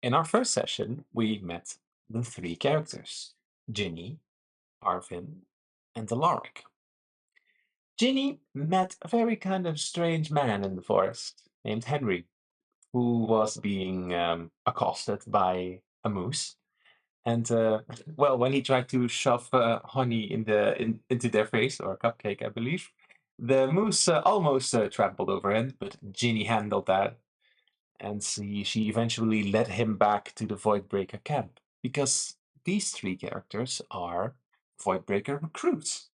In our first session, we met the three characters, Ginny, Arvin, and Alaric. Ginny met a very kind of strange man in the forest named Henry, who was being accosted by a moose. And well, when he tried to shove honey into their face, or a cupcake, I believe, the moose almost trampled over him, but Ginny handled that, and she eventually led him back to the Voidbreaker camp, because these three characters are Voidbreaker recruits.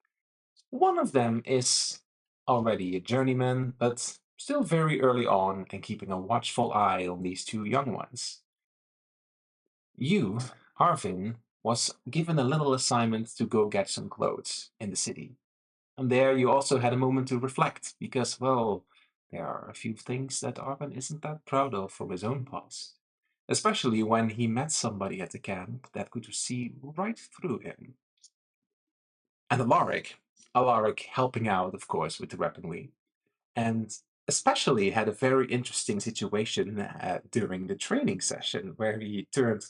One of them is already a journeyman, but still very early on and keeping a watchful eye on these two young ones. You, Arvin, was given a little assignment to go get some clothes in the city. And there you also had a moment to reflect, because, well, there are a few things that Arvin isn't that proud of from his own past. Especially when he met somebody at the camp that could see right through him. And Alaric helping out, of course, with the weaponry. And especially had a very interesting situation during the training session where he turned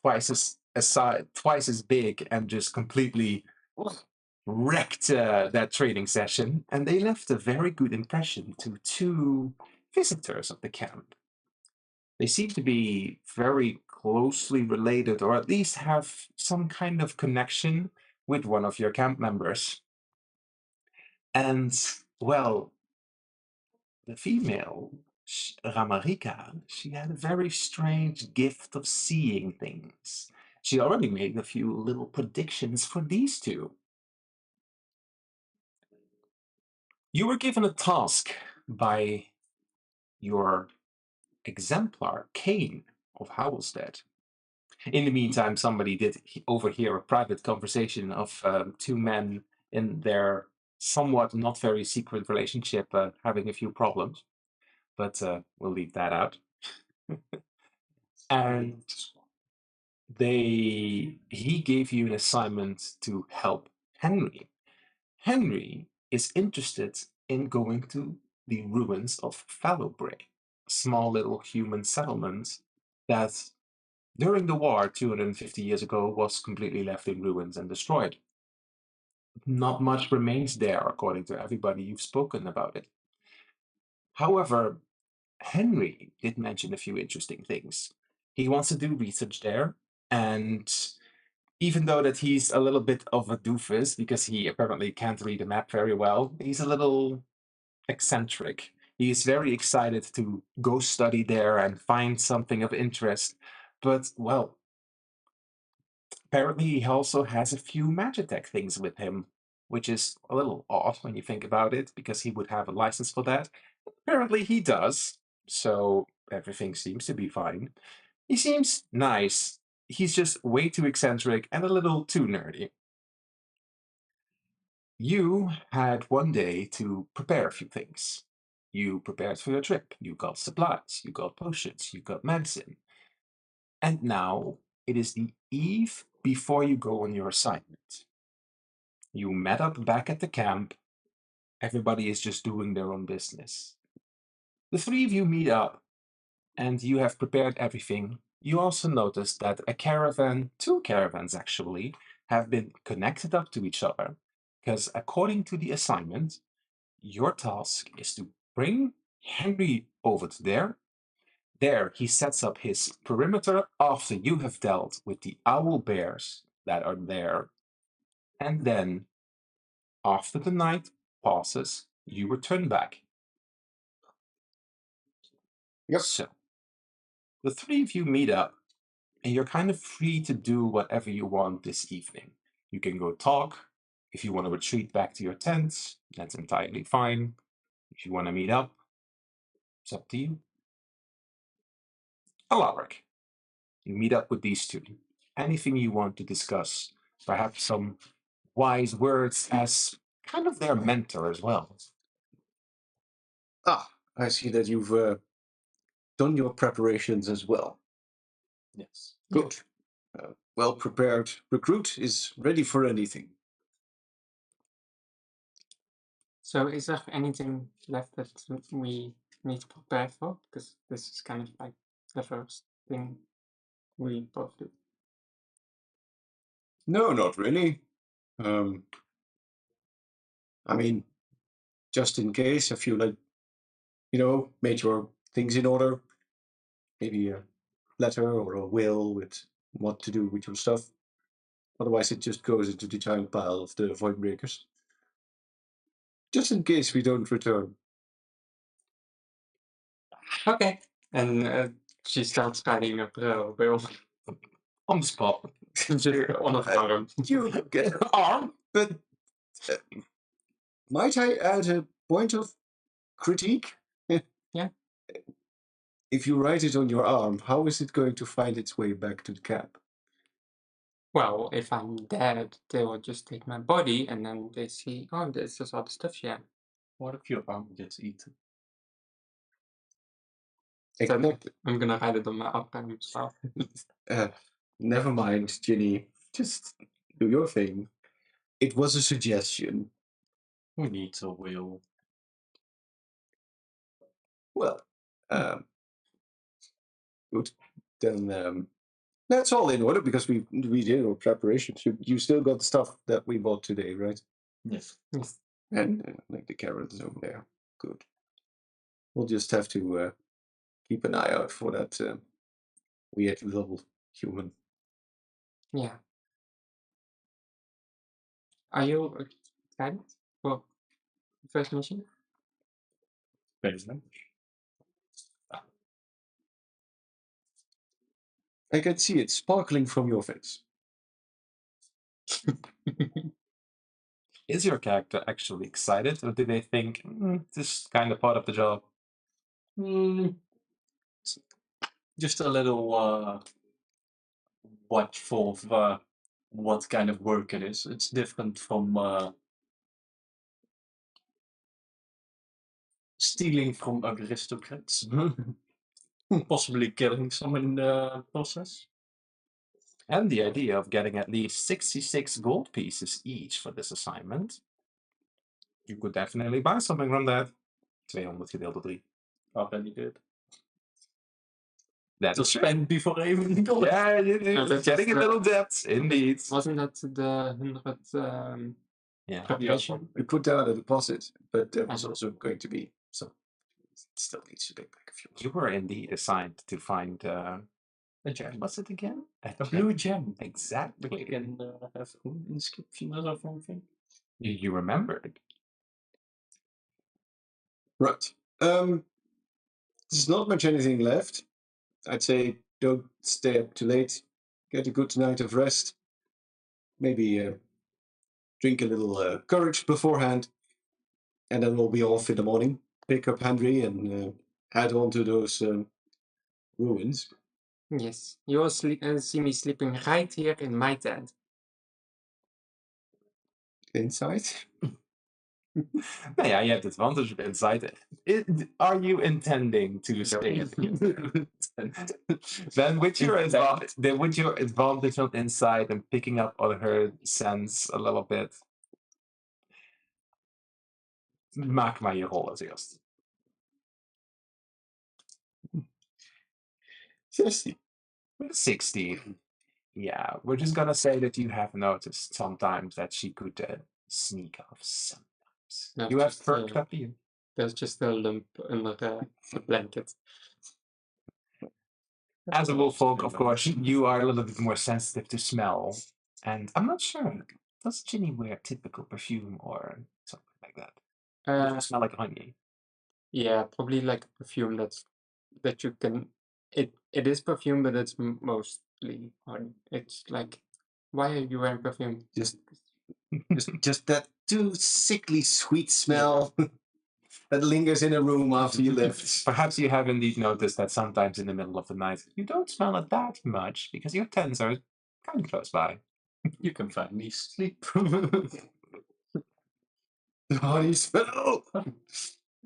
twice as big and just completely wrecked that training session, and they left a very good impression to two visitors of the camp. They seem to be very closely related, or at least have some kind of connection with one of your camp members. And, well, the female, Ramarika, she had a very strange gift of seeing things. She already made a few little predictions for these two. You were given a task by your exemplar, Kane of Howlstead. In the meantime, somebody did overhear a private conversation of two men in their somewhat not very secret relationship having a few problems, but we'll leave that out. And he gave you an assignment to help Henry. Henry is interested in going to the ruins of Fallowbrae, a small little human settlement that during the war 250 years ago was completely left in ruins and destroyed. Not much remains there, according to everybody you've spoken about it. However, Henry did mention a few interesting things. He wants to do research there, and even though that he's a little bit of a doofus because he apparently can't read a map very well, he's a little eccentric. He is very excited to go study there and find something of interest, but, well, apparently he also has a few Magitech things with him, which is a little odd when you think about it, because he would have a license for that. Apparently he does, so everything seems to be fine. He seems nice. He's just way too eccentric and a little too nerdy. You had one day to prepare a few things. You prepared for your trip. You got supplies. You got potions. You got medicine. And now it is the eve before you go on your assignment. You met up back at the camp. Everybody is just doing their own business. The three of you meet up, and you have prepared everything. You also notice that a caravan, two caravans actually, have been connected up to each other, because according to the assignment, your task is to bring Henry over to there. There, he sets up his perimeter after you have dealt with the owl bears that are there. And then, after the night passes, you return back. Yep. So, the three of you meet up, and you're kind of free to do whatever you want this evening. You can go talk. If you want to retreat back to your tents, that's entirely fine. If you want to meet up, it's up to you. Alaric, you meet up with these two. Anything you want to discuss? Perhaps some wise words as kind of their mentor as well. Ah, I see that you've done your preparations as well. Yes. Good. Well-prepared recruit is ready for anything. So is there anything left that we need to prepare for? Because this is kind of like the first thing we both do. No, not really. I mean, just in case, I feel like, made your things in order. Maybe a letter or a will with what to do with your stuff. Otherwise, it just goes into the giant pile of the void breakers. Just in case we don't return. Okay. And she starts writing a will On the spot. just on her arm. You get an arm, but might I add a point of critique? Yeah. If you write it on your arm, how is it going to find its way back to the cap? Well, if I'm dead, they will just take my body and then they see, oh, this is all the stuff she had. What if your arm gets eaten? So Exactly. I'm gonna write it on my arm as well. Never mind, Ginny. Just do your thing. It was a suggestion. Who needs a will? Well, good. Then that's all in order because we did our preparations. You still got the stuff that we bought today, right? Yes. Yes. And like the carrots over there. Good. We'll just have to keep an eye out for that weird little human. Yeah. Are you excited for the first mission? Basement. I can see it sparkling from your face. Is your character actually excited, or do they think this is kind of part of the job? Just a little watchful of what kind of work it is. It's different from stealing from aristocrats, possibly killing someone in the process. And the idea of getting at least 66 gold pieces each for this assignment. You could definitely buy something from that. 200 gedeeld door 3. Already did. That was spent before I even got it. Yeah, that's getting a the- little debt, indeed. Wasn't that the 100 Yeah. preparation? We put down a deposit, but there was also going to be some. It still needs to take back a few. You were indeed assigned to find a gem. What's it again? A blue gem. Exactly. We can have an inscription or something. You remembered. Right. There's not much anything left. I'd say don't stay up too late. Get a good night of rest. Maybe drink a little courage beforehand, and then we'll be off in the morning. Pick up Henry and head on to those ruins. Yes. You will see me sleeping right here in my tent. Inside. Nou ja, je hebt advantage of insight. Are you intending to stay at the Then with your advantage on insight and picking up on her sense a little bit. Maak maar je rol als eerst. 16. 16. Yeah, we're just gonna say that you have noticed sometimes that she could sneak off sometimes. No, you have just, perked up you. There's just a lump under the blanket. As a wolf folk, of course, you are a little bit more sensitive to smell. And I'm not sure, does Ginny wear typical perfume or something like that? Does it smell like honey? Yeah, probably like a perfume that you can. It is perfume, but it's mostly honey. It's like, why are you wearing perfume? Just that too sickly sweet smell that lingers in a room after you left. Perhaps you have indeed noticed that sometimes in the middle of the night you don't smell it that much because your tents are kind of close by. You can find me sleep. The honey smell.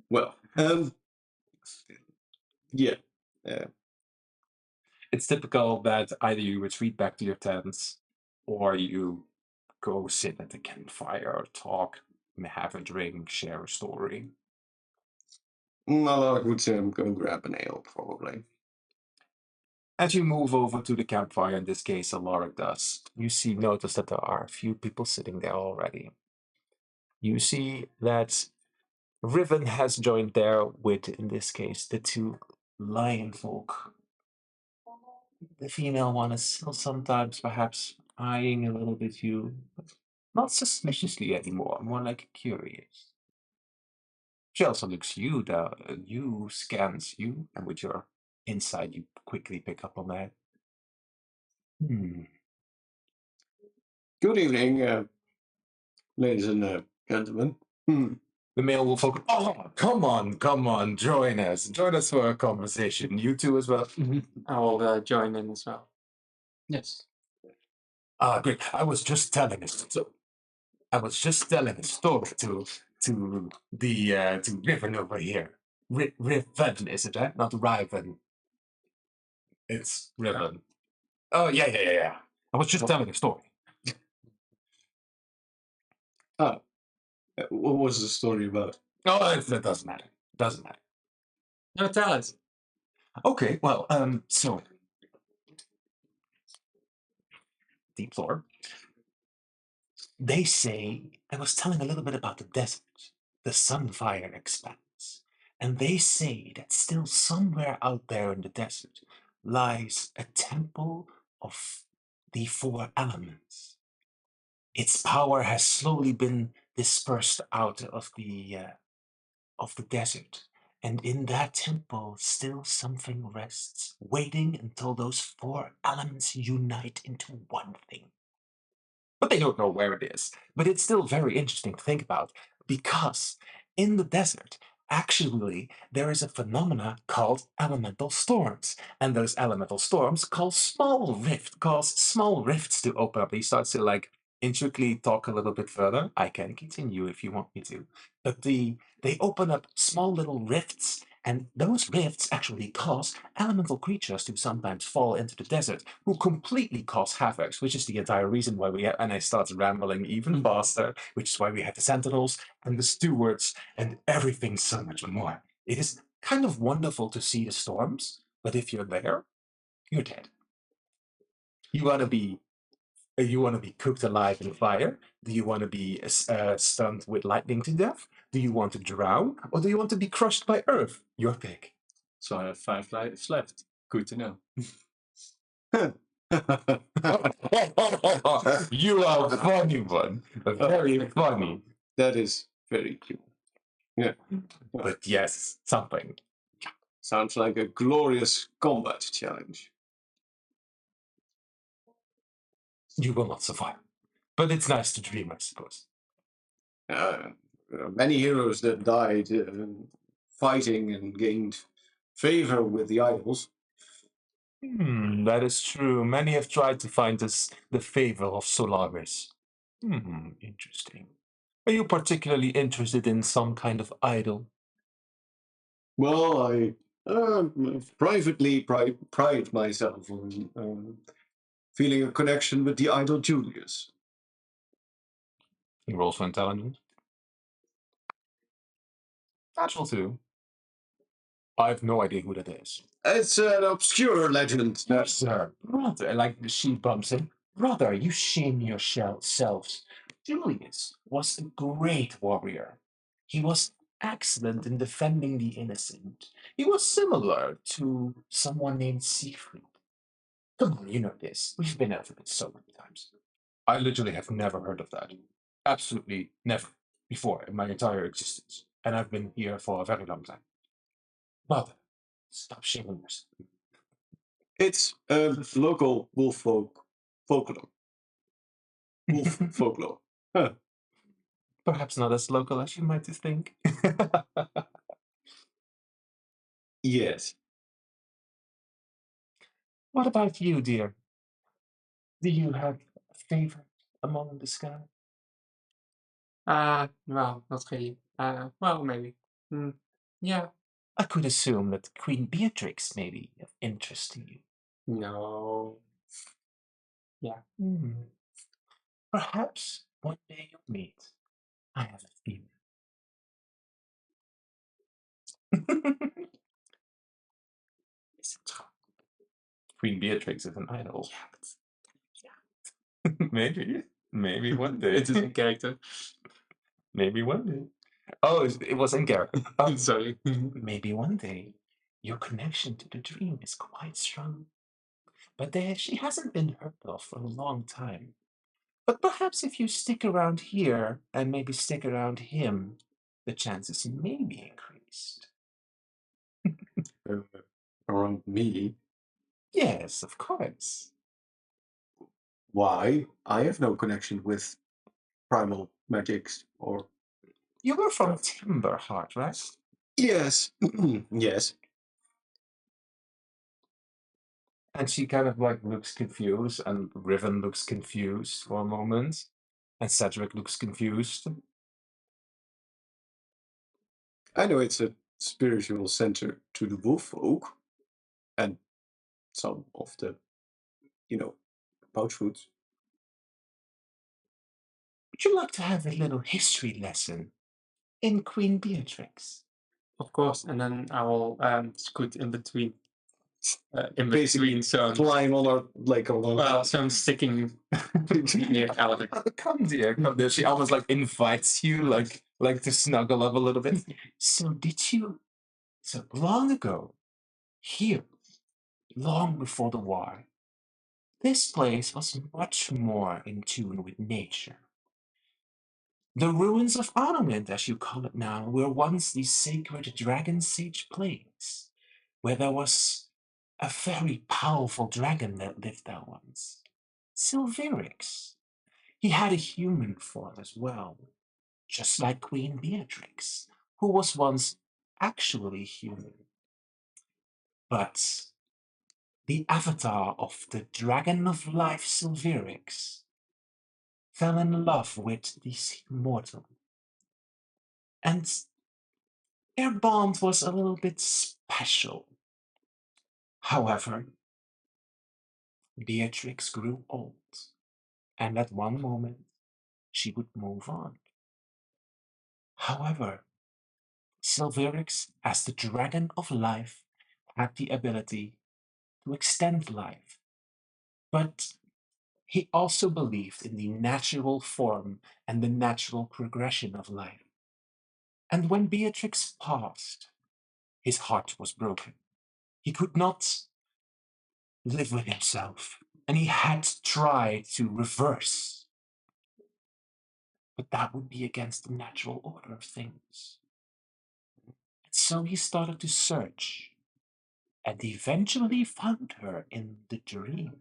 Well, yeah. It's typical that either you retreat back to your tents or you go sit at the campfire, talk, have a drink, share a story. Well, I would say I'm going to grab an ale, probably. As you move over to the campfire, in this case, Alaric does, notice that there are a few people sitting there already. You see that Riven has joined there with, in this case, the two lion folk. The female one is still sometimes perhaps eyeing a little bit you, but not suspiciously anymore, more like curious. She also looks you, you scans you, and with your insight, you quickly pick up on that. Good evening, ladies and gentlemen. The male will focus. Oh, come on, join us for a conversation. You two as well. I'll join in as well. Yes. Ah, great. I was just telling a story to the to Riven over here. Riven, is it? Not Riven. It's Riven. Oh yeah. I was just telling a story. What was the story about? Oh, that doesn't matter. Doesn't matter. No, tell us. Okay, well, so deep lore. They say I was telling a little bit about the desert, the sunfire expanse, and they say that still somewhere out there in the desert lies a temple of the four elements. Its power has slowly been dispersed out of the desert, and in that temple still something rests, waiting until those four elements unite into one thing. But they don't know where it is. But it's still very interesting to think about because in the desert, actually, there is a phenomena called elemental storms. And those elemental storms cause small rifts to open up. He starts to like intricately talk a little bit further. I can continue if you want me to. But they open up small little rifts, and those rifts actually cause elemental creatures to sometimes fall into the desert, who completely cause havoc, which is the entire reason why we have, and I start rambling even faster, which is why we have the sentinels and the stewards and everything so much more. It is kind of wonderful to see the storms, but if you're there, you're dead. You want to be cooked alive in fire? Do you want to be stunned with lightning to death? Do you want to drown? Or do you want to be crushed by earth? Your pick. So I have 5 lives left. Good to know. You are a funny one. Very funny. That is very cute. Yeah. But yes, something. Sounds like a glorious combat challenge. You will not survive. But it's nice to dream, I suppose. There are many heroes that died fighting and gained favor with the idols. That is true. Many have tried to find the favor of Solaris. Interesting. Are you particularly interested in some kind of idol? Well, I privately pride myself on feeling a connection with the idol Julius. He rolls for intelligence. Natural too. I have no idea who that is. It's an obscure legend. Yes, sir. Brother, like she bumps him. Brother, you shame yourselves. Julius was a great warrior. He was excellent in defending the innocent. He was similar to someone named Siegfried. Come on, you know this. We've been over it so many times. I literally have never heard of that. Absolutely never before in my entire existence. And I've been here for a very long time. Brother, stop shaming yourself. It's local wolf folklore. Wolf folklore. Huh. Perhaps not as local as you might think. Yes. What about you, dear? Do you have a favorite among the sky? Well, not really. Well, maybe. Yeah. I could assume that Queen Beatrix may be of interest to you. No. Yeah. Perhaps one day you'll meet. I have a feeling. Is it true? Queen Beatrix is an idol. Maybe one day. It is in character. Maybe one day. Oh, it was in character. Sorry. Maybe one day your connection to the dream is quite strong. But she hasn't been heard of for a long time. But perhaps if you stick around here and maybe stick around him, the chances may be increased. Around me? Yes, of course. Why? I have no connection with primal magics or. You were from Timberheart, right? Yes. Yes. And she kind of like looks confused, and Riven looks confused for a moment, and Cedric looks confused. I know it's a spiritual center to the wolf folk and some of the, pouch foods. Would you like to have a little history lesson in Queen Beatrix? Of course, and then I will scoot in between. Basically, some climb on our well, some sticking near Alec. Come dear, come dear. She almost like invites you, like to snuggle up a little bit. So long ago, here, long before the war, this place was much more in tune with nature. The ruins of Ornament, as you call it now, were once the sacred Dragon Sage plains, where there was a very powerful dragon that lived there once. Silverix. He had a human form as well, just like Queen Beatrix, who was once actually human. But the avatar of the Dragon of Life, Silverix, fell in love with this mortal. And their bond was a little bit special. However, Beatrix grew old, and at one moment she would move on. However, Silverix, as the Dragon of Life, had the ability to extend life, but he also believed in the natural form and the natural progression of life. And when Beatrix passed, his heart was broken. He could not live with himself, and he had tried to reverse. But that would be against the natural order of things. And so he started to search, and eventually found her in the dream.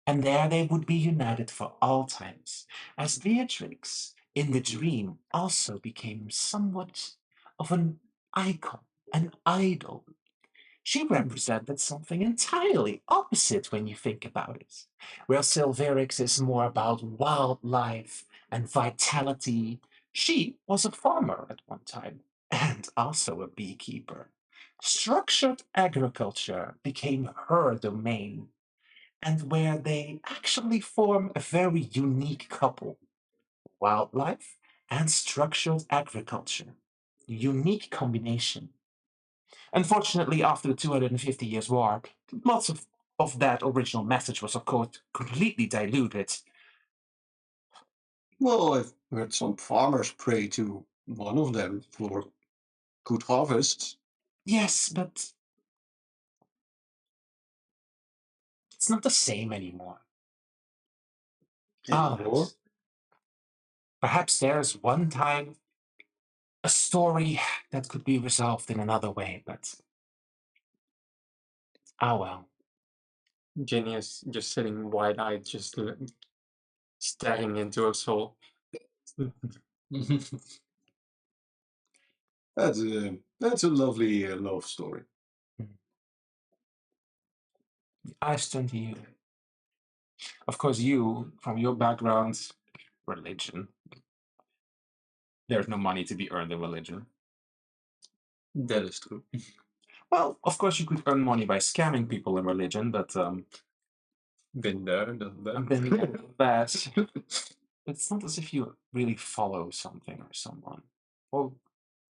And there they would be united for all times, as Beatrix, in the dream, also became somewhat of an icon, an idol. She represented something entirely opposite when you think about it. Where Silverix is more about wildlife and vitality, she was a farmer at one time, and also a beekeeper. Structured agriculture became her domain, and where they actually form a very unique couple. Wildlife and structured agriculture. Unique combination. Unfortunately, after the 250 years war, lots of that original message was, of course, completely diluted. Well, I've heard some farmers pray to one of them for good harvests. Yes, but it's not the same anymore. Anymore? Perhaps there's one time a story that could be resolved in another way, but well. Ginny is just sitting wide-eyed, just staring into her soul. That's a lovely love story. I turn to you. Of course, you, from your background, religion. There's no money to be earned in religion. That is true. Well, of course, you could earn money by scamming people in religion, but Been there, done that. I've been there, done that. It's not as if you really follow something or someone. Or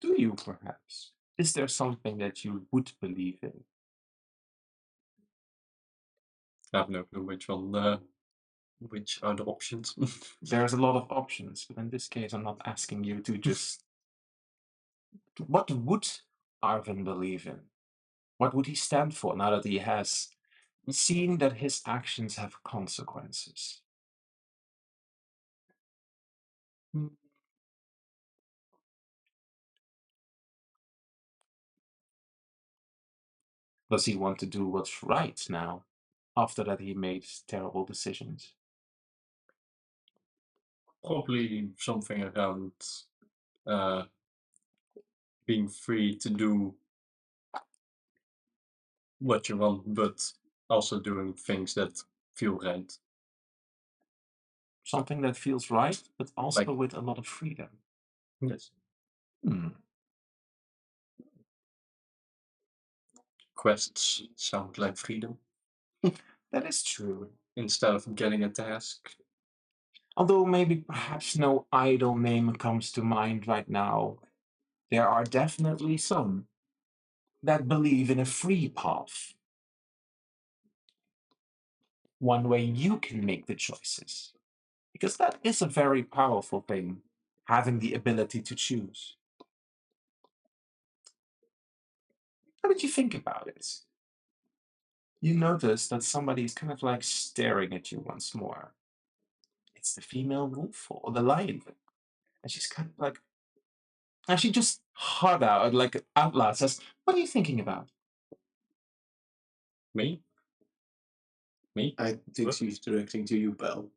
do you, perhaps? Is there something that you would believe in? I have no clue which one. Which are the options? There's a lot of options, but in this case, I'm not asking you to just. What would Arvin believe in? What would he stand for now that he has seen that his actions have consequences? Does he want to do what's right now, after that he made terrible decisions? Probably something around being free to do what you want, but also doing things that feel right. Something that feels right, but also Like- with a lot of freedom. Yes. Quests sound like freedom That is true. instead of getting a task. Although maybe perhaps no idle name comes to mind right now, there are definitely some that believe in a free path. One way you can make the choices. Because that is a very powerful thing, having the ability to choose. How did you think about it? You notice that somebody is kind of like staring at you once more. It's the female wolf or the lion. And she's kind of like, and she just hard out, like out loud says, "What are you thinking about?" Me? Me? I think she's directing to you, Belle.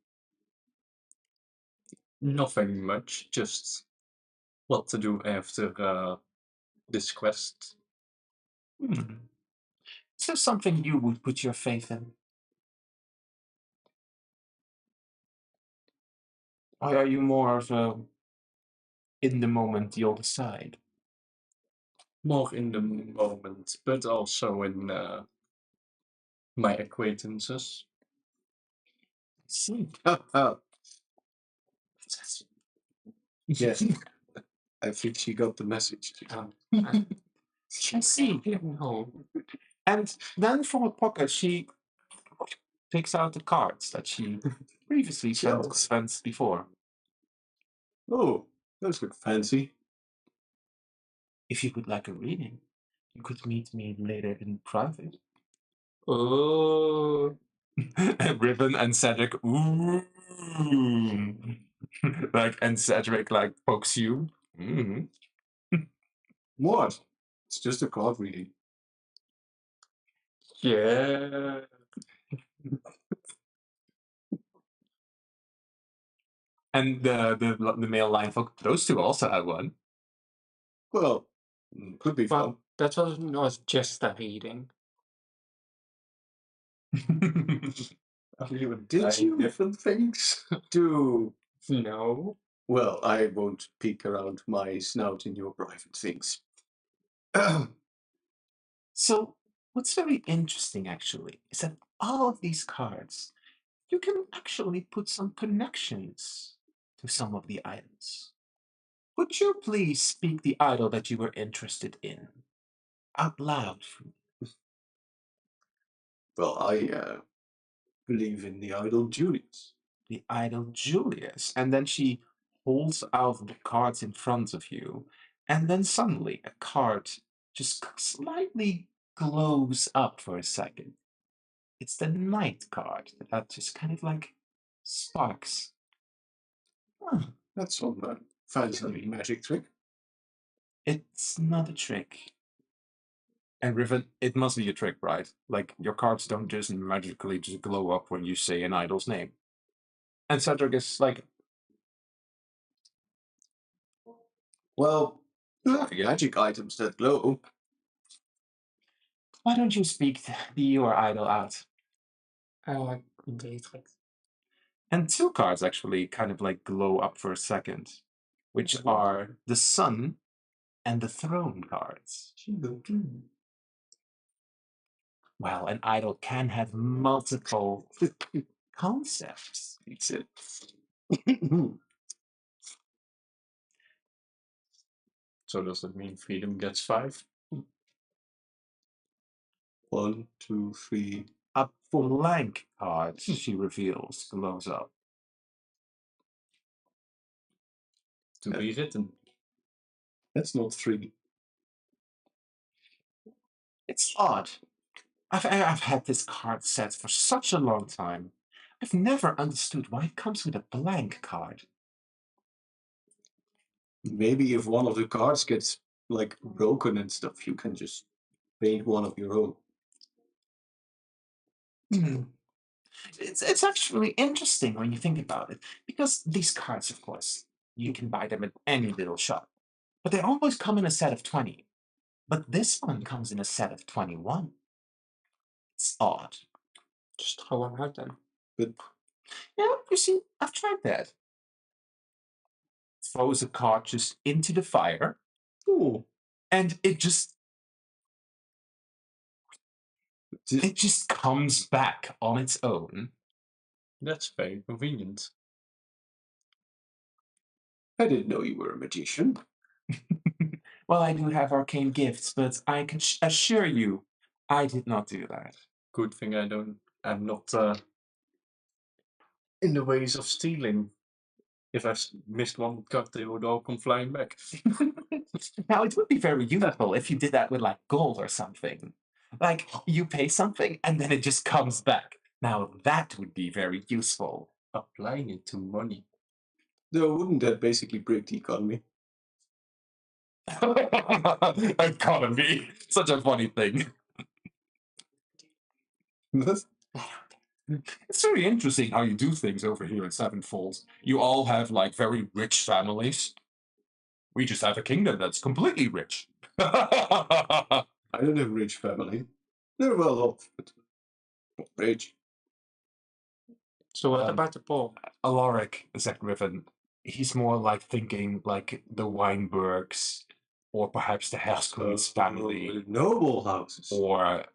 Nothing much, just what to do after this quest. Is there something you would put your faith in? Or are you more of a in the moment you'll decide? More in the moment, but also in my acquaintances. See. Yes. I think she got the message. I see. No. And then from a pocket, she takes out the cards that she previously sent to Shells. friends before. Oh, those look fancy. If you would like a reading, you could meet me later in private. Oh. Ribbon and Cedric, ooh. and Cedric pokes you. What? It's just a card reading. Yeah. And the male line folk, those two also had one. Well, could be fun. Well, that was just a reading. Did you different things do? No. Well, I won't peek around my snout in your private things. So, what's very interesting actually is that all of these cards, you can actually put some connections to some of the idols. Would you please speak the idol that you were interested in out loud for me? Well, I believe in the idol Julius. The idol Julius. And then she holds out the cards in front of you, and then suddenly a card just slightly glows up for a second. It's the Knight card that just kind of like sparks. Huh, That's some fancy magic trick. it's not a trick. And Riven, it must be a trick, right? Like, your cards don't just magically just glow up when you say an idol's name. And Cedric is like, Well, yeah. magic items that glow. Why don't you speak your idol out? Beatrix. And two cards actually kind of like glow up for a second, which are the Sun and the Throne cards. Well, an idol can have multiple concepts. It's it. So does that mean freedom gets 5? 1, 2, 3. A blank card, she reveals, glows up. To be written. That's not 3. It's odd. I've had this card set for such a long time. I've never understood why it comes with a blank card. Maybe if one of the cards gets like broken and stuff, you can just paint one of your own. Hmm. It's actually interesting when you think about it, because these cards, of course, you can buy them at any little shop, but they always come in a set of 20. But this one comes in a set of 21. It's odd. Just throw one out then. But Yeah, you see, I've tried that. Throws a card just into the fire, oh, and it just comes back on its own. That's very convenient. I didn't know you were a magician. Well, I do have arcane gifts, but I can assure you, I did not do that. Good thing I'm not in the ways of stealing. If I missed one cut, they would all come flying back. Now, it would be very useful if you did that with like gold or something. Like you pay something and then it just comes back. Now, that would be very useful. Applying it to money. Though, wouldn't that basically break the economy? Economy. Such a funny thing. What? It's very interesting how you do things over here in Sevenfold. You all have like very rich families. We just have a kingdom that's completely rich. I don't have a rich family. They're well off, but not rich. So what Um, about the poor? Alaric, Zach Griffin, he's more like thinking like the Weinbergs, or perhaps the Haskins family, Noble houses. or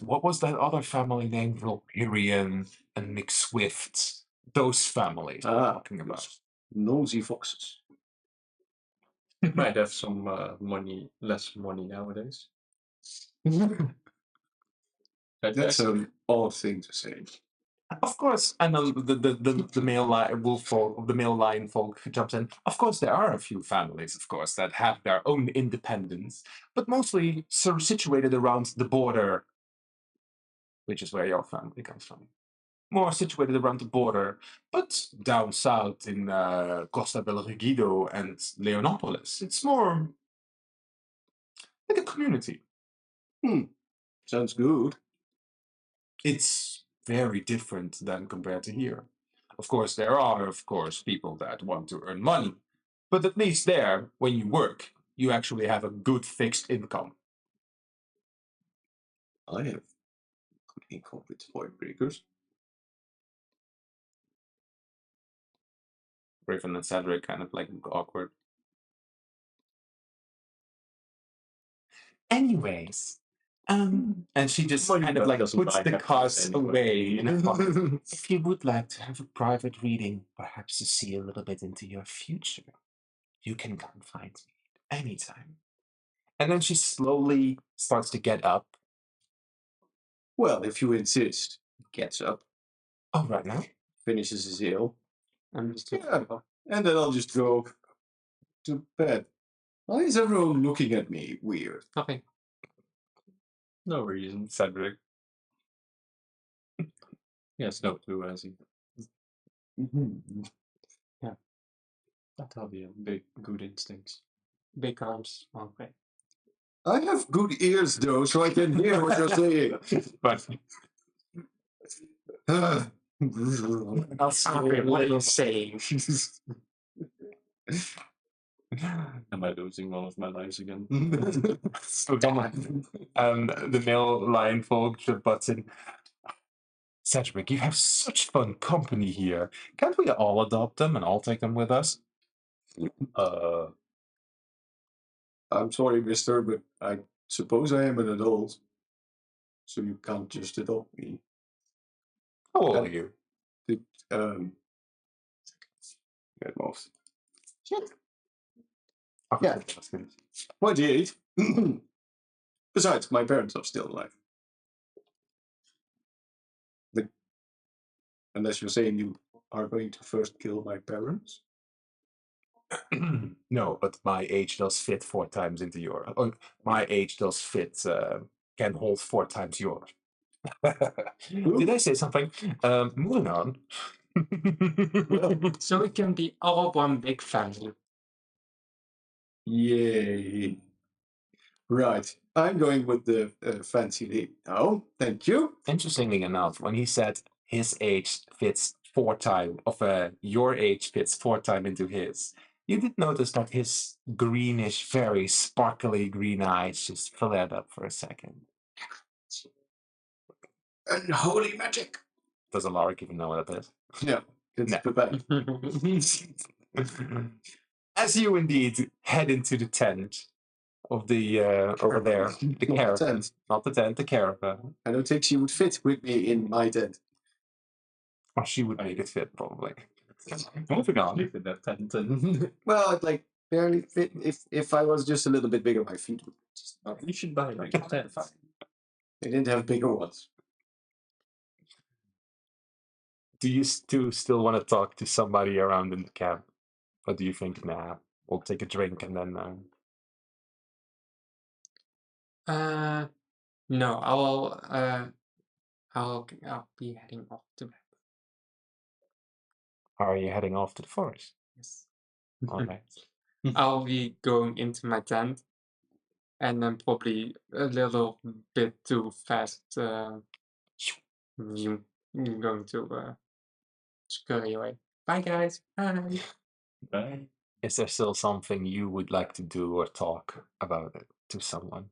what was that other family name? Vulperian and McSwift. Those families I'm talking about. those nosy foxes. Might have some less money nowadays. That's an odd thing to say. Of course, and the male wolf folk, the male lion folk jumps in. Of course, there are a few families, of course, that have their own independence, but mostly sort of situated around the border, which is where your family comes from. More situated around the border, but down south in Costa Belrigido and Leonopolis, it's more like a community. Sounds good. It's very different than compared to here. Of course, there are, of course, people that want to earn money, but at least there, when you work, you actually have a good fixed income. I have good income with void breakers. Griffin and Cedric kind of like awkward. Anyways, and she just Money kind of like doesn't puts buy the happiness cards anyway. away in a pocket. If you would like to have a private reading, perhaps to see a little bit into your future, you can come find me anytime. And then she slowly starts to get up. Well, if you insist. Gets up, Oh, right now? finishes his ale, I'm just yeah, and then I'll just go to bed. Why is everyone looking at me weird? nothing. No reason. Cedric. Yes, no clue, has he? That will be a big good instincts. Big arms. Okay. I have good ears though, so I can hear what you're saying. But I'll say what you're saying. Am I losing one of my lives again? so dumb. The male lion folk butts in. Cedric, you have such fun company here. Can't we all adopt them and all take them with us? I'm sorry, mister, but I suppose I am an adult. So you can't just adopt me. How old are you? Get lost. Oh, Yeah. 28. Besides, my parents are still alive. Unless you're saying you are going to first kill my parents. No, but my age does fit 4 times into your. My age does fit. Can hold 4 times yours. Did I say something? Moving on. So we can be all one big family. Yay. Right. I'm going with the fancy name now. Thank you. Interestingly enough, when he said his age fits 4 times your age fits 4 times into his, you did notice that his greenish, very sparkly green eyes just flared up for a second. And holy magic. Does Alaric even know what that is? No, it's No. pathetic. As you indeed head into the tent of the over there, the caravan, tent. not the tent, the caravan. I don't think she would fit with me in my tent. Or she would make it fit probably. Moving on. Live in that tent and Well, I'd like barely fit. If I was just a little bit bigger, my feet would just not. you should buy like a tent. They didn't have bigger ones. Do you two still want to talk to somebody around in the camp, or do you think, nah, we'll take a drink and then? No, I'll be heading off to bed. Are you heading off to the forest? Yes. All right. I'll be going into my tent, and then probably a little bit too fast. You going to scurry away. Bye, guys. Bye. Bye. Is there still something you would like to do or talk about it to someone?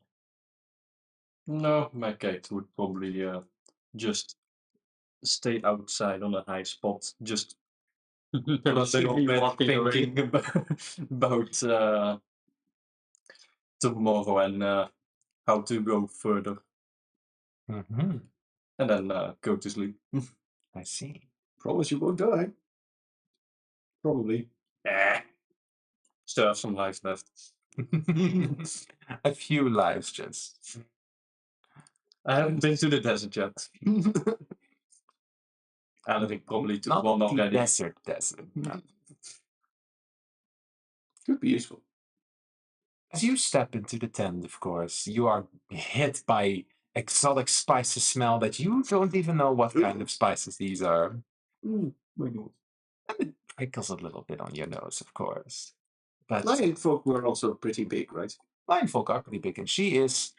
No, my cat would probably just stay outside on a high spot, just cluttering on bed, Walking away. thinking about tomorrow and how to go further, Mm-hmm. and then go to sleep. I see. Promise you won't die. Probably. Still have some life left. A few lives just. I haven't been to the desert yet. I think probably to Not one the already. desert. No. Could be useful. As you step into the tent, of course, you are hit by exotic spices smell that you don't even know what kind of spices these are. My God. And it prickles a little bit on your nose, of course. But Lion folk were also pretty big, right? lion folk are pretty big, and she's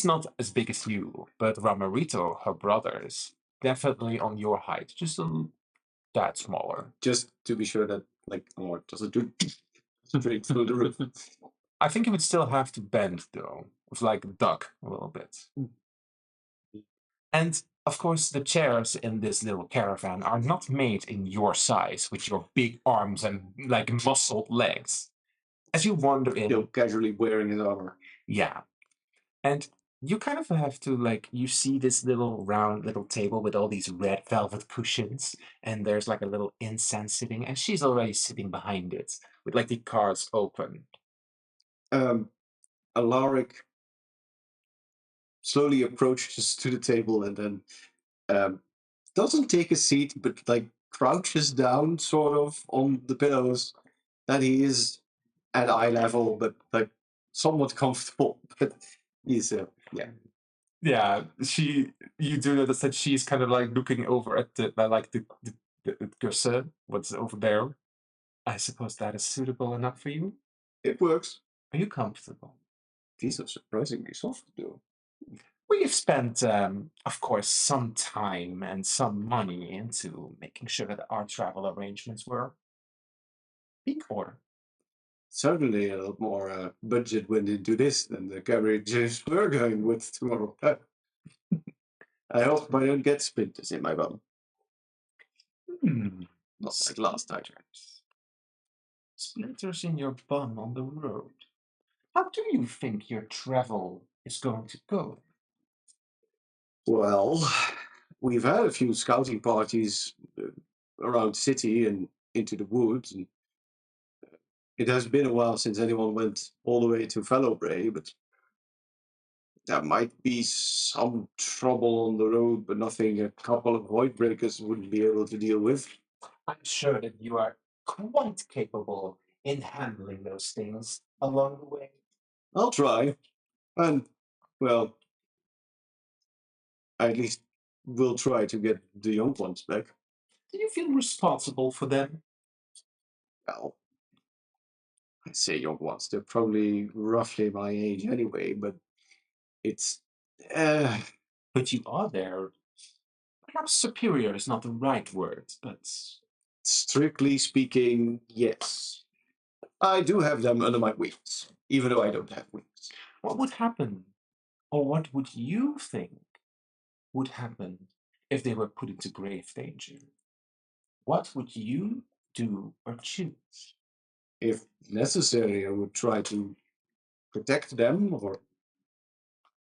not as big as you, but Ramarito, her brother, is definitely on your height, just a tad smaller. Just to be sure that, like, or does it do straight through the roof? I think it would still have to bend, though. It's like duck a little bit. And, of course, the chairs in this little caravan are not made in your size, with your big arms and, like, muscled legs. As you wander in... Still casually wearing his armor. Yeah. And you kind of have to, like, you see this little round little table with all these red velvet cushions, and there's, like, a little incense sitting, and she's already sitting behind it, with, like, the cards open. Alaric slowly approaches to the table and then doesn't take a seat, but like crouches down sort of on the pillows that he is at eye level, but like somewhat comfortable. But he's yeah. Yeah, you do notice that she's kind of like looking over at the cursor, what's over there. I suppose that is suitable enough for you. It works. Are you comfortable? These are surprisingly soft though. We have spent, of course, some time and some money into making sure that our travel arrangements were peak order. Certainly a lot more budget went into this than the carriages we're going with tomorrow. I hope I don't get splinters in my bum. Not like last time. Splinters in your bum on the road. How do you think your travel is going to go? Well, we've had a few scouting parties around city and into the woods, and it has been a while since anyone went all the way to Fallowbrae, but There might be some trouble on the road, but nothing a couple of void breakers wouldn't be able to deal with. I'm sure that you are quite capable in handling those things along the way. I'll try. And, well, I at least will try to get the young ones back. Do you feel responsible for them? Well, I say young ones. They're probably roughly my age anyway, but it's. Uh, But you are their. Perhaps superior is not the right word, but strictly speaking, yes. I do have them under my wings, even though I don't have wings. what would happen, or what would you think would happen if they were put into grave danger? What would you do or choose? If necessary, I would try to protect them, or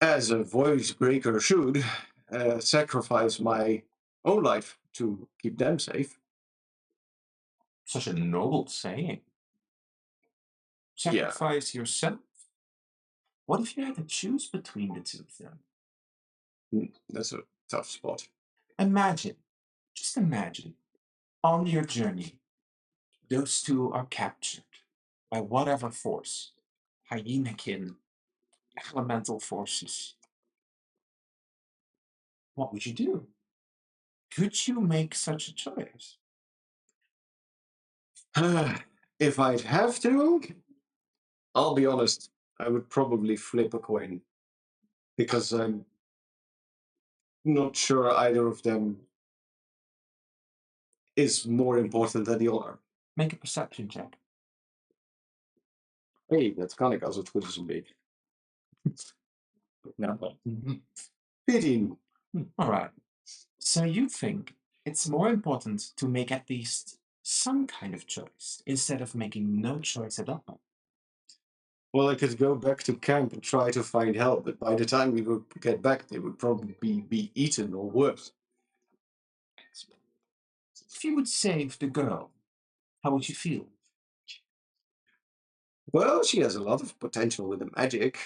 as a voice breaker should, sacrifice my own life to keep them safe. Such a noble saying. Yeah. Sacrifice yourself? What if you had to choose between the two of them? That's a tough spot. Imagine, just imagine, on your journey, those two are captured by whatever force, hyena-kin, elemental forces. What would you do? Could you make such a choice? If I'd have to, I'll be honest, I would probably flip a coin because I'm not sure either of them is more important than the other. Make a perception check. Hey, dat kan ik als het goed is een beetje. Nou, 14. All right. So you think it's more important to make at least some kind of choice instead of making no choice at all? Well, I could go back to camp and try to find help, but by the time we would get back, they would probably be eaten or worse. If you would save the girl, how would you feel? Well, she has a lot of potential with the magic.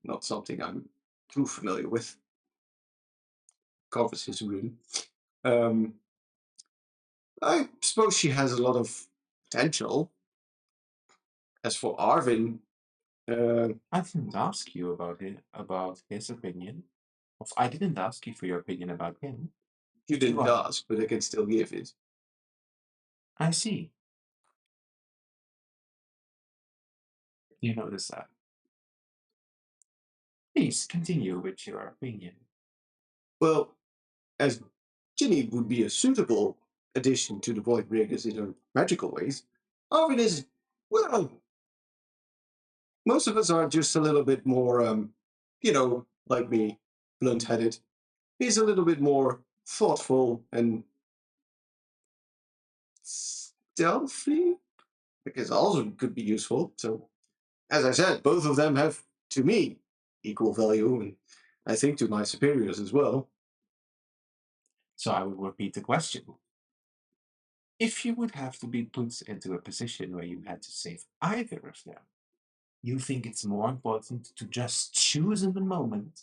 Not something I'm too familiar with. Covers his room. I suppose she has a lot of potential. As for Arvin, I didn't ask you about his opinion. I didn't ask you for your opinion about him. you didn't Right. ask, but I can still give it. I see. You notice that. Please continue with your opinion. Well, as Ginny would be a suitable addition to the Void Breakers in her magical ways, Arvin is, well, most of us are just a little bit more, like me, blunt-headed. He's a little bit more thoughtful and stealthy, because also could be useful. So, as I said, both of them have, to me, equal value, and I think to my superiors as well. So I will repeat the question. If you would have to be put into a position where you had to save either of them, you think it's more important to just choose in the moment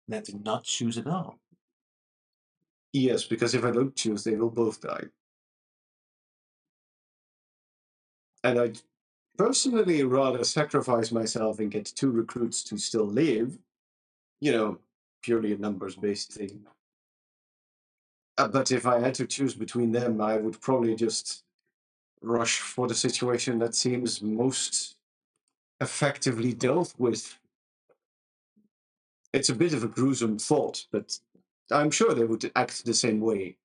than to not choose at all? Yes, because if I don't choose, they will both die. And I'd personally rather sacrifice myself and get two recruits to still live, purely a numbers based thing. But if I had to choose between them, I would probably just rush for the situation that seems most effectively dealt with. It's a bit of a gruesome thought, but I'm sure they would act the same way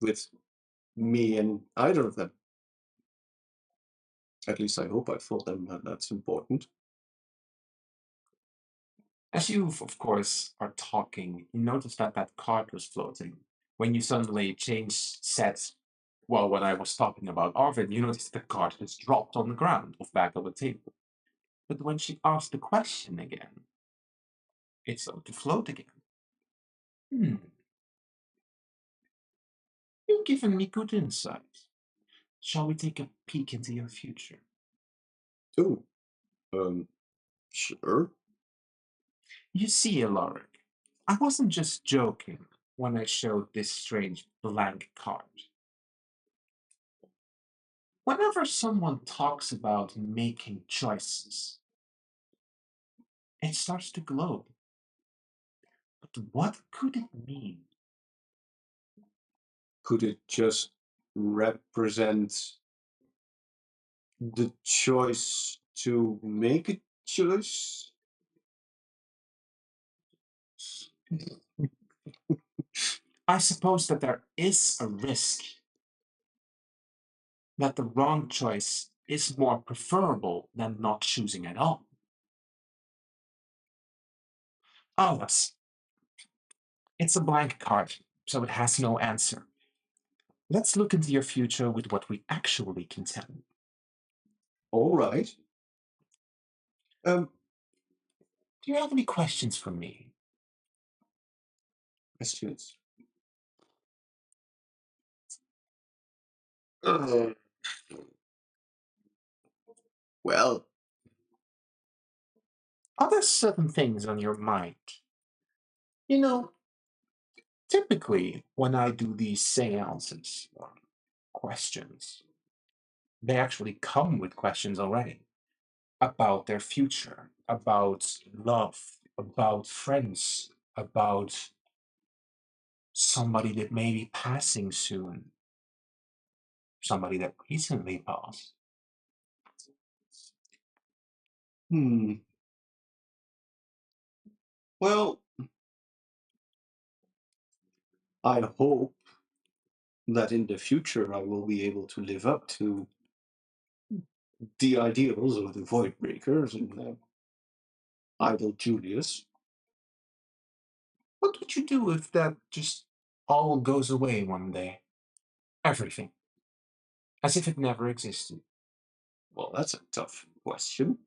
with me and either of them. At least I hope I thought them that's important. As you, of course, are talking, you notice that that card was floating. When you suddenly changed sets, well, when I was talking about Arvid, you noticed the card has dropped on the ground or back on the table. But when she asked the question again, it started to float again. You've given me good insight. Shall we take a peek into your future? Oh, sure. You see, Alaric, I wasn't just joking when I showed this strange blank card. Whenever someone talks about making choices, it starts to glow. But what could it mean? Could it just represent the choice to make a choice? I suppose that there is a risk that the wrong choice is more preferable than not choosing at all. Oh, it's a blank card, so it has no answer. Let's look into your future with what we actually can tell. All right. Do you have any questions for me? Questions. Well, Are there certain things on your mind? You know, typically when I do these seances or questions, they actually come with questions already about their future, about love, about friends, about somebody that may be passing soon, somebody that recently passed. hmm. Well, I hope that in the future I will be able to live up to the ideals of the Void Breakers and Idol Julius. What would you do if that just all goes away one day? Everything. As if it never existed. Well, that's a tough question.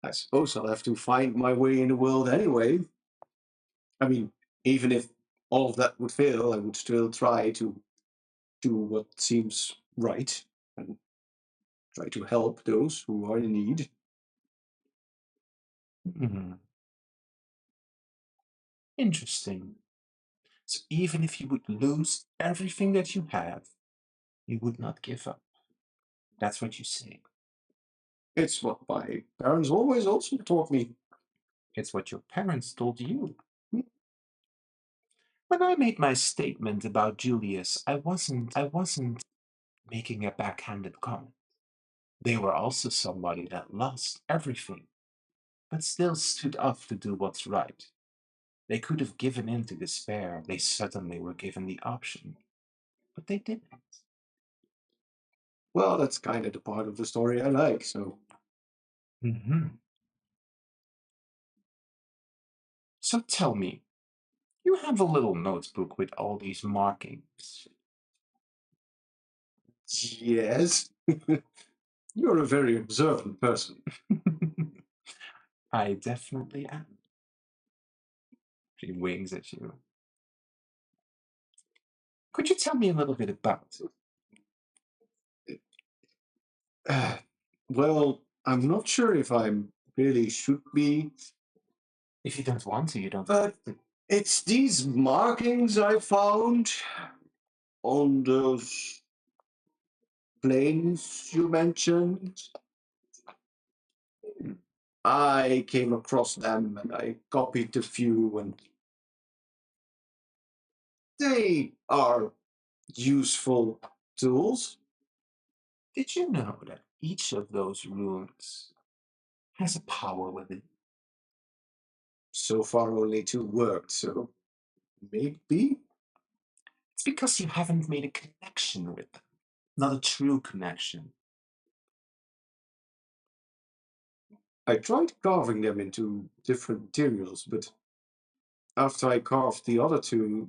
I suppose I'll have to find my way in the world anyway. I mean, even if all of that would fail, I would still try to do what seems right and try to help those who are in need. Hmm. Interesting. So even if you would lose everything that you have, you would not give up. That's what you say. It's what my parents always also taught me. It's what your parents told you. When I made my statement about Julius, I wasn't making a backhanded comment. They were also somebody that lost everything, but still stood up to do what's right. They could have given in to despair. They certainly were given the option, but they didn't. Well, that's kind of the part of the story I like, so. Hmm. So tell me, you have a little notebook with all these markings. Yes. You're a very observant person. I definitely am. She winks at you. Could you tell me a little bit about it? Well, I'm not sure if I really should be, If you don't want to, you don't. but it's these markings I found on those planes you mentioned. I came across them and I copied a few, and they are useful tools. Did you know that each of those runes has a power within? So far, only two worked, so maybe. It's because you haven't made a connection with them. Not a true connection. I tried carving them into different materials, but after I carved the other two,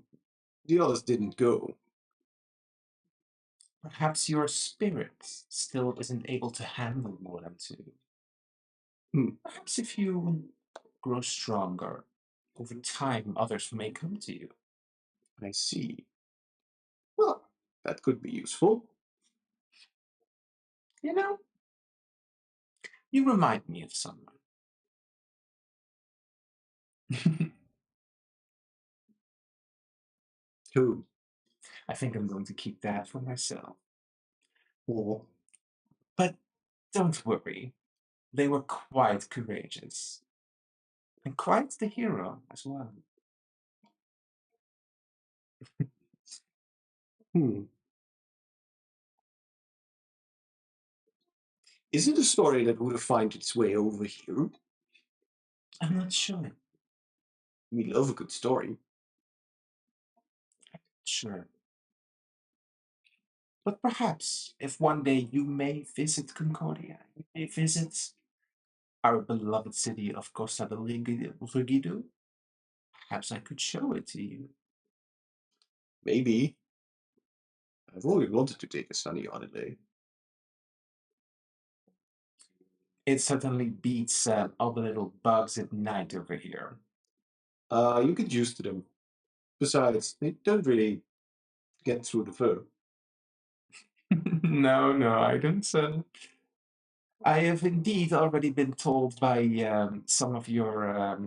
the others didn't go. Perhaps your spirit still isn't able to handle more than two. Hmm, Perhaps if you grow stronger, over time others may come to you. I see. Well, that could be useful. You know, You remind me of someone. Who? I think I'm going to keep that for myself. Oh, But don't worry, they were quite courageous. And quite the hero as well. hmm. Is it a story that would have found its way over here? I'm not sure. We love a good story. Sure. But perhaps if one day you may visit Concordia, you may visit our beloved city of Costa del Rigido, perhaps I could show it to you. Maybe. I've always wanted to take a sunny holiday. It certainly beats all the little bugs at night over here. You get used to them. Besides, they don't really get through the fur. No, I don't. I have indeed already been told by some of your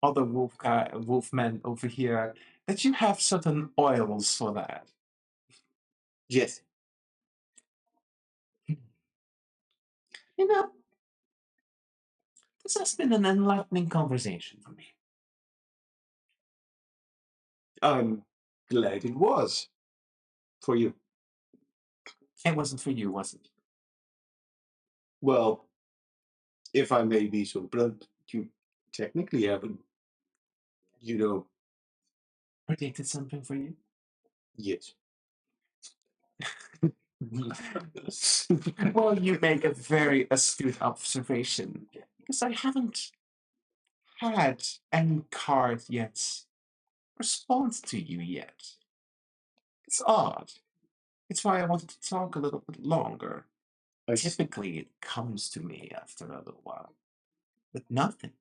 other wolfmen over here that you have certain oils for that. Yes. You know, this has been an enlightening conversation for me. I'm glad it was. For you. It wasn't for you, was it? Well, if I may be so blunt, you technically haven't, you know, Predicted something for you? yes. Well, you make a very astute observation because I haven't had any card yet respond to you yet. It's odd. It's why I wanted to talk a little bit longer. Typically, it comes to me after a little while, but nothing.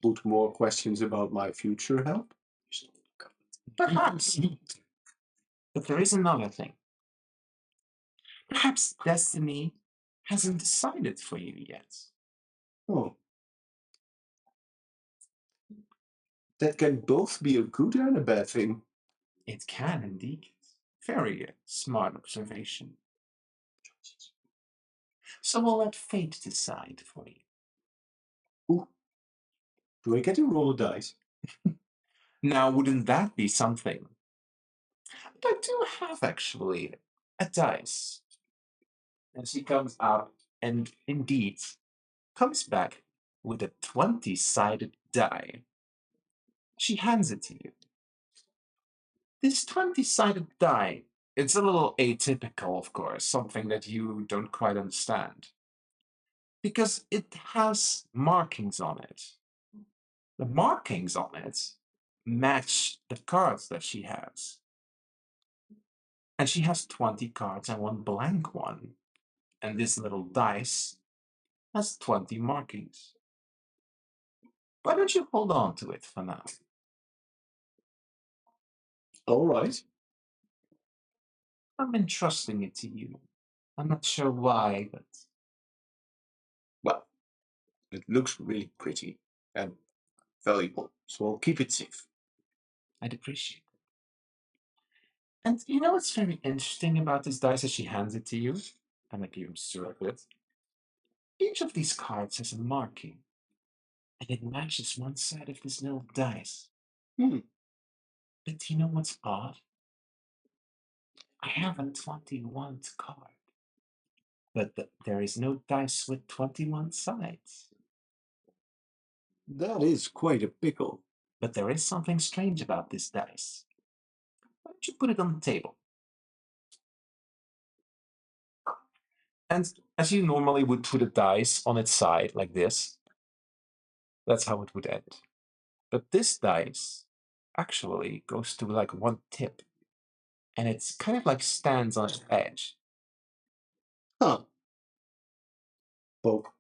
Would more questions about my future help? Perhaps. But there is another thing. Perhaps destiny hasn't decided for you yet. Oh. That can both be a good and a bad thing. It can indeed. Very smart observation. So we'll let fate decide for you. Ooh. Do I get to roll a dice? Now, wouldn't that be something? But I do have actually a dice. And she comes out and indeed comes back with a 20-sided die. She hands it to you. This 20-sided die, it's a little atypical, of course, something that you don't quite understand. Because it has markings on it. The markings on it match the cards that she has. And she has 20 cards and one blank one. And this little dice has 20 markings. Why don't you hold on to it for now? All right. I'm entrusting it to you. I'm not sure why, but Well, it looks really pretty and valuable, so I'll keep it safe. I'd appreciate it. And you know what's very interesting about this dice as she hands it to you? I'm like you circle it. Each of these cards has a marking, and it matches one side of this little dice. Hmm. But do you know what's odd? I have a 21 card, but there is no dice with 21 sides. That is quite a pickle. But there is something strange about this dice. Why don't you put it on the table? And as you normally would put a dice on its side like this, that's how it would end. But this dice actually goes to like one tip, and it's kind of like stands on its edge. Huh. Poke.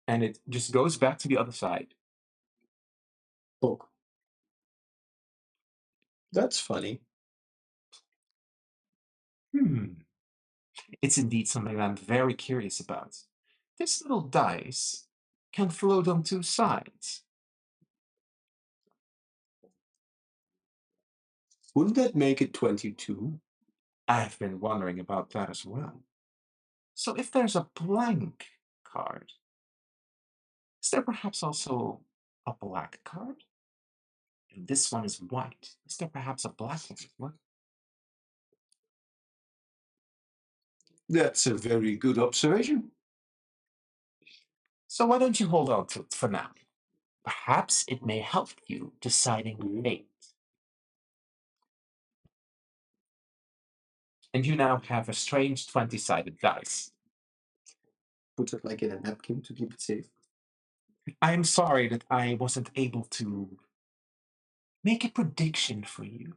And it just goes back to the other side. Poke. That's funny. Hmm. It's indeed something I'm very curious about. This little dice can float on two sides. Wouldn't that make it 22? I've been wondering about that as well. So if there's a blank card, is there perhaps also a black card? And this one is white. Is there perhaps a black one as well? That's a very good observation. So why don't you hold on to it for now? Perhaps it may help you deciding fate. And you now have a strange 20-sided dice. Put it like in a napkin to keep it safe. I am sorry that I wasn't able to make a prediction for you,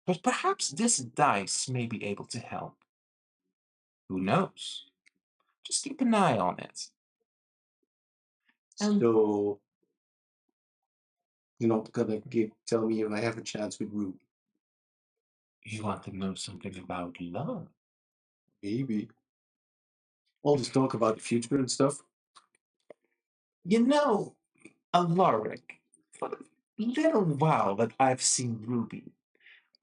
but perhaps this dice may be able to help. Who knows? Just keep an eye on it. So you're not gonna tell me if I have a chance with Ruby? You want to know something about love? Maybe. All this talk about the future and stuff. You know, Alaric, for the little while that I've seen Ruby,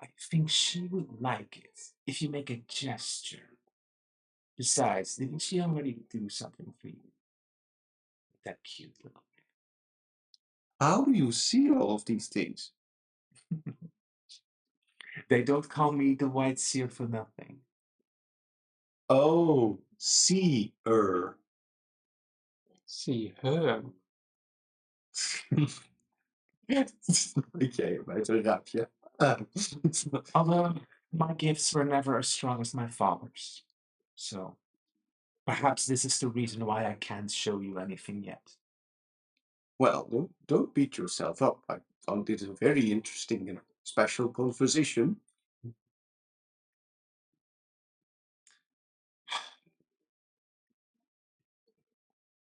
I think she would like it if you make a gesture. Besides, didn't she already do something for you? That cute little. How do you see all of these things? They don't call me the White Seer for nothing. Oh, see her. See her. Okay, right, een rapje. Although my gifts were never as strong as my father's. So perhaps this is the reason why I can't show you anything yet. Well, don't beat yourself up. I found it a very interesting and special conversation.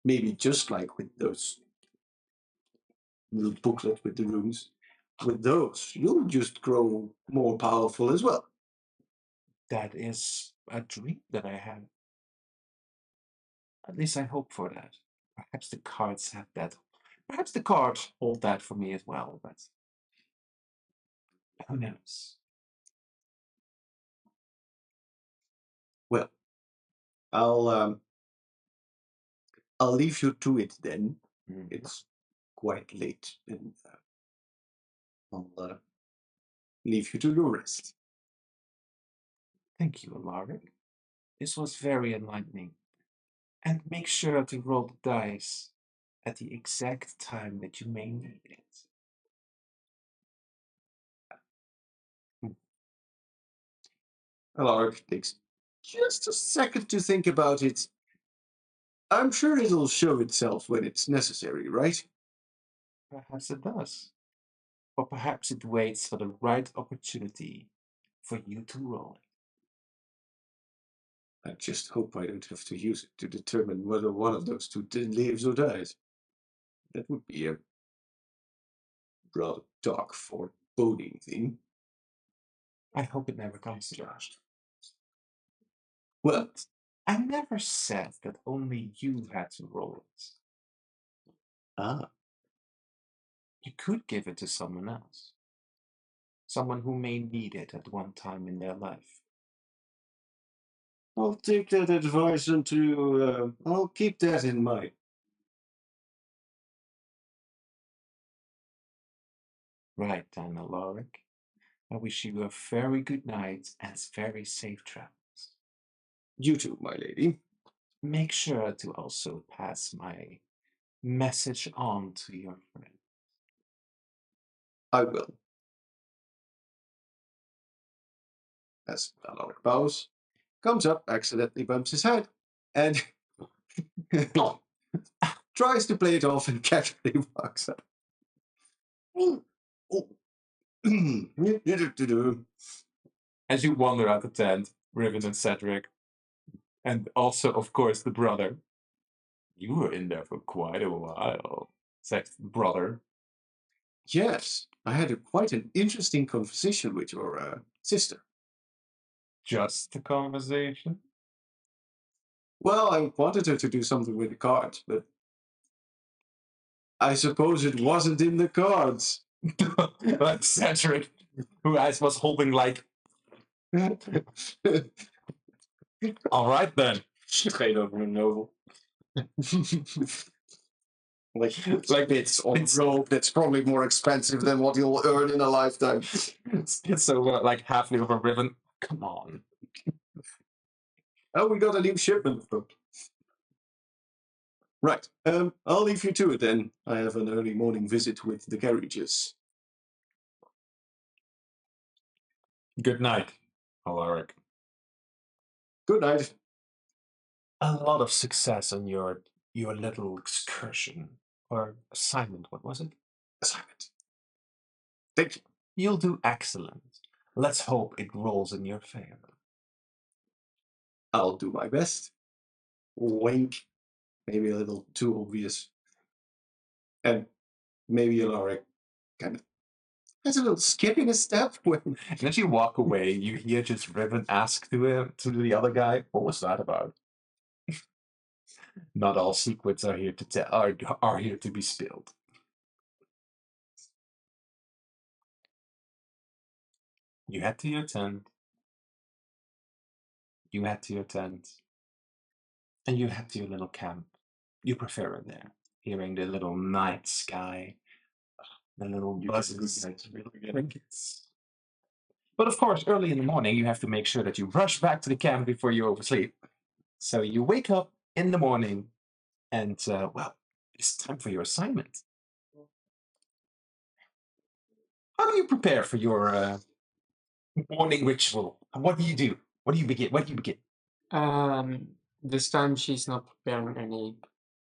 Maybe just like with those little booklet with the runes, with those, you'll just grow more powerful as well. That is a dream that I have. At least I hope for that. Perhaps the cards have that. Perhaps the cards hold that for me as well, but who knows? Well, I'll leave you to it then. It's quite late, and I'll leave you to your rest. Thank you, Alaric. This was very enlightening. And make sure to roll the dice at the exact time that you may need it. Alaric takes just a second to think about it. I'm sure it'll show itself when it's necessary, right? Perhaps it does. Or perhaps it waits for the right opportunity for you to roll it. I just hope I don't have to use it to determine whether one of those two lives or dies. That would be a rather dark foreboding thing. I hope it never comes to that. Well, I never said that only you had to roll it. ah, You could give it to someone else. Someone who may need it at one time in their life. I'll take that advice into, I'll keep that in mind. Right then, Alaric. I wish you a very good night and very safe travels. You too, my lady. Make sure to also pass my message on to your friend. I will. As Alaric bows, comes up, accidentally bumps his head, and tries to play it off and casually walks up. As you wander out the tent, Riven and Cedric, and also, of course, the brother. You were in there for quite a while, said the brother. Yes, I had quite an interesting conversation with your sister. Just a conversation? Well, I wanted her to do something with the cards, but I suppose it wasn't in the cards. Like Cedric, who I was holding like. All right then. Straight over a novel. Like it's on a rope that's probably more expensive than what you'll earn in a lifetime. it's so like halfway over ribbon. Come on. Oh, we got a new shipment. Right. I'll leave you to it then. I have an early morning visit with the carriages. Good night, Alaric. Good night. A lot of success on your little excursion or assignment. What was it? Assignment. Thank you. You'll do excellent. Let's hope it rolls in your favor. I'll do my best. Wink. Maybe a little too obvious. And maybe Alaric kind of has a little skip in his step when And as you walk away, you hear just Riven ask to the other guy, "What was that about?" Not all secrets are here to tell are here to be spilled. You head to your tent. You head to your tent. And you head to your little camp. You prefer it there, hearing the little night sky, the little buzzes, crickets. But of course, early in the morning, you have to make sure that you rush back to the camp before you oversleep. So you wake up in the morning, and well, it's time for your assignment. How do you prepare for your morning ritual? What do you do? What do you begin? What do you begin? This time she's not preparing any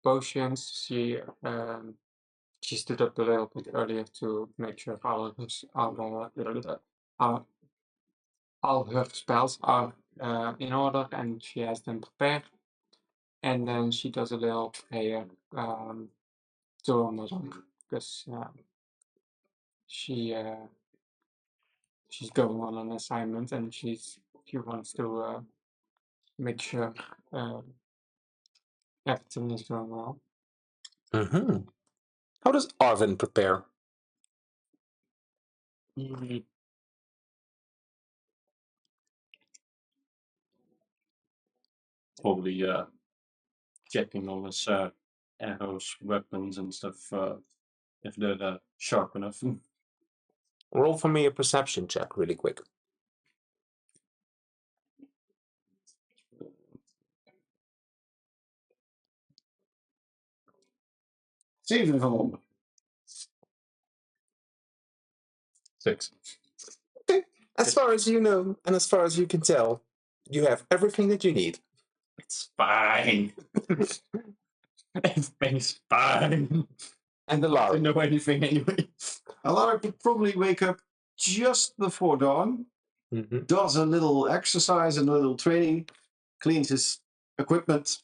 potions. She stood up a little bit earlier to make sure all her spells are in order, and she has them prepared. And then she does a little prayer to her mother, because she's going on an assignment, and she wants to make sure everything is going well. Mm-hmm. How does Arvin prepare? Probably checking on his arrows, weapons, and stuff if they're sharp enough. Roll for me a perception check, really quick. Zeven van 100. 6. Okay. As far as you know, and as far as you can tell, you have everything that you need. It's fine. Everything's fine. And the I Lara. don't know anything anyway. Alaric would probably wake up just before dawn, Mm-hmm. does a little exercise and a little training, cleans his equipment,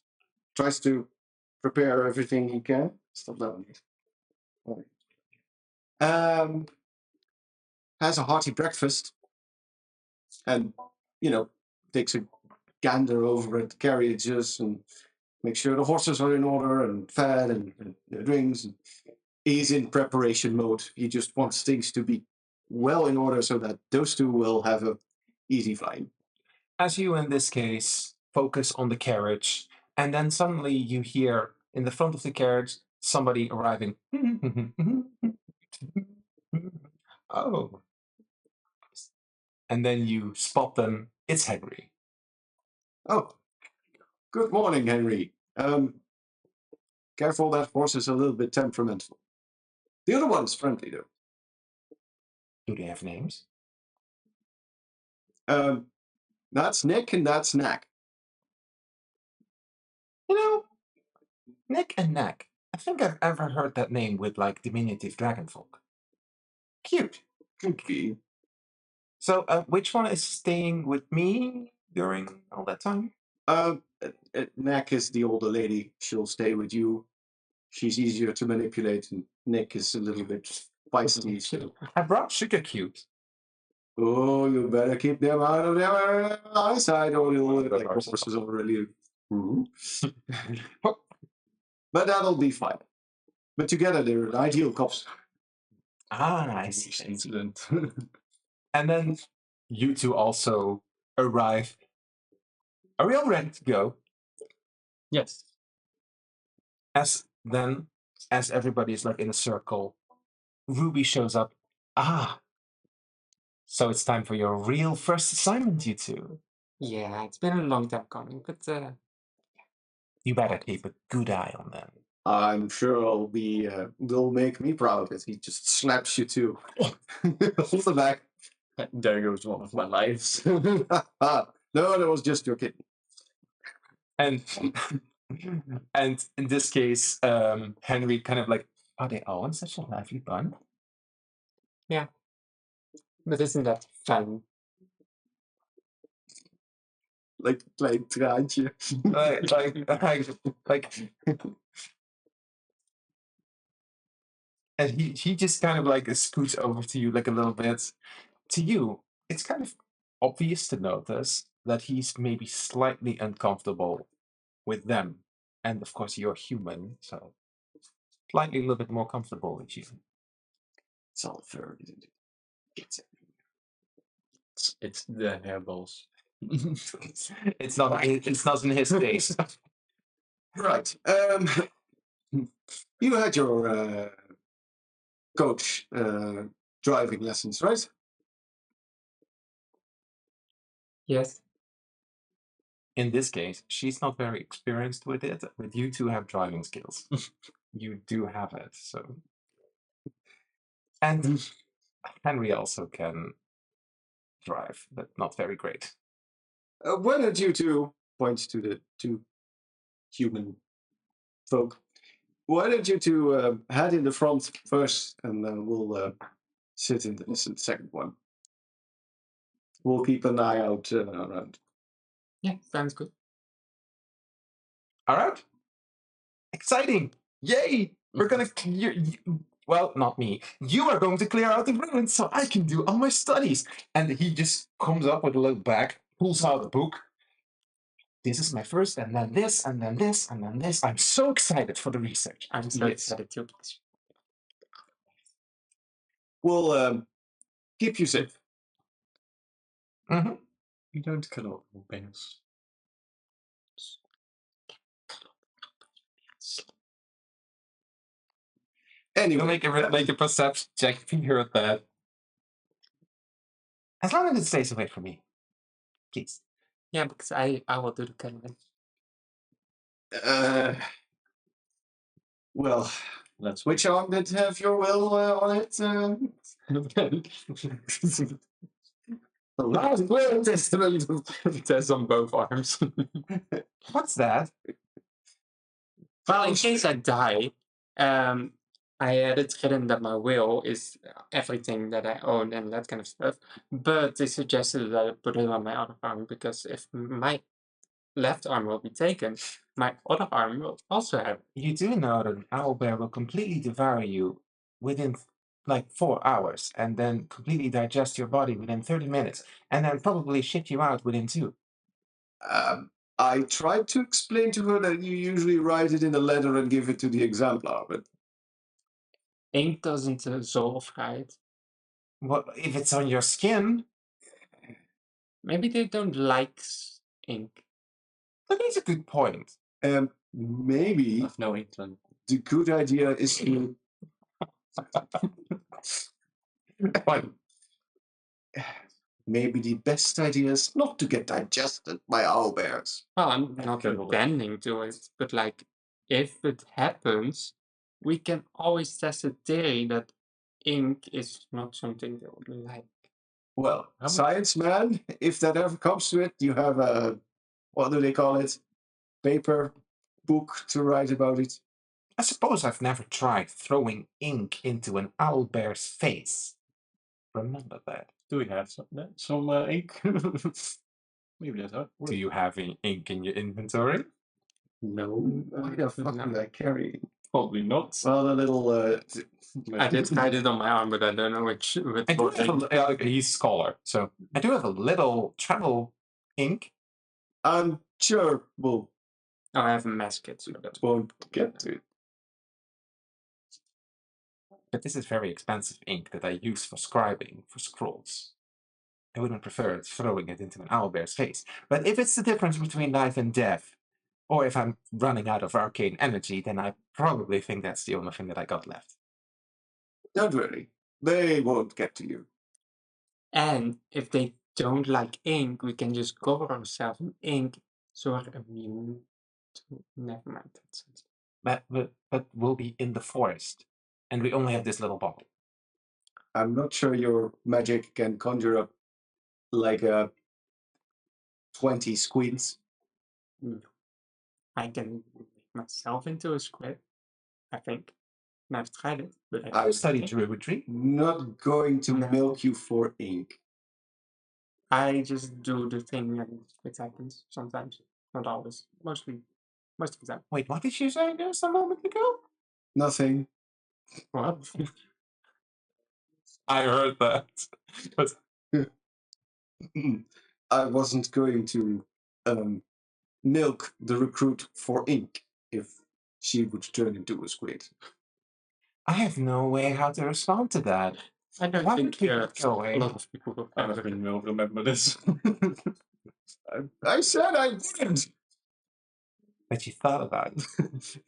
tries to prepare everything he can. Stop that one. Has a hearty breakfast, and takes a gander over at the carriages and make sure the horses are in order and fed and the drinks. And he's in preparation mode. He just wants things to be well in order so that those two will have a easy flying. As you, in this case, focus on the carriage, and then suddenly you hear in the front of the carriage somebody arriving. Oh. And then you spot them. It's Henry. Oh, good morning, Henry. Careful, that horse is a little bit temperamental. The other one's friendly, though. Do they have names? That's Nick and that's Knack. You know, Nick and Knack. I think I've ever heard that name with like diminutive dragonfolk. Cute. Could be. So, which one is staying with me during all that time? Knack is the older lady. She'll stay with you. She's easier to manipulate, and Nick is a little bit feisty. So. I brought Sugar Cute. Oh, you better keep them out of their eyesight, or you'll look like horses already. But that'll be fine. But together they're ideal cops. I see. Incident. And then you two also arrive. Are we all ready to go? Yes. As everybody is like in a circle, Ruby shows up. So it's time for your real first assignment, you two. Yeah, it's been a long time coming, but You better keep a good eye on them. I'm sure they'll make me proud if he just slaps you too. Hold the back. There goes one of my lives. No, that was just your kid. And and in this case, Henry kind of like, are they all in such a lively bun? but isn't that fun? Like klein traantje. like and he just kind of like scoots over to you like a little bit. To you, it's kind of obvious to notice that he's maybe slightly uncomfortable with them. And of course you're human, so slightly a little bit more comfortable with you. It's all fur, isn't it? It's the hairballs. It's not in his taste. Right. You had your coach driving lessons, right? Yes. In this case, she's not very experienced with it, but you two have driving skills. You do have it, so. And Henry also can drive, but not very great. Why don't you two point to the two human folk? Why don't you two head in the front first, and then we'll sit in the second one. We'll keep an eye out around. Yeah, sounds good. All right. Exciting! Yay! We're gonna well, not me. You are going to clear out the ruins so I can do all my studies. And he just comes up with a little bag, pulls out a book. This is my first, and then this, and then this, and then this. I'm so excited for the research. I'm so Yes. excited too. We'll keep you safe. Mm-hmm. You don't cut off bears. Anyway, Make a perception check if you heard that. As long as it stays away from me. Please. Yeah, because I will do the cutting. Well, Let's which arm did have your will on it? The last will testament test on both arms. What's that? Well, in case I die, I had it written that my will is everything that I own and that kind of stuff. But they suggested that I put it on my other arm because if my left arm will be taken, my other arm will also have. You do know that an owlbear will completely devour you within like 4 hours, and then completely digest your body within 30 minutes, and then probably shit you out within 2. I tried to explain to her that you usually write it in a letter and give it to the exemplar, but Ink doesn't dissolve, right? What if it's on your skin? Maybe they don't like ink. That is a good point. maybe have no inkling. the good idea is to What? maybe the best idea is not to get digested by owlbears. Well, I'm not Totally. intending to it, but like, if it happens, we can always test a theory that ink is not something they would like. Well, How much- science man, if that ever comes to it, you have a, what do they call it? Paper book to write about it. I suppose I've never tried throwing ink into an owlbear's face. Remember that. Do we have some ink? Maybe that's how. Do you have any ink in your inventory? No, why the fuck No. would I carry? Probably not. Well, a little. I did write it on my arm, but I don't know which. I do have he's a scholar, so I do have a little travel ink. I'm sure we'll Oh, I have a mass kit, so that Won't get to it. But this is very expensive ink that I use for scribing, for scrolls. I wouldn't prefer throwing it into an owlbear's face. But if it's the difference between life and death, or if I'm running out of arcane energy, then I probably think that's the only thing that I got left. Don't worry. They won't get to you. And if they don't like ink, we can just cover ourselves in ink, so we're immune to. Never mind. But we'll be in the forest, and we only have this little bottle. I'm not sure your magic can conjure up like 20 squids. I can make myself into a squid, I think. And I've tried it, but I I've studied druidry. Not going to No. milk you for ink. I just do the thing and it happens sometimes. Not always. Most of the time. Wait, what did you say just a moment ago? Nothing. What? I heard that. But I wasn't going to milk the recruit for ink if she would turn into a squid. I have no way how to respond to that. I don't Why think would we get a away? lot of people will I will remember this. I said I wouldn't. But you thought about it.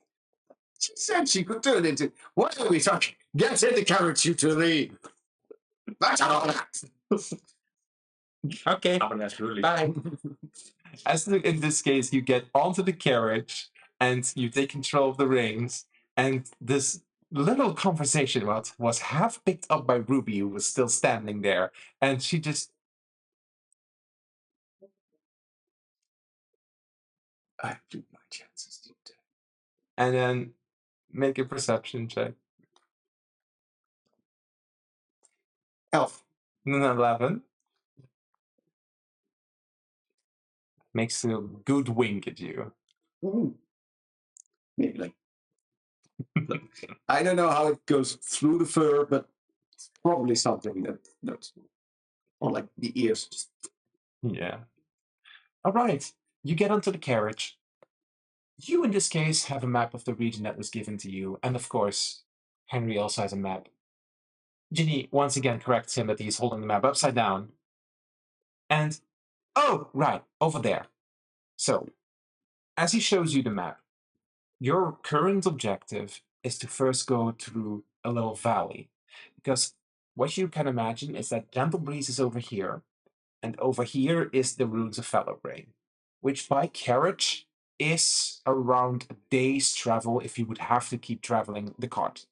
She said she could turn into. What are we talking? Get in the carriage, you two leave. That's all that. Okay. Absolutely. Bye. In this case, you get onto the carriage and you take control of the reins, and this little conversation was half picked up by Ruby, who was still standing there, and she just I took my chances today. and then make a perception check. Elf. 11 makes a good wink at you. Ooh. Maybe like. I don't know how it goes through the fur, but it's probably something that's or like the ears. Just Yeah. All right. You get onto the carriage. You, in this case, have a map of the region that was given to you, and of course, Henry also has a map. Ginny once again corrects him that he's holding the map upside down. And, oh, right, over there. So, as he shows you the map, your current objective is to first go through a little valley. Because what you can imagine is that Gentle Breeze is over here, and over here is the ruins of Fallowbrae, which by carriage is around a day's travel if you would have to keep traveling the cart.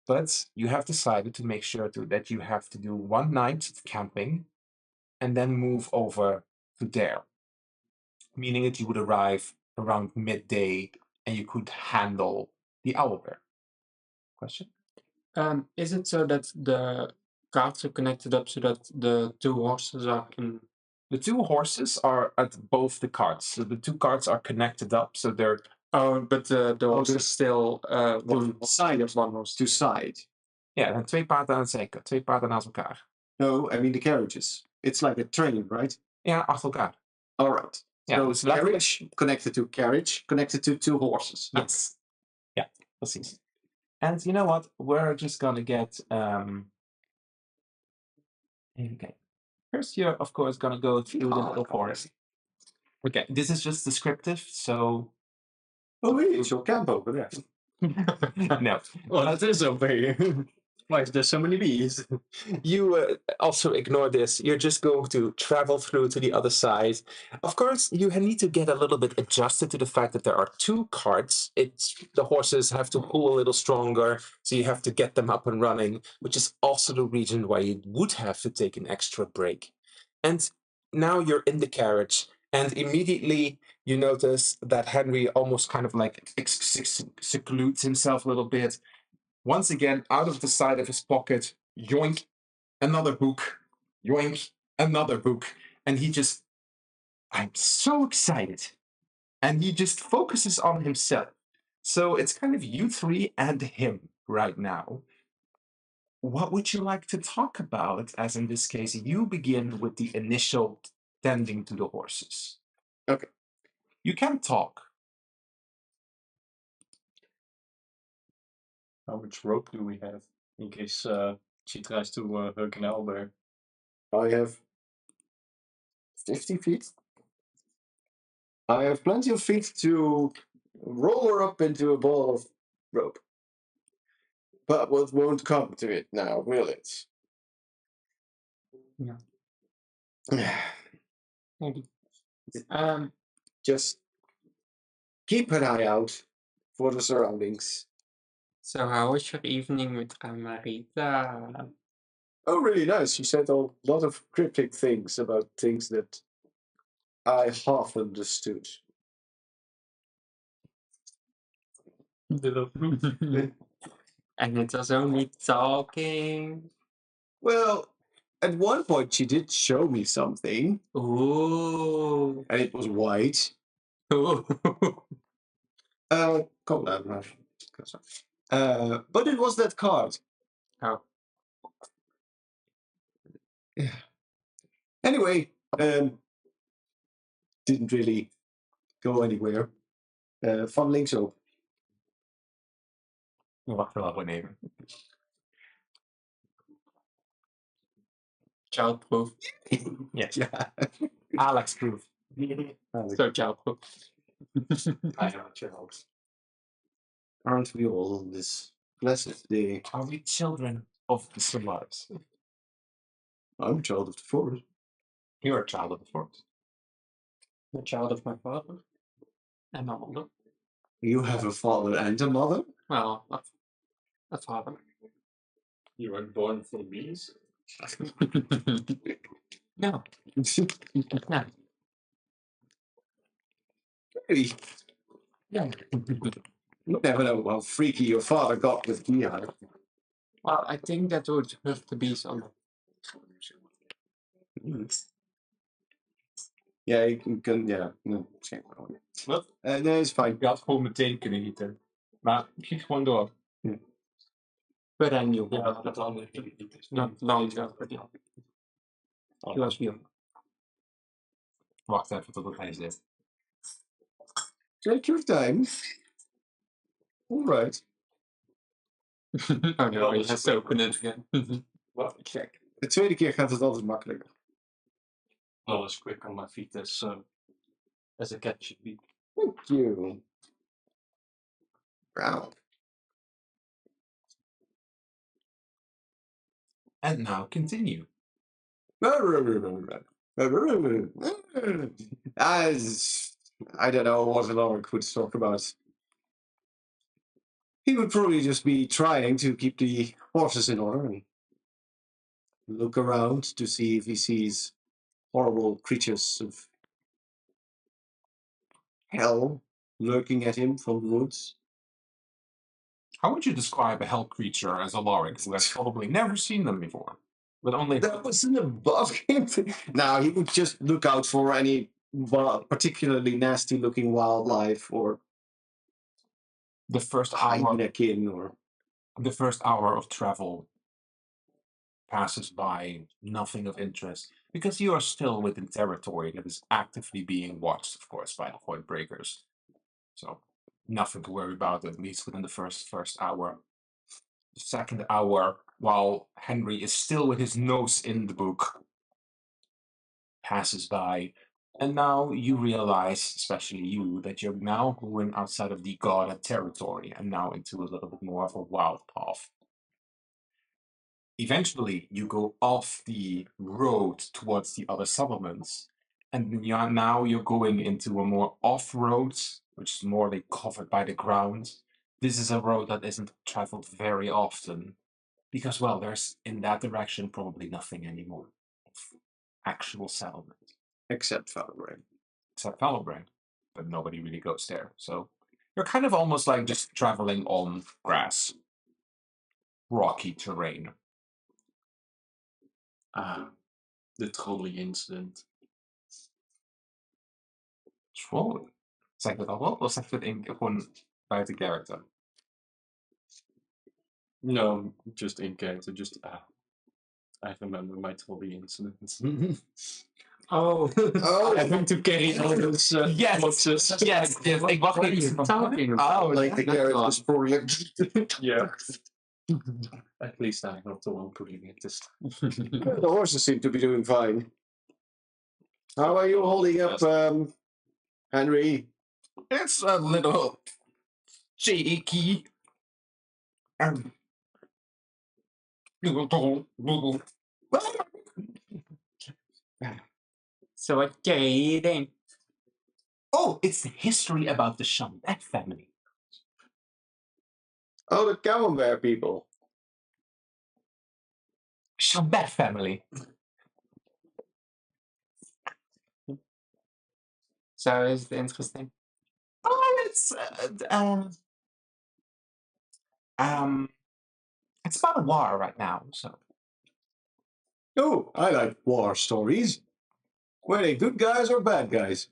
But you have decided to make sure that you have to do one night of camping and then move over to there, meaning that you would arrive around midday and you could handle the owlbear. Question? Is it so that the carts are connected up so that the two horses are in? The two horses are at both the carts. So the two carts are connected up, so they're Oh, but the horse is still one side of one horse. to side. ja, dan 2 paarden aan het zijkant, 2 paarden naast elkaar. No, I mean the carriages. It's like a train, right? Ja, achter elkaar. All right. Ja, So dus laten we- carriage connected to carriage, connected to two horses. Yes. Ja, precies. And you know what? We're just gonna get okay. First you're of course gonna go through the little forest. Okay, this is just descriptive, so Oh, hey, it's your camp over there. no. Well, it is over here. Why is there so many bees? You also ignore this. You're just going to travel through to the other side. Of course, you need to get a little bit adjusted to the fact that there are two carts. The horses have to pull a little stronger, so you have to get them up and running, which is also the reason why you would have to take an extra break. And now you're in the carriage, and immediately you notice that Henry almost kind of like secludes himself a little bit. Once again, out of the side of his pocket, yoink, another book, yoink, another book. And I'm so excited. And he just focuses on himself. So it's kind of you three and him right now. What would you like to talk about? As in this case, you begin with the initial tending to the horses. Okay. You can talk. How much rope do we have in case she tries to hug an owlbear? I have 50 feet. I have plenty of feet to roll her up into a ball of rope. But what won't come to it now, will it? No. Maybe. Just keep an eye out for the surroundings. So how was your evening with Marita? Oh, really nice. She said a lot of cryptic things about things that I half understood. And it was only talking. Well, at one point she did show me something, Ooh. and it was white. Ooh. Calm down, Raj. But it was that card. Oh. Anyway, didn't really go anywhere. Funneling soap. Wacht er wel gewoon even. Childproof. Yes. Yeah. Alex proof. So childproof. I am a child. Aren't we all on this blessed day? Are we children of the Solars? I'm a child of the forest. You're a child of the forest. The child of my father. And my mother. You have a father and a mother? Well, a father. You were born for bees? No. No. Really? No. You never know how freaky your father got with beehive. Well, I think that would hurt the bees a lot. Ja, ik kan, ja. Nee, geen probleem. Wat? Nee, is fijn. Je had gewoon meteen kunnen eten. Maar kies gewoon door. But I knew Ja, dat andere not long ago. He was young. Wacht even tot hij zit. Take your time. All right. Oh no, he has to open it again. Well, check. De tweede keer gaat het altijd makkelijker. Not as quick on my feet as a cat should be. Thank you. Wow. And now continue. I don't know what Alaric would talk about. He would probably just be trying to keep the horses in order and look around to see if he sees horrible creatures of hell lurking at him from the woods. How would you describe a hell creature as a Lorik who has probably never seen them before? But only That wasn't above him. Now he would just look out for any particularly nasty-looking wildlife or the first hour, hyena or the first hour of travel passes by, nothing of interest, because you are still within territory that is actively being watched, of course, by the void breakers. So nothing to worry about, at least within the first hour. The second hour, while Henry is still with his nose in the book, passes by, and now you realize, especially you, that you're now going outside of the guarded territory and now into a little bit more of a wild path. Eventually, you go off the road towards the other settlements, and now you're going into a more off-road, which is more like covered by the ground. This is a road that isn't traveled very often, because, well, there's in that direction probably nothing anymore of actual settlement. except Fallowbrae. Except Fallowbrae, but nobody really goes there. So you're kind of almost like just traveling on grass, rocky terrain. The trolley incident. Troll. Zeg je het al wel? Of zeg je het gewoon buiten character? No, just in character. Just I remember my trolley incident. Oh. Oh, Having to carry all those Yes, boxes. yes, yes. Ik wacht What are even. you talking about? Oh, like the that's carrot one. is pouring. Yeah. At least I'm not the one putting it this time. The horses seem to be doing fine. How are you holding up, Henry? it's a little shaky. So okay then. Oh, it's the history about the Chambet family. Oh, the camembert people. Chambet family. So is it interesting? Oh, um, it's about a war right now. So Oh, I like war stories. Were they good guys or bad guys?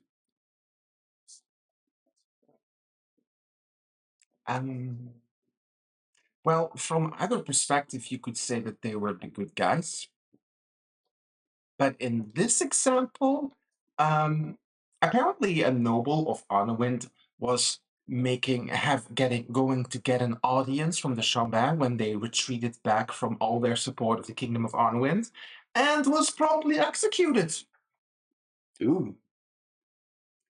um, well, from either perspective, you could say that they were the good guys. But in this example, apparently a noble of Arnewind was going to get an audience from the Chambin when they retreated back from all their support of the kingdom of Arnewind, and was promptly executed. Ooh,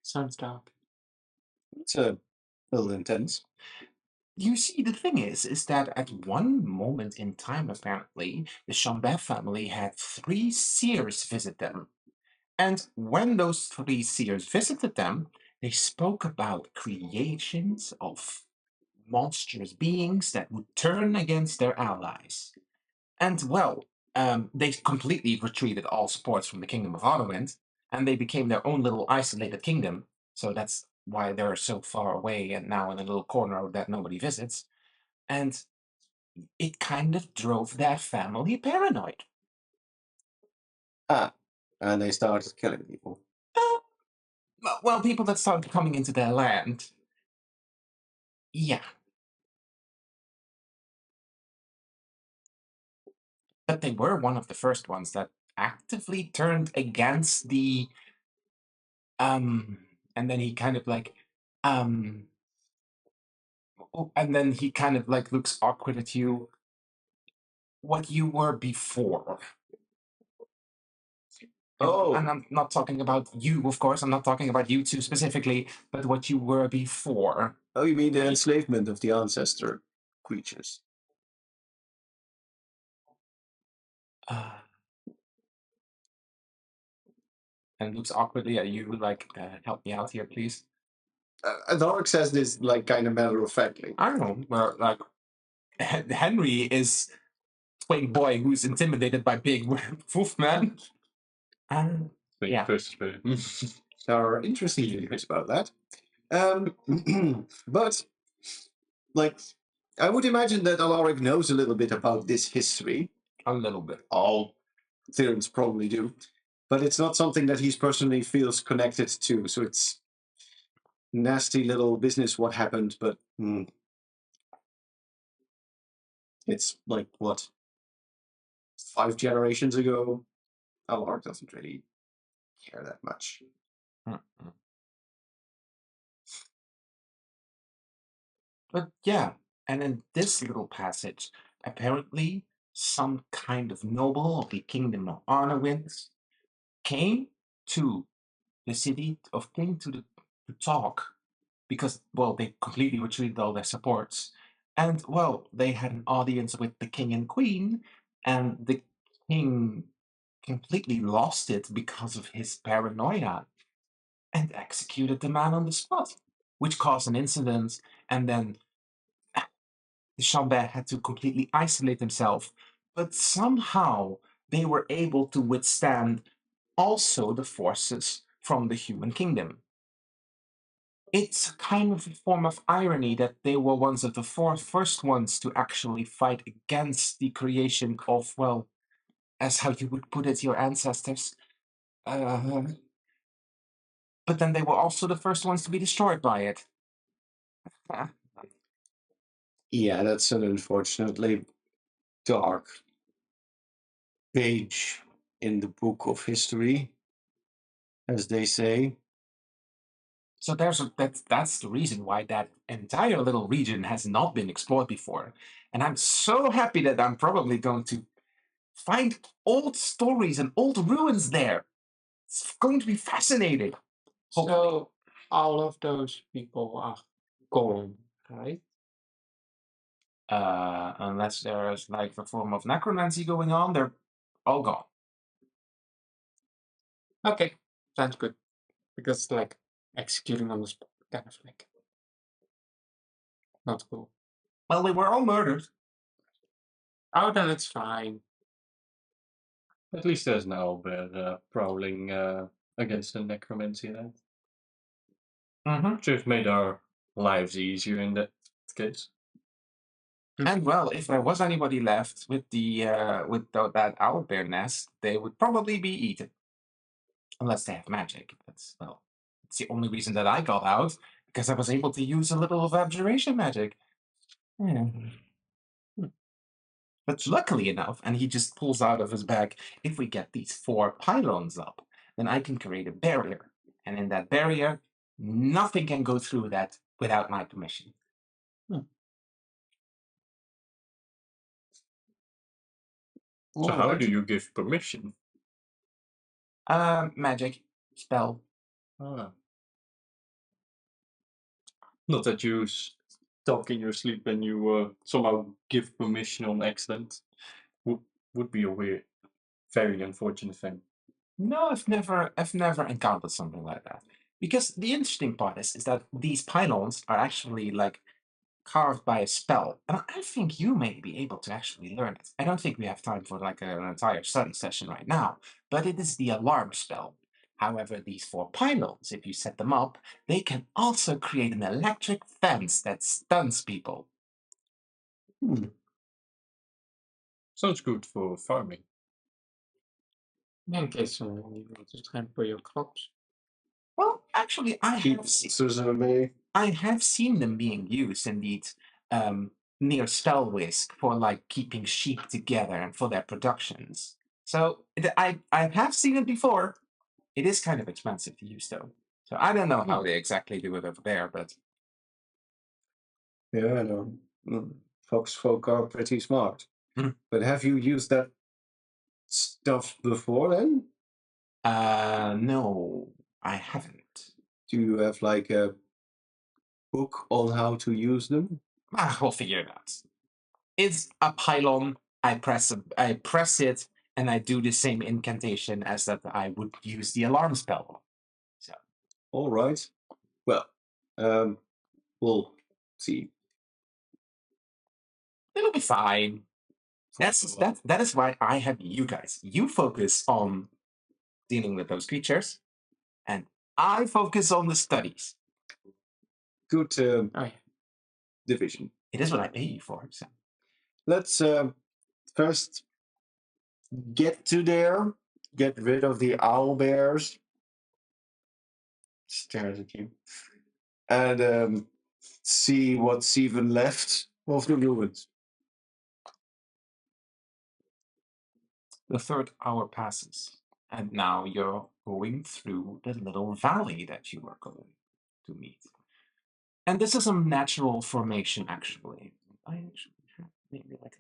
Sounds dark. it's a little intense. You see, the thing is that at one moment in time, apparently, the Chambin family had 3 seers visit them. And when those 3 seers visited them, they spoke about creations of monstrous beings that would turn against their allies. And well, they completely retreated all supports from the kingdom of Arnowind, and they became their own little isolated kingdom. So that's why they're so far away and now in a little corner that nobody visits. And it kind of drove their family paranoid. Ah, and they started killing people. Uh, well, people that started coming into their land. Yeah. But they were one of the first ones that actively turned against the and then he kind of like um and then he kind of like looks awkward at you. What you were before. Oh, And I'm not talking about you, of course. I'm not talking about you two specifically, but what you were before. oh, you mean the enslavement of the ancestor creatures? Uh, and looks awkwardly at you, like, help me out here, please. Dark says this like kind of matter of factly. I don't know. Well, like, Henry is twink boy who's intimidated by big wolfman. Yeah. There are interesting theories about that. But like, I would imagine that Alaric knows a little bit about this history. A little bit. All Tyrants probably do, but it's not something that he personally feels connected to. So it's nasty little business what happened, but it's like what 5 generations ago. Alaric doesn't really care that much. Mm-mm. But yeah, and in this little passage, apparently some kind of noble of the kingdom of Arnewind came to the city of King to talk because, well, they completely retreated all their supports. And, well, they had an audience with the king and queen, and the king completely lost it because of his paranoia and executed the man on the spot, which caused an incident, and then the Chambert had to completely isolate himself. But somehow they were able to withstand also the forces from the human kingdom. It's kind of a form of irony that they were ones of the first ones to actually fight against the creation of, well, as how you would put it, your ancestors. Uh, but then they were also the first ones to be destroyed by it. Yeah, that's an unfortunately dark page in the book of history. as they say. So that's the reason why that entire little region has not been explored before. And I'm so happy that I'm probably going to find old stories and old ruins there. It's going to be fascinating. So all of those people are gone, right? Unless there's like a form of necromancy going on, they're all gone. Okay, sounds good. Because like executing on the spot, kind of like not cool. Well, they were all murdered. Oh, then it's fine. At least there's an owlbear prowling against the necromancy land. Mm-hmm. Should have made our lives easier in that case. And well, if there was anybody left with that owlbear nest, they would probably be eaten, unless they have magic. That's well, it's the only reason that I got out because I was able to use a little of abjuration magic. Yeah. But luckily enough, and he just pulls out of his bag, if we get these 4 pylons up, then I can create a barrier. And in that barrier, nothing can go through that without my permission. So how do you give permission? Magic. Spell. Ah. Not that you talk in your sleep and you somehow give permission on accident. Would be a weird, very unfortunate thing. No, I've never encountered something like that. Because the interesting part is that these pylons are actually like carved by a spell, and I think you may be able to actually learn it. I don't think we have time for like an entire study session right now, but it is the alarm spell. However, these 4 pylons, if you set them up, they can also create an electric fence that stuns people. Sounds good for farming. In case you want to trample your crops. Well, actually, I have seen them being used indeed near Spellwisk for like keeping sheep together and for their productions. So I have seen it before. It is kind of expensive to use though. So I don't know how they exactly do it over there, but Yeah, I know. Fox folk are pretty smart. Hmm. But have you used that stuff before then? no, I haven't. Do you have like a book on how to use them? We'll figure it out. It's a pylon. I press it, and I do the same incantation as that I would use the alarm spell. So All right. Well, we'll see. it'll be fine. That is why I have you guys. You focus on dealing with those creatures, and I focus on the studies. Good Oh yeah. division. It is what I pay you for. So Let's first get to there. Get rid of the owl bears. Stares at you. And see what's even left of the ruins. the 3rd hour passes, and now you're going through the little valley that you are going to meet. And this is a natural formation, actually. I actually have maybe like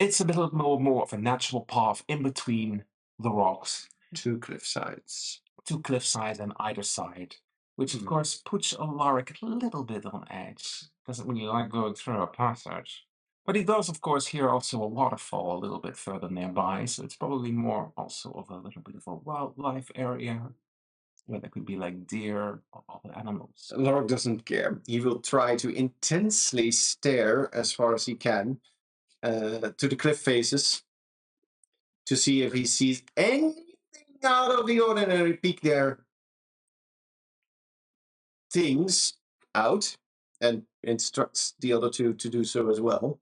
it's a little more of a natural path in between the rocks, 2 cliff sides. 2 cliff sides on either side, which of course puts Alaric a little bit on edge. Doesn't really like going through a passage. But he does, of course, hear also a waterfall a little bit further nearby, so it's probably more also of a little bit of a wildlife area where there could be like deer or other animals. Lork doesn't care. He will try to intensely stare as far as he can to the cliff faces to see if he sees anything out of the ordinary. Peek their things out and instructs the other 2 to do so as well.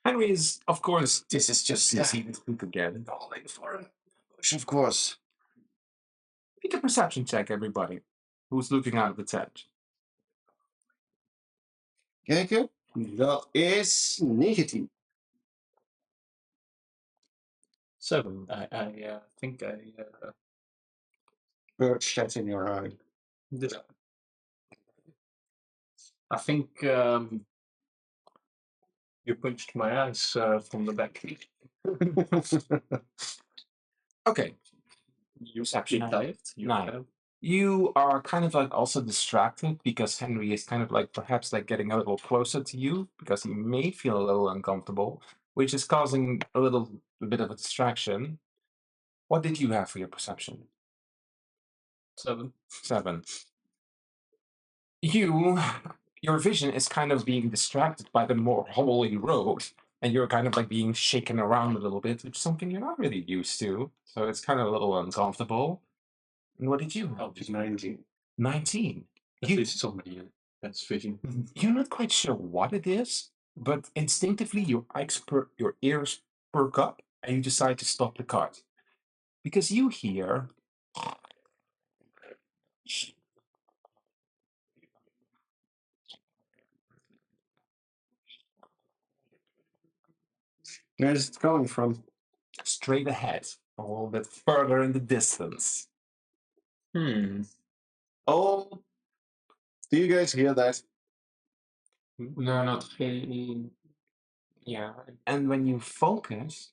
Henry is, of course, This is just to see this group again. falling for a bush, of course. Make a perception check, everybody who's looking out of the tent. Kijken, dat is 19. 7. I think I bird shit in your eye. I think you punched my eyes from the back. Okay. You Perception. tired? Nine. You are kind of like also distracted because Henry is kind of like perhaps like getting a little closer to you because he may feel a little uncomfortable, which is causing a bit of a distraction. What did you have for your perception? 7. 7. Your vision is kind of being distracted by the more hobbly road, and you're kind of like being shaken around a little bit, which is something you're not really used to. So it's kind of a little uncomfortable. And what did you have? 19. 19. At least somebody has vision. You're not quite sure what it is, but instinctively your ears perk up, and you decide to stop the cart because you hear. Where's it coming from? Straight ahead, a little bit further in the distance. Oh, do you guys hear that? No, not really. Yeah. And when you focus,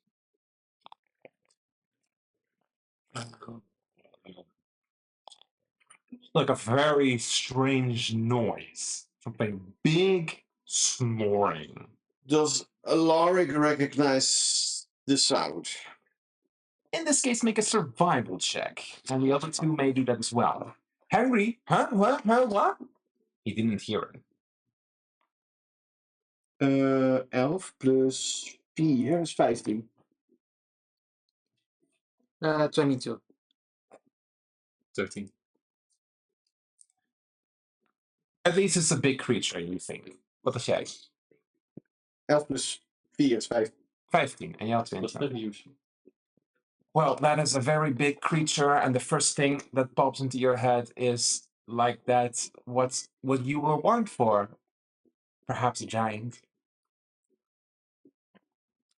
like a very strange noise, something big snoring. Does Alaric recognize the sound? In this case, make a survival check, and the other two may do that as well. Henry, huh? What? Huh? What? He didn't hear it. 11 plus 4 is 15. 22. 13. At least it's a big creature, you think. Wat is jij? 11 plus 4 is 15. 15, en jij had What's 20. that usually? Well, that is a very big creature, and the first thing that pops into your head is like that. What you were warned for? Perhaps a giant.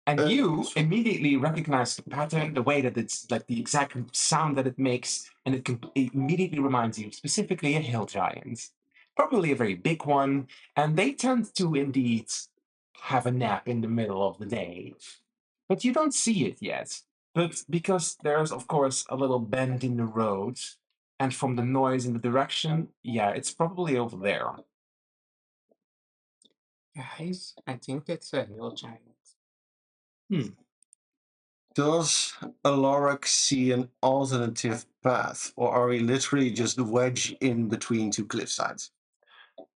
And you immediately recognize the pattern, the way that it's like the exact sound that it makes, and it immediately reminds you specifically a hill giant, probably a very big one, and they tend to indeed have a nap in the middle of the day. But you don't see it yet. But because there's, of course, a little bend in the road, and from the noise in the direction, yeah, it's probably over there. Guys, I think it's a hill giant. Does Alaric see an alternative path, or are we literally just wedged in between two cliff sides?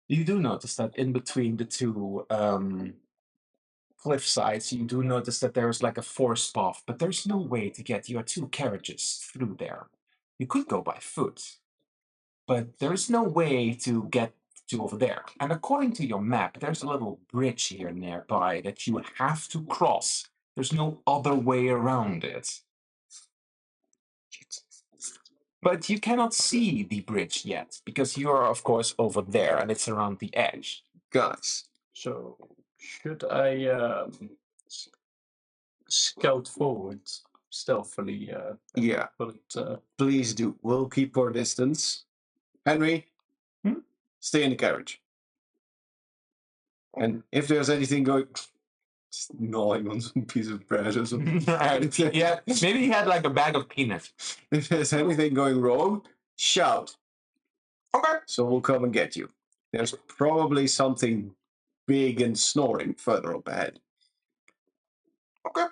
You do notice that in between the two cliff sides, you do notice that there's like a forest path, but there's no way to get your two carriages through there. You could go by foot, but there's no way to get to over there. And according to your map, there's a little bridge here nearby that you have to cross. There's no other way around it. But you cannot see the bridge yet, because you are, of course, over there, and it's around the edge. Guys, So, should I scout forward stealthily? Yeah. But please do. We'll keep our distance. Henry, stay in the carriage. And if there's anything going... Just gnawing on some piece of bread or something. Yeah, maybe he had like a bag of peanuts. If there's anything going wrong, shout. Okay. So we'll come and get you. There's probably something big and snoring further up ahead. Okay.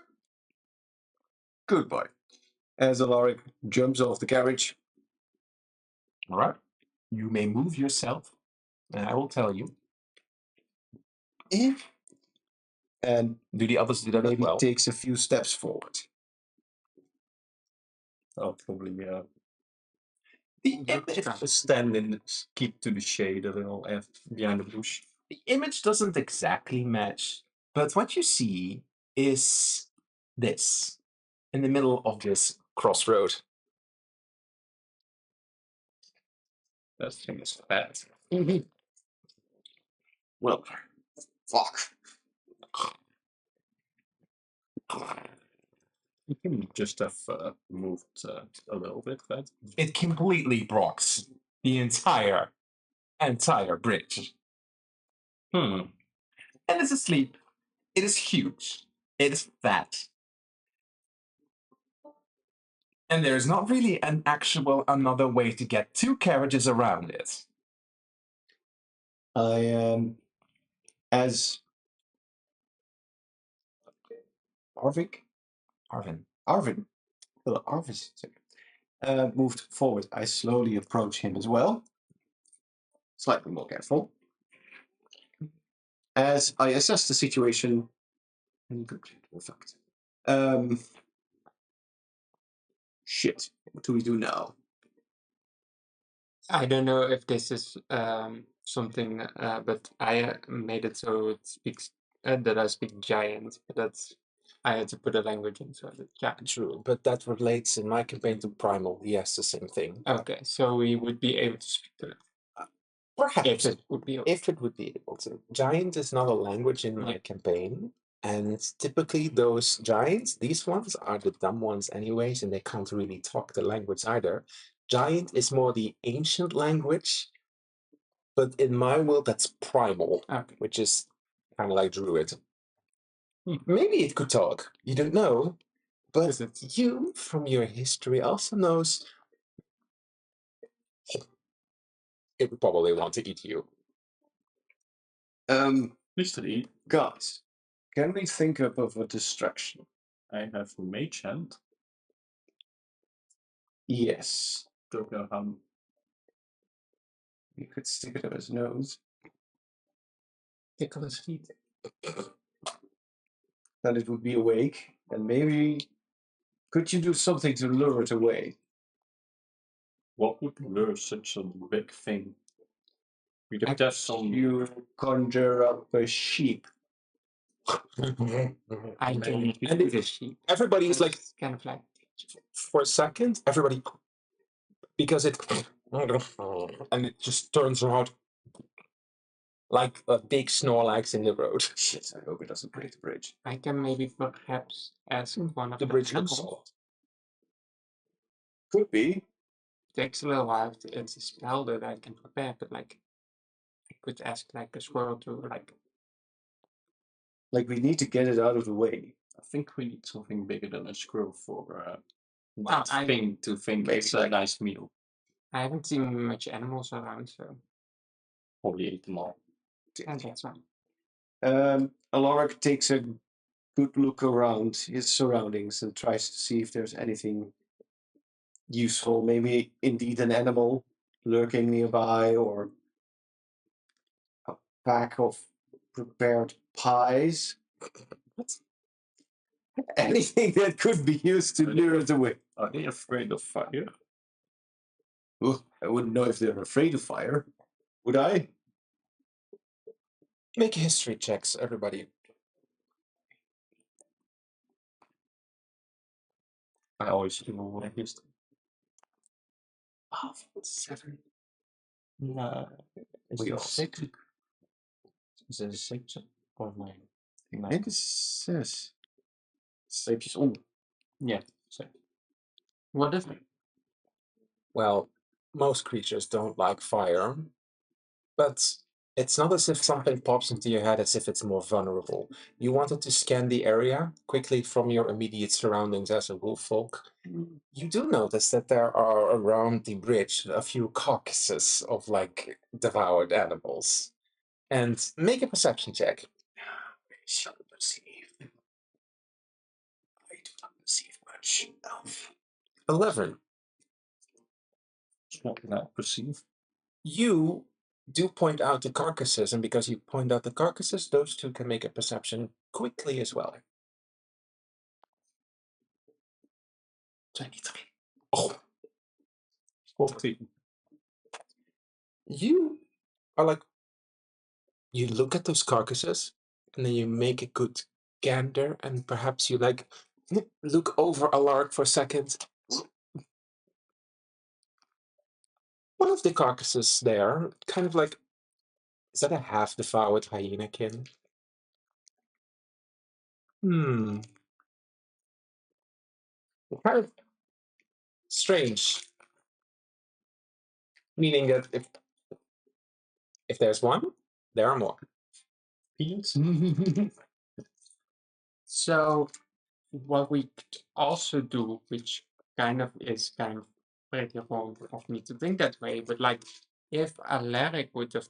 Good boy. As Alaric jumps off the carriage. All right. You may move yourself, and I will tell you. And do the others do that as maybe well? Takes a few steps forward. I'll probably The image, stand in, keep to the shade a little behind the bush. the image doesn't exactly match, but what you see is this in the middle of this crossroad. That thing is fat. Well, fuck. You can just have moved a little bit, right? It completely blocks the entire bridge. Hmm. And it's asleep. It is huge. It is fat. And there's not really an actual another way to get 2 carriages around it. I as Arvik, Arvin. Arvin, Arvis, moved forward. I slowly approach him as well, slightly more careful. As I assess the situation, and in fact, shit. What do we do now? I don't know if this is something, but I made it so it speaks that I speak giant. But that's I had to put a language in, so the giant. True, but that relates in my campaign to Primal. Yes, the same thing. Okay, so we would be able to speak to them Perhaps. if it would be. If it would be able to. Giant is not a language in my campaign. And typically those giants, these ones are the dumb ones anyways, and they can't really talk the language either. Giant is more the ancient language, but in my world that's primal, Okay. which is kind of like druid. Maybe it could talk. You don't know. But you, from your history, also knows it would probably want to eat you. Mr. E, Guys, can we think up of a distraction? I have mage hand. Yes. Don't know how. We could stick it up his nose. Tickle his feet. Then it would be awake, and maybe could you do something to lure it away? What would lure such a big thing? We could have some. You conjure up a sheep. I can And do the sheep. everybody is like, It's kind of like for a second, everybody, because it, and it just turns around like a big Snorlax in the road. Shit, I hope it doesn't break the bridge. I can maybe perhaps ask one of The bridge looks animals. solid. Could be. Takes a little while. It's a spell that I can prepare, but like I could ask like a squirrel to Like, we need to get it out of the way. I think we need something bigger than a squirrel for I- thing to think Maybe it's a like- nice meal. I haven't seen much animals around, so Probably ate them all. yeah, that's fine. Alaric takes a good look around his surroundings and tries to see if there's anything useful. Maybe indeed an animal lurking nearby, or a pack of prepared pies. What? Anything that could be used to lure it away. Are they afraid of fire? Ugh, I wouldn't know if they're afraid of fire. Would I? Make history checks, everybody. I always do history. Oh, 7. No. Is We it all 6? Is it 6 or 9? I think it's yes. Streepjes om. Yeah, 6. What is it? Well, most creatures don't like fire, but it's not as if something pops into your head as if it's more vulnerable. You wanted to scan the area quickly from your immediate surroundings as a wolf folk. You do notice that there are around the bridge a few carcasses of like devoured animals. And make a perception check. I shall perceive. I do not perceive much. Elf. 11. It's not that I perceive. You do point out the carcasses, and because you point out the carcasses, those two can make a perception quickly as well. 23. Oh, 14. you are like, you look at those carcasses, and then you make a good gander, and perhaps you like look over Alaric for a second. One of the carcasses there, kind of like, is that a half-devoured hyenakin? Kind of strange, meaning that if there's one, there are more. Peas? So what we could also do, which is kind of pretty wrong of me to think that way, but like if Alaric would have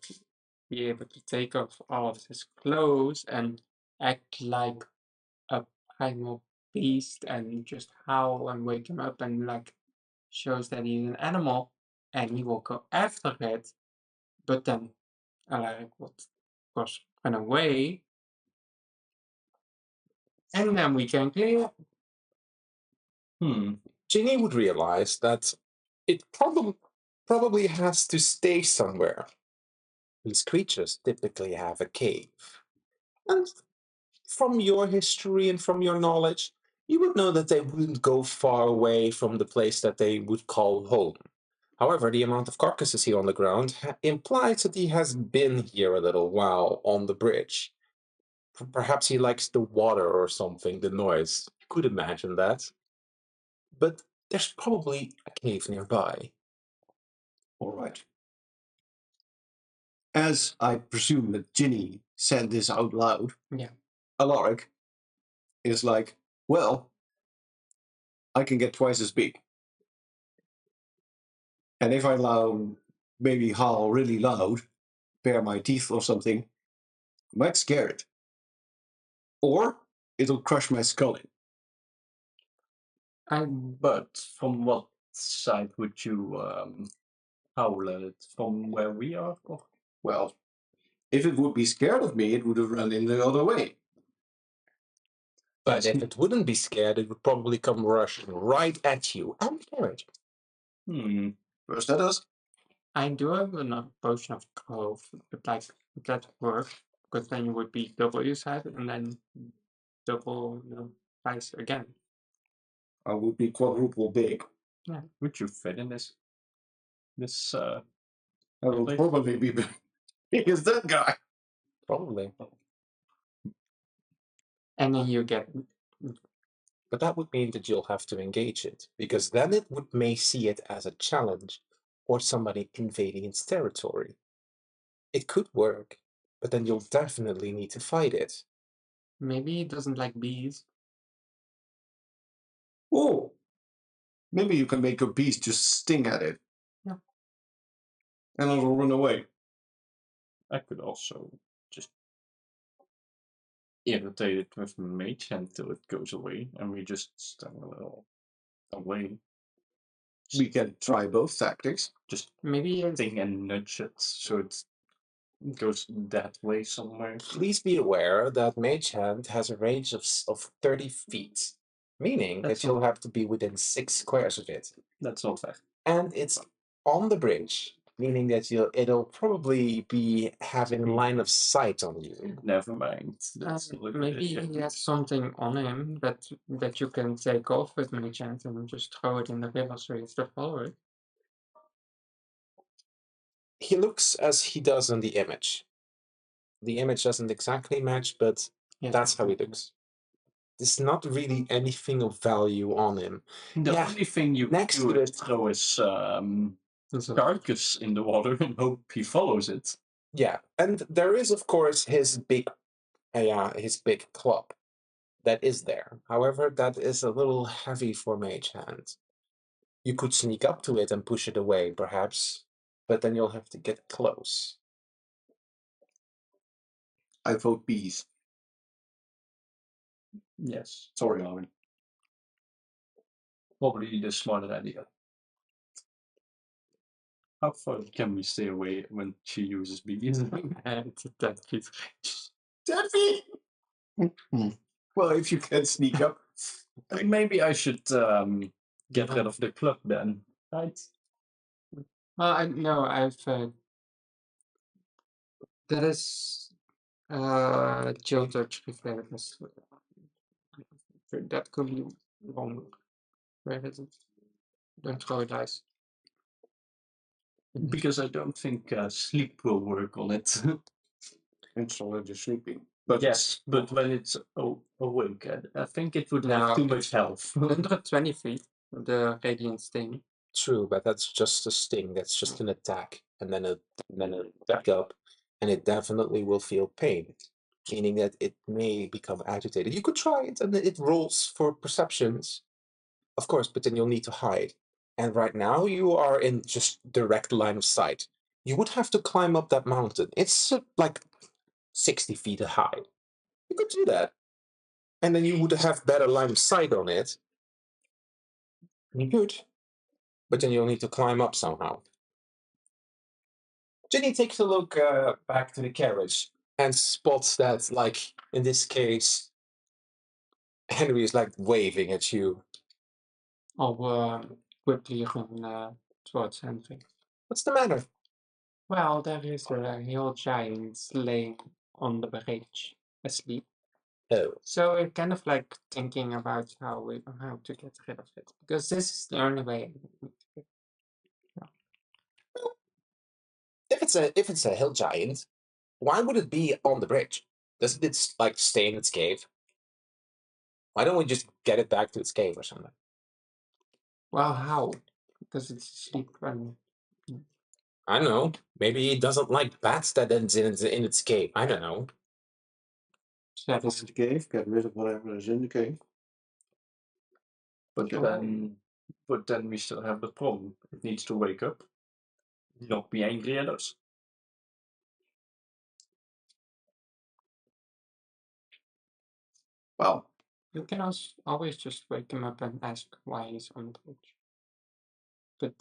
be able to take off all of his clothes and act like a primal beast and just howl and wake him up and like shows that he's an animal and he will go after it, but then Alaric would of course run away and then we can clear. Ginny would realize that it probably has to stay somewhere. These creatures typically have a cave. And from your history and from your knowledge, you would know that they wouldn't go far away from the place that they would call home. However, the amount of carcasses here on the ground implies that he has been here a little while on the bridge. Perhaps he likes the water or something, the noise. You could imagine that. But there's probably a cave nearby. All right. As I presume that Ginny said this out loud, Yeah. Alaric is like, well, I can get twice as big. And if I maybe howl really loud, bare my teeth or something, I might scare it. Or it'll crush my skull in. But from what side would you howl at it? From where we are? Or? Well, if it would be scared of me, it would have run in the other way. But if it wouldn't be scared, it would probably come rushing right at you and carrot. First at us. I do have another potion of clove, but like that works because then you would be double your size and then double your size again. I would be quadruple big. Yeah. Would you fit in this? I will probably be big as that guy. Probably. And then you get. But that would mean that you'll have to engage it, because then it may see it as a challenge or somebody invading its territory. It could work, but then you'll definitely need to fight it. Maybe it doesn't like bees. Oh, maybe you can make your beast just sting at it. Yeah. And it'll run away. I could also just irritate it with mage hand till it goes away, and we just stand a little away. We can try both tactics. Just maybe thing and nudge it so it goes that way somewhere. Please be aware that Mage Hand has a range of 30 feet, meaning that you'll have to be within 6 squares of it. That's not fair. And it's on the bridge, meaning that it'll probably be having line of sight on you. Never mind. maybe he has something on him that you can take off with Mage Hand and just throw it in the river so you have to follow it. He looks as he does on the image. The image doesn't exactly match, but that's how he looks. There's not really anything of value on him. The only thing you next do to is throw his carcass in the water and hope he follows it. Yeah, and there is, of course, his big club that is there. However, that is a little heavy for Mage Hand. You could sneak up to it and push it away, perhaps, but then you'll have to get close. I vote bees. Yes. Sorry, Armin. Probably the smarter idea. How far can we stay away when she uses bees? It's a 10 feet. 10 feet? Well, if you can sneak up. Maybe I should get rid of the club then, right? Well, I've that is Geotouch reflexes. That could be wrong. Where is it? Don't throw dice. Because I don't think sleep will work on it. It's already sleeping. But yes, but when it's awake, I think it would have No, too it's much health. 120 feet, the radiant sting. True, but that's just a sting. That's just an attack, and then a back up, and it definitely will feel pain, meaning that it may become agitated. You could try it, and it rolls for perceptions, of course, but then you'll need to hide. And right now, you are in just direct line of sight. You would have to climb up that mountain. It's like 60 feet high. You could do that, and then you would have better line of sight on it. You could, but then you'll need to climb up somehow. Jenny takes a look back to the carriage and spots that, like, in this case, Henry is like waving at you. I'll quickly run towards Henry. What's the matter? Well, there is a hill giant laying on the bridge, asleep. Oh, So we're kind of like thinking about how to get rid of it, because this is the only way. if it's a hill giant, why would it be on the bridge? Doesn't it like stay in its cave? Why don't we just get it back to its cave or something? Well, how? Because it's asleep and I don't know. Maybe it doesn't like bats that ends in its cave. I don't know. that Off is the cave, get rid of whatever is in the cave. But Sure. then we still have the problem. It needs to wake up, not be angry at us. Well, you can always just wake him up and ask why he's on the bridge. But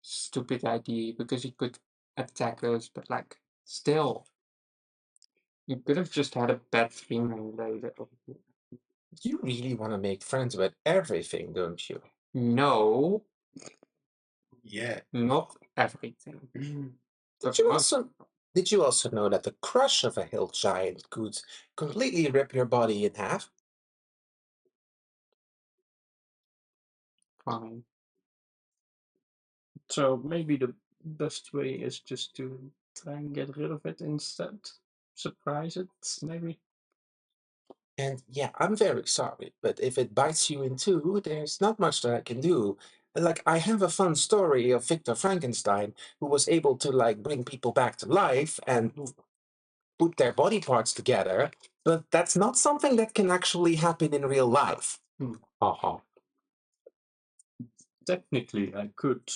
stupid idea because he could attack us, but like still. You could have just had a bad dream and laid it over here. You really want to make friends with everything, don't you? No, yeah. not everything. Did But you most also did you also know that the crush of a hill giant could completely rip your body in half? fine. So maybe the best way is just to try and get rid of it instead. Surprise it, maybe. And yeah, I'm very sorry, but if it bites you in two, there's not much that I can do. Like, I have a fun story of Victor Frankenstein who was able to, like, bring people back to life and put their body parts together, but that's not something that can actually happen in real life. Uh-huh. Technically, I could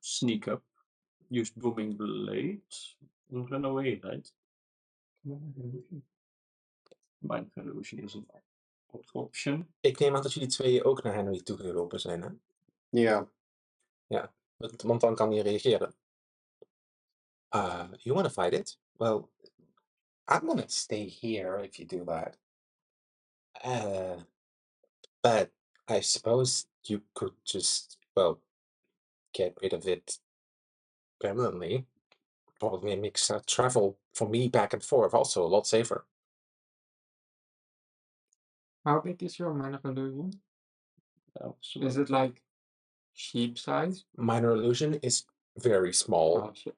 sneak up, use booming blade, and run away, right? Mind illusion is an option. Ik neem aan dat jullie tweeën ook naar Henry toegeroepen zijn, hè? Ja. Ja, want dan kan hij reageren. You want to fight it? Well, I'm gonna stay here if you do that. But I suppose you could just, well, get rid of it permanently. Probably makes travel for me back and forth also a lot safer. How big is your minor illusion? Is it like sheep size? Minor illusion is very small. Oh shit.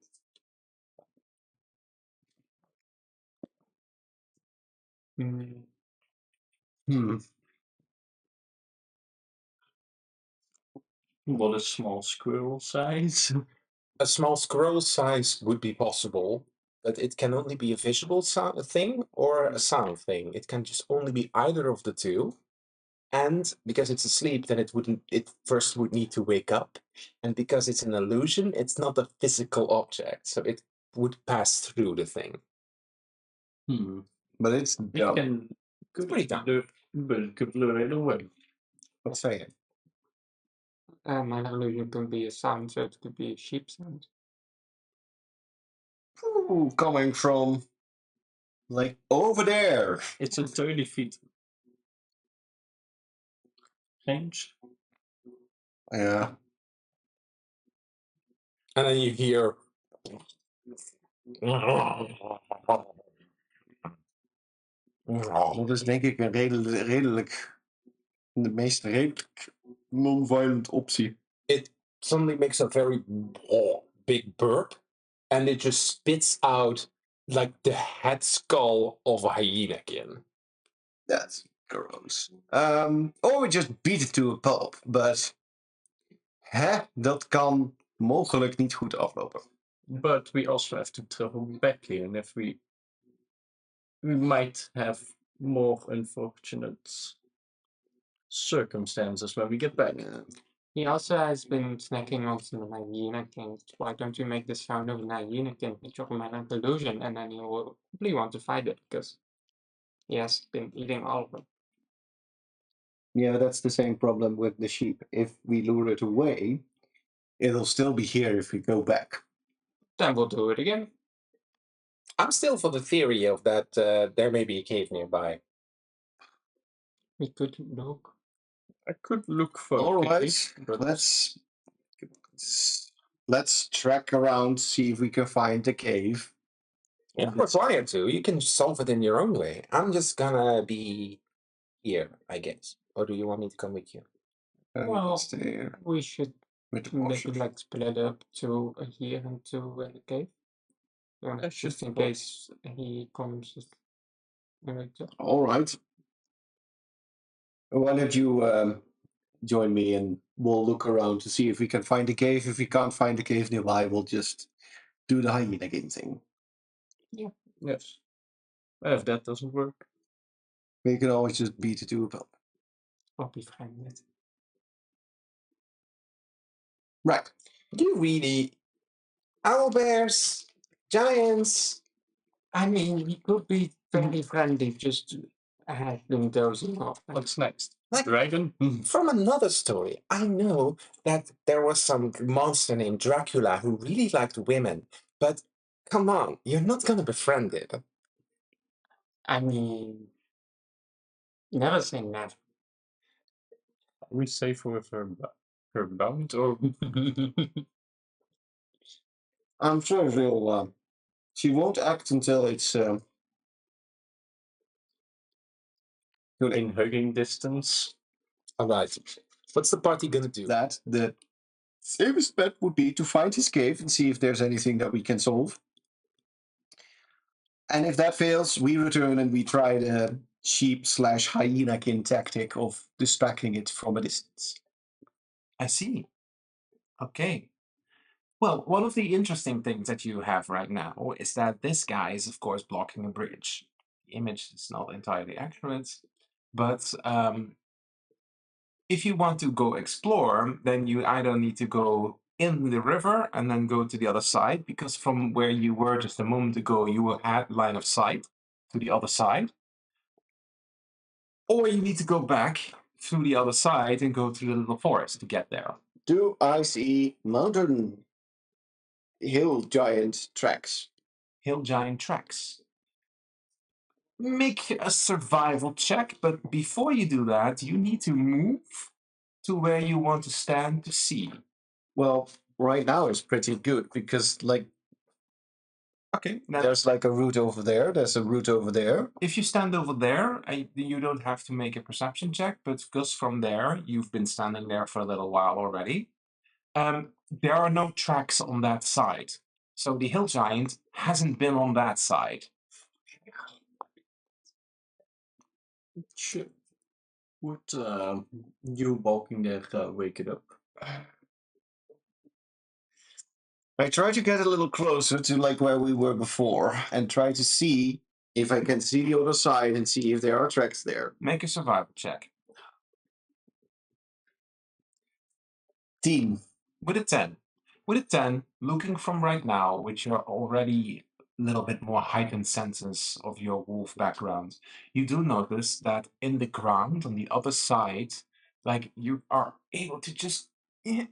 What is small squirrel size? A small squirrel size would be possible, but it can only be a visual thing or a sound thing. It can just only be either of the two. And because it's asleep, then it first would need to wake up. And because it's an illusion, it's not a physical object, so it would pass through the thing. But it's It dumb. It's pretty dumb. But it could lure it away. Wat zei je? Minor illusion can be a sound, so it could be a sheep sound. Ooh, coming from like over there. It's a 30 feet range. Yeah. And then you hear. Dat is denk ik een redelijk de meest redelijk non-violent optie. It suddenly makes a very big burp, and it just spits out like the head skull of a hyenakin. That's gross. Or we just beat it to a pulp, but dat kan mogelijk niet goed aflopen. But we also have to travel back here, and if we might have more unfortunate circumstances when we get back. He also has been snacking on some hyenakin. Why don't you make the sound of an hyenakin with your manic illusion, and then he will probably want to fight it because he has been eating all of them. Yeah, that's the same problem with the sheep. If we lure it away, it'll still be here if we go back. Then we'll do it again. I'm still for the theory of that there may be a cave nearby. We could look. I could look for All a right, cave, but let's track around, see if we can find a cave. You're not required to. You can solve it in your own way. I'm just gonna be here, I guess. Or do you want me to come with you? Well, Stay here we should with the maybe horses. like split up to here and to the cave. Just in case he comes. All right. Why don't you join me and we'll look around to see if we can find a cave. If we can't find a cave nearby, we'll just do the hyena game thing. yes. If that doesn't work, We can always just beat it to a pulp. I'll be fine with it. Right. You really... Owl bears, giants... I mean, he could be very friendly, just been dozing off. what's next? Like- Dragon? From another story, I know that there was some monster named Dracula who really liked women. But come on, you're not gonna befriend it. I mean, never say never. Are we safe with her bound? Or I'm sure she won't act until it's too late. in hugging distance? Alright, what's the party gonna do? That the safest bet would be to find his cave and see if there's anything that we can solve. And if that fails, we return and we try the sheep/hyenakin tactic of distracting it from a distance. I see. Okay. Well, one of the interesting things that you have right now is that this guy is, of course, blocking a bridge. The image is not entirely accurate, but if you want to go explore, then you either need to go in the river and then go to the other side, because from where you were just a moment ago, you had line of sight to the other side. Or you need to go back through the other side and go through the little forest to get there. Do I see mountain hill giant tracks? Hill giant tracks. Make a survival check, but before you do that, you need to move to where you want to stand to see. Well, right now it's pretty good because Okay, then there's like a route over there, there's a route over there. if you stand over there, you don't have to make a perception check, but because from there, you've been standing there for a little while already, there are no tracks on that side. So the hill giant hasn't been on that side. Would you walking there wake it up? I try to get a little closer to like where we were before and try to see if I can see the other side and see if there are tracks there. Make a survival check. 10. With a 10. With a 10, looking from right now, with your already a little bit more heightened senses of your wolf background, you do notice that in the ground on the other side, like you are able to just, you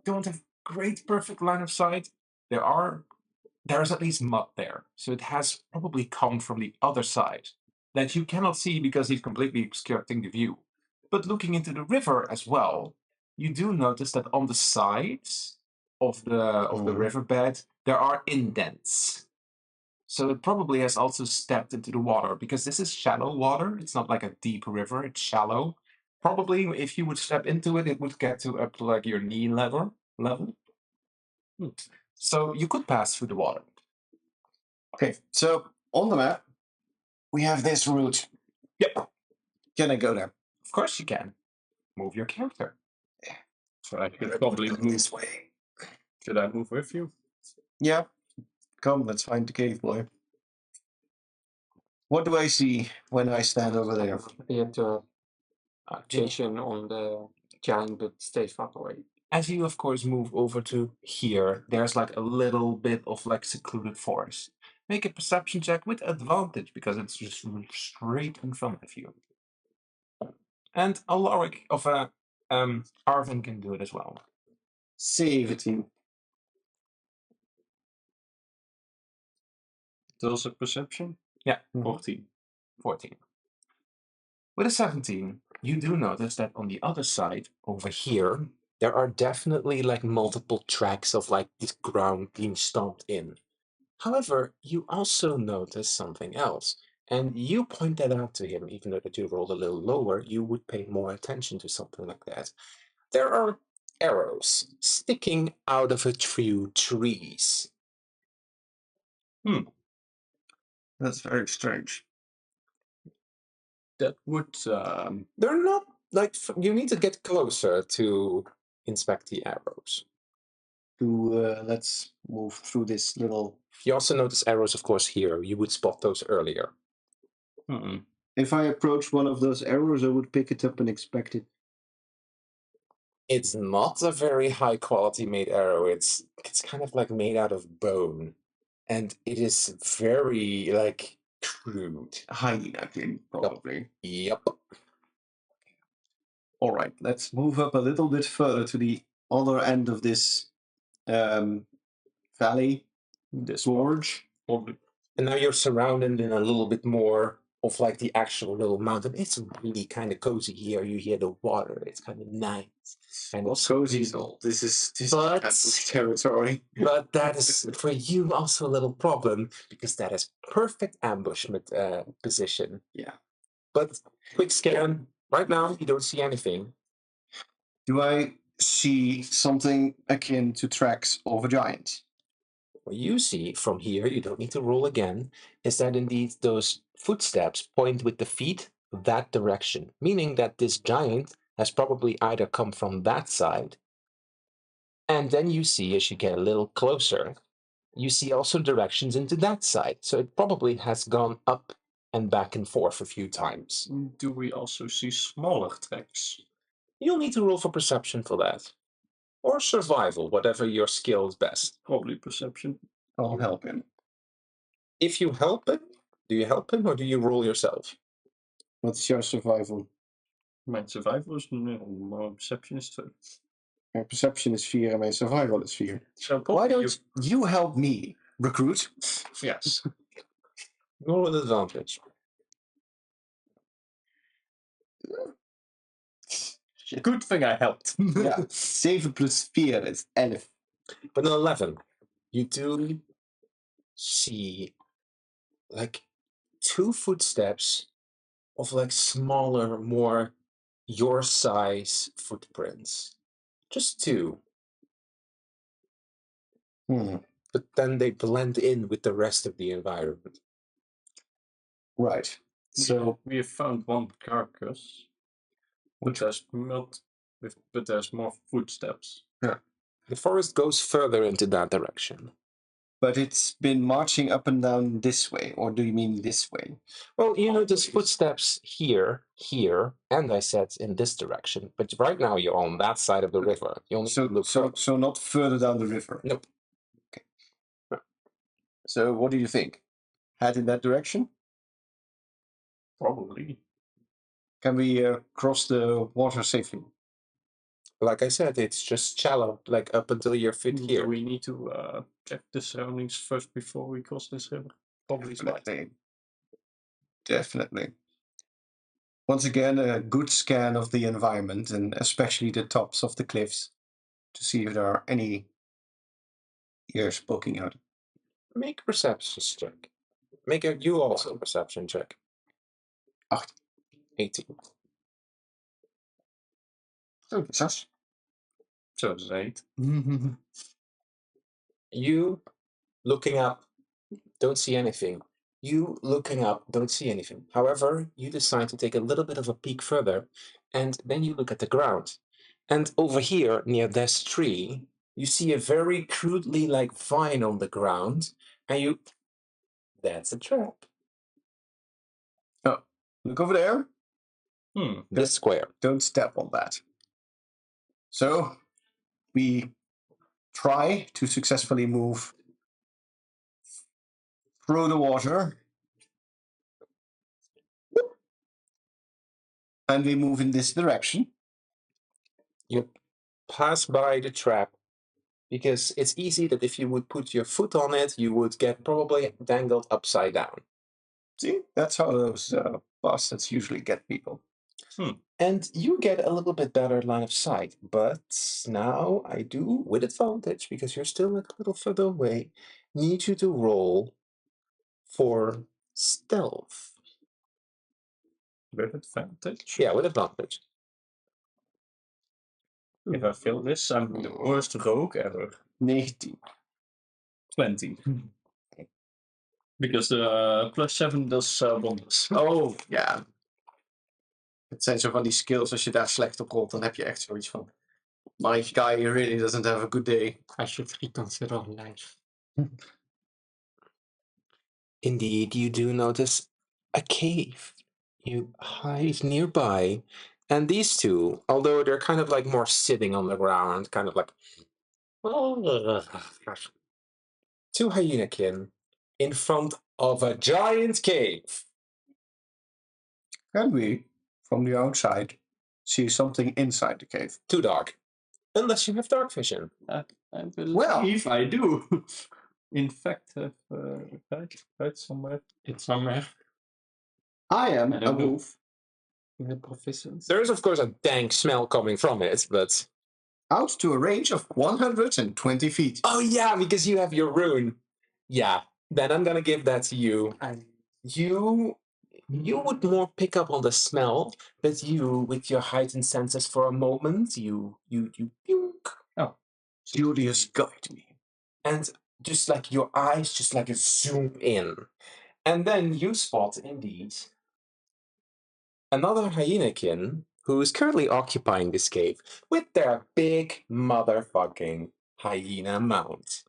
don't have great perfect line of sight. There's at least mud there, so it has probably come from the other side that you cannot see because he's completely obstructing the view. But looking into the river as well, you do notice that on the sides of the riverbed there are indents. So it probably has also stepped into the water, because this is shallow water. It's not like a deep river, it's shallow. Probably if you would step into it, it would get to up to like your knee level. So you could pass through the water. Okay, so on the map, we have this route. Yep. Can I go there? Of course you can. Move your character. So I could probably move. This way. Should I move with you? Yeah. Come, let's find the cave boy. What do I see when I stand over there? You have to chase in on the giant, but stay far away. As you, of course, move over to here, there's like a little bit of like secluded forest. Make a perception check with advantage because it's just straight in front of you. And a Lorik of a Arvin can do it as well. 17. It's also perception. Yeah, 14. 14. With a 17, you do notice that on the other side, over here, there are definitely like multiple tracks of like this ground being stomped in. However, you also notice something else, and you point that out to him, even though that you rolled a little lower, you would pay more attention to something like that. There are arrows sticking out of a few trees. That's very strange. That would. They're not like you need to get closer to inspect the arrows. Let's move through this little. You also notice arrows, of course, here. You would spot those earlier. If I approach one of those arrows, I would pick it up and inspect it. It's not a very high quality made arrow. It's kind of like made out of bone, and it is very like crude. Hyena, probably. Yep. All right, let's move up a little bit further to the other end of this valley, This gorge. probably. And now you're surrounded in a little bit more of like the actual little mountain. It's really kind of cozy here. You hear the water. It's kind of nice. And What's cozy? This is But- ambush territory. But that is for you also a little problem because that is perfect ambushment position. Yeah. But quick scan. Right now, you don't see anything. Do I see something akin to tracks of a giant? What you see from here, you don't need to roll again, is that indeed those footsteps point with the feet that direction, meaning that this giant has probably either come from that side, and then you see as you get a little closer, you see also directions into that side. So it probably has gone up and back and forth a few times. Do we also see smaller tracks? You'll need to roll for perception for that. Or survival, whatever your skill is best. Probably perception. I'll help him. If you help him, do you help him or do you roll yourself? What's your survival? My survival is nil. My perception is 2. My perception is 4 and my survival is 4. So Why probably don't you help me, recruit? Yes. Roll with advantage. Good thing I helped. Ja, 7 plus 4 is 11. But an 11, you do see like 2 footsteps of like smaller, more your size footprints. Just 2. But then they blend in with the rest of the environment. Right. So we have found one carcass, but there's more footsteps. The forest goes further into that direction. but it's been marching up and down this way, or do you mean this way? Well, you notice footsteps here, and I said in this direction. But right now you're on that side of the river. You only look So not further down the river. Nope. Okay. So what do you think? Head in that direction? Probably. Can we cross the water safely? Like I said, it's just shallow, like up until your feet here. Do we need to check the surroundings first before we cross this river? Probably smart. Definitely. Once again, a good scan of the environment and especially the tops of the cliffs to see if there are any ears poking out. Make a perception check. You also a perception check. 18. Oh, that's So it's 8. You looking up, don't see anything. You looking up, don't see anything. However, you decide to take a little bit of a peek further, and then you look at the ground. And over here, near this tree, you see a very crudely like vine on the ground, and you. That's a trap. Oh, look over there. This square. Don't step on that. So, we try to successfully move through the water. And we move in this direction. You pass by the trap because it's easy that if you would put your foot on it, you would get probably dangled upside down. See, that's how those bastards usually get people. And you get a little bit better line of sight, but now I do, with advantage, because you're still a little further away, need you to roll for stealth. With advantage? Yeah, with advantage. If I fail this, I'm the worst rogue ever. 19. 20. Because +7 does wonders. Oh, ja. Het zijn zo van die skills, als je daar slecht op rolt, dan heb je echt zoiets van... My guy really doesn't have a good day. I should reconsider life. Indeed, you do notice a cave. You hide nearby, and these two, although they're kind of like more sitting on the ground, kind of like two hyenakin in front of a giant cave. Can we, from the outside, see something inside the cave? Too dark. Unless you have dark vision. I believe I do. In fact, have right somewhere. It's somewhere I am I a don't know. wolf. in the proficiency. There is, of course, a dank smell coming from it, but... Out to a range of 120 feet. Oh, yeah, because you have your rune. Yeah, then I'm gonna give that to you. You would more pick up on the smell, but you, with your heightened senses for a moment, you punk. Oh. Julius, guide me. And just like your eyes just like zoom in. And then you spot, indeed, another hyenakin who is currently occupying this cave with their big motherfucking hyena mount.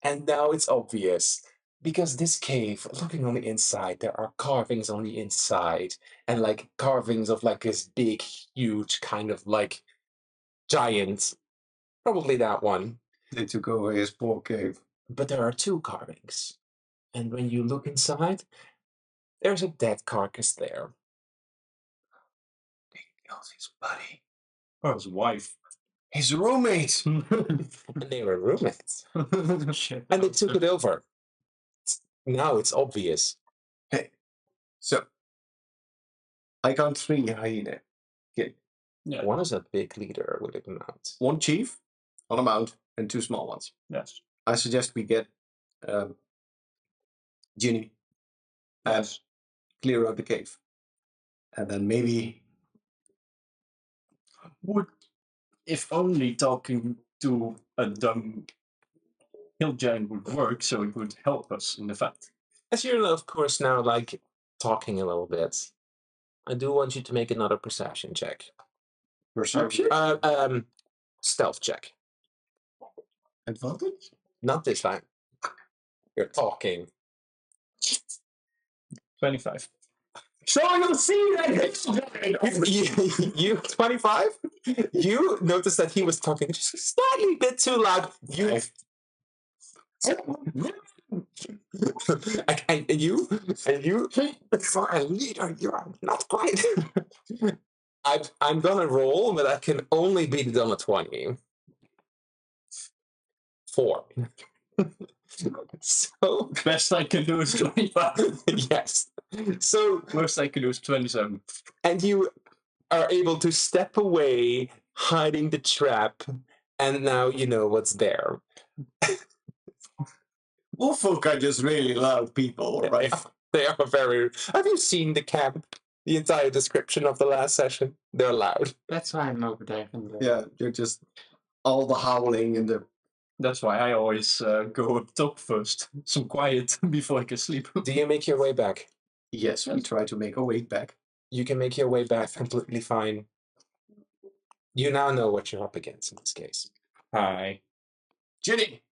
And now it's obvious, because this cave, looking on the inside, there are carvings on the inside, and like carvings of like this big, huge kind of like giant, probably that one. They took over his poor cave. But there are two carvings. And when you look inside, there's a dead carcass there. They killed his buddy. Or his wife. His roommate. And they were roommates. Shit. And they took it over. Now it's obvious. Hey, so I count 3 hyena. Okay. Yeah. One is a big leader with a mount. 1 chief on a mount and 2 small ones. Yes. I suggest we get Ginny and clear out the cave. And then maybe... Would, if only talking to a dumb hill giant would work, so it would help us in the fight. As you're, of course, now like talking a little bit, I do want you to make another perception check. Perception? Stealth check. Advantage? Not this time. You're talking. 25. So you'll see that you 25. You notice that he was talking just a slightly bit too loud. You and you for a leader, you are not quite. I'm gonna roll, but I can only beat it on a 20. 4. So Best I can do is 25. yes. So Worst I can do is 27. and you are able to step away, hiding the trap, and now you know what's there. Wolffolk are just really loud people, right? They are very. Have you seen the camp? The entire description of the last session? They're loud. That's why I'm over there. In the... Yeah, you're just all the howling and the That's why I always go up top first. Some quiet before I can sleep. Do you make your way back? Yes, we try to make our way back. You can make your way back completely fine. You now know what you're up against in this case. Hi. Ginny!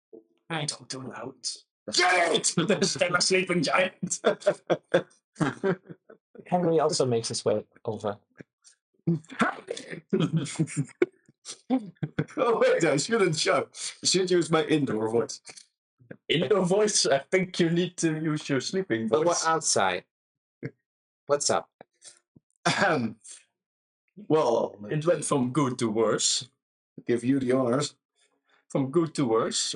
I don't too loud. Ginny! There's still a sleeping giant. Henry also makes his way over. Oh, wait, I shouldn't shout. I should use my indoor voice. Indoor voice, I think you need to use your sleeping But voice. what outside? What's up? Well, It went from good to worse. give you the honors. From good to worse.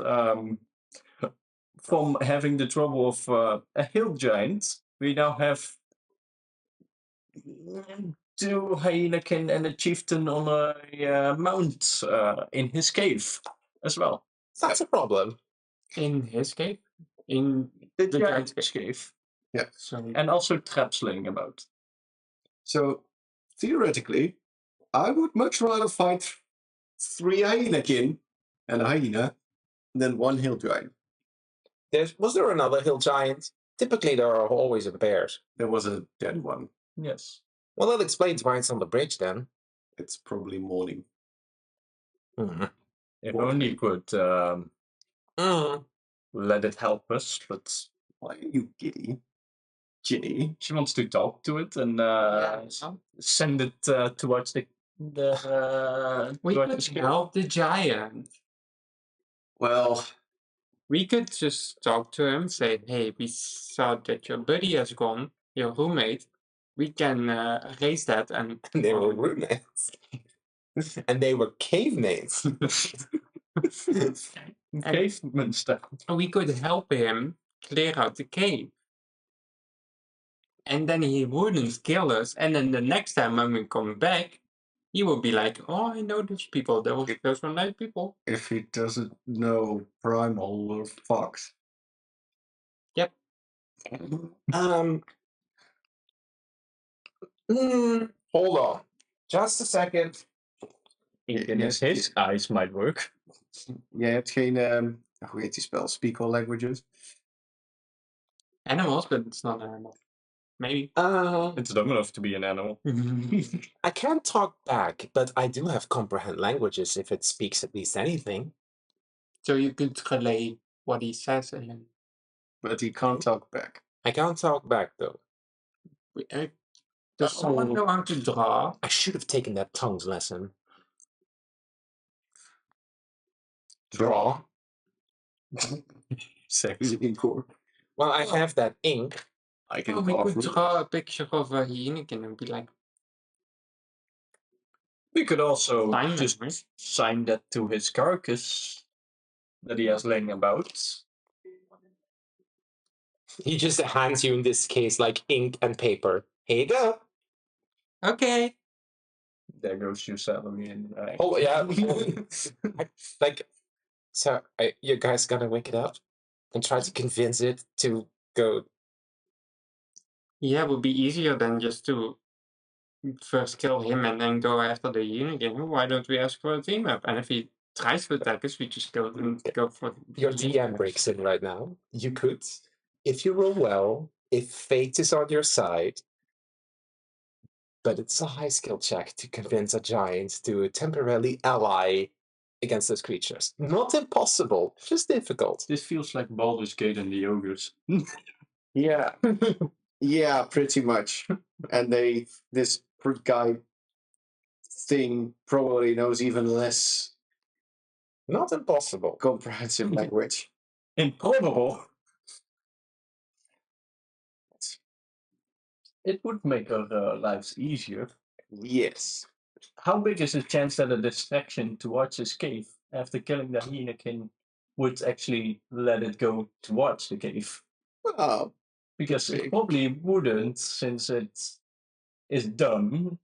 From having the trouble of a hill giant, we now have 2 hyenakin and a chieftain on a mount in his cave as well. That's a problem. In his cave? In The the giant's giant's cave. Yeah. Sorry. And also traps laying about. So, theoretically, I would much rather fight 3 hyenakin and a hyena than 1 hill giant. Was there another hill giant? Typically, there are always a bears. There was a dead one. Yes. Well, that explains why it's on the bridge then. It's probably morning. If only you could let it help us, but Why are you giddy? Ginny? she wants to talk to it and send it towards the We towards could the help the giant. Well, We could just talk to him, say, hey, we saw that your buddy has gone, your roommate. We can erase that and And they were roommates. And they were cavemates. caveman stuff. we could help him clear out the cave. And then he wouldn't kill us. And then the next time when we come back, he will be like, oh, I know those people. Those were nice people. if he doesn't know Primal, we're fucked. Yep. Hold on. Just a second. In his eyes might work. Jij hebt geen, hoe heet die spel? Speak all languages. Animals, but it's not an animal. Maybe. It's dumb enough to be an animal. I can't talk back, but I do have comprehend languages if it speaks at least anything. So you could relay what he says and then But he can't talk back. I can't talk back though. does someone know how to draw? I should have taken that tongues lesson. Draw. Sexy in core. Well, I have that ink. I can Oh, we carve could wood. draw a picture of a Heineken and be like, We could also Sign just language. sign that to his carcass that he has laying about. He just hands you in this case like ink and paper. Here you go. okay. There goes your salary. And Oh yeah. Like, so you guys gonna wake it up and try to convince it to go. Yeah, it would be easier than just to first kill him and then go after the Heineken. Why don't we ask for a team up? And if he tries to attack us, we just kill him and go for Your DM breaks in right now. You could, if you roll well, if fate is on your side, but it's a high skill check to convince a giant to temporarily ally against those creatures. Not impossible, just difficult. this feels like Baldur's Gate and the ogres. Yeah. Yeah, pretty much. And this guy thing probably knows even less Not impossible. comprehensive language. Improbable. It would make our lives easier. Yes. How big is the chance that a distraction towards his cave after killing the Hyenakin would actually let it go towards the cave? Well, Because it big. probably wouldn't, since it is dumb,